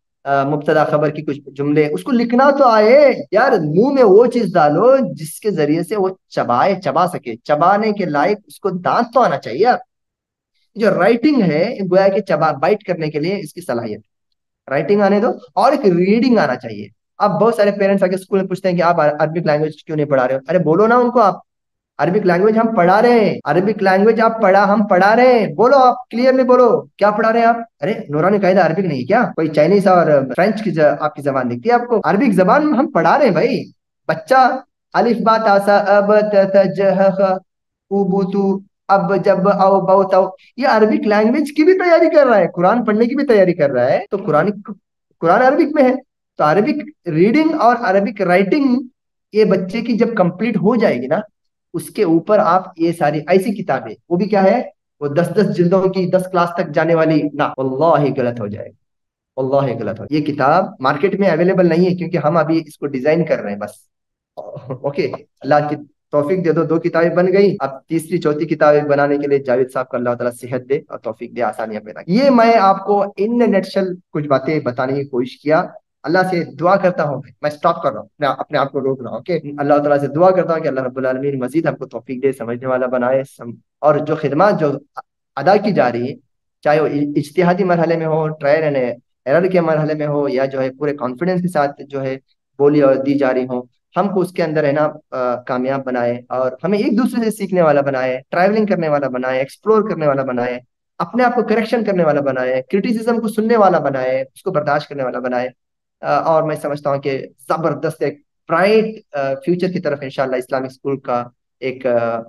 मुब्तदा खबर की कुछ जुमले, उसको लिखना तो आए यार। मुंह में वो चीज डालो जिसके जरिए से वो चबाए, चबा सके, चबाने के लायक उसको दांत तो आना चाहिए यार। जो राइटिंग है गोया कि चबा बाइट करने के लिए इसकी सलाहियत, राइटिंग आने दो, और एक रीडिंग आना चाहिए। अब बहुत सारे पेरेंट्स आके स्कूल में पूछते हैं कि आप अरबिक लैंग्वेज क्यों नहीं पढ़ा रहे हो? अरे बोलो ना उनको, आप अरबिक लैंग्वेज हम पढ़ा रहे हैं, अरबिक लैंग्वेज आप पढ़ा, हम पढ़ा रहे हैं, बोलो आप क्लियरली बोलो क्या पढ़ा रहे हैं आप। अरे नूरानी कायदा अरबिक नहीं क्या? कोई चाइनीज और फ्रेंच की आपकी जबान दिखती है आपको? अरबिक जबान हम पढ़ा रहे हैं भाई। बच्चा अलिफ बा ता सा अब त थ ज ह ख उबुतु अब जब आओ बहु ताओ, ये अरबिक लैंग्वेज की भी तैयारी कर रहा है, कुरान पढ़ने की भी तैयारी कर रहा है। तो कुरान अरबिक में है, तो अरबिक रीडिंग और अरबिक राइटिंग ये बच्चे की जब कंप्लीट हो जाएगी ना, उसके ऊपर आप ये सारी ऐसी किताबें, वो भी क्या है, वो 10-10 जिल्दों की 10 क्लास तक जाने वाली ना, वल्लाही गलत हो जाएगा, वल्लाही गलत हो। ये किताब मार्केट में अवेलेबल नहीं है क्योंकि हम अभी इसको डिजाइन कर रहे हैं बस। ओके, अल्लाह की तौफीक दे दो, 2 किताबें बन गई। अब तीसरी चौथी किताबें बनाने के लिए जावेद साहब को अल्लाह ताला सेहत दे और तौफीक दे, आसानियां पैदा। ये मैं आपको इन नटशल कुछ बातें बताने की कोशिश किया। अल्लाह से दुआ करता हूँ, मैं स्टॉप कर रहा हूँ, अपने आप को रोक रहा हूँ। ओके, अल्लाह ताला से दुआ करता हूँ कि अल्लाह रब्बुल आलमीन मजीद हमको तौफीक दे, समझने वाला बनाए। और जो खिदमत जो अदा की जा रही है, चाहे वो इज्तिहादी मरहले में हो, ट्रायल एंड एरर के मरहले में हो, या जो है पूरे कॉन्फिडेंस के साथ जो है बोली और दी जा रही हो, हमको उसके अंदर है ना कामयाब बनाए, और हमें एक दूसरे से सीखने वाला बनाए, ट्रैवलिंग करने वाला बनाए, एक्सप्लोर करने वाला बनाए, अपने आप को करेक्शन करने वाला बनाए, क्रिटिसिज्म को सुनने वाला बनाए, उसको बर्दाश्त करने वाला बनाए। और मैं समझता हूँ कि जबरदस्त एक ब्राइट फ्यूचर की तरफ इंशाल्लाह इस्लामिक स्कूल का एक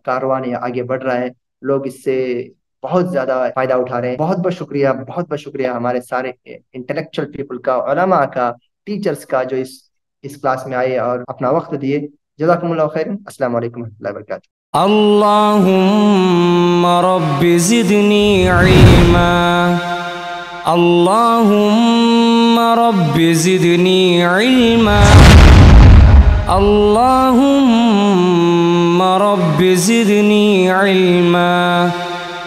कारवान ये आगे बढ़ रहा है। लोग इससे बहुत ज्यादा फायदा उठा रहे हैं। बहुत बहुत शुक्रिया, बहुत बहुत शुक्रिया हमारे सारे इंटेलेक्चुअल पीपल का, उलमा का, टीचर्स का, जो इस क्लास में आए और अपना वक्त दिए। जज़ाकुमुल्लाह खैरन। अस्सलाम वालेकुम रहमतुल्लाहि व बरकातुहू। अल्लाहुम्मा रब्बि ज़िदनी इल्मा, अल्लाहुम्मा रब्बि ज़िदनी इल्मा, अल्लाहुम्मा रब्बि ज़िदनी इल्मा।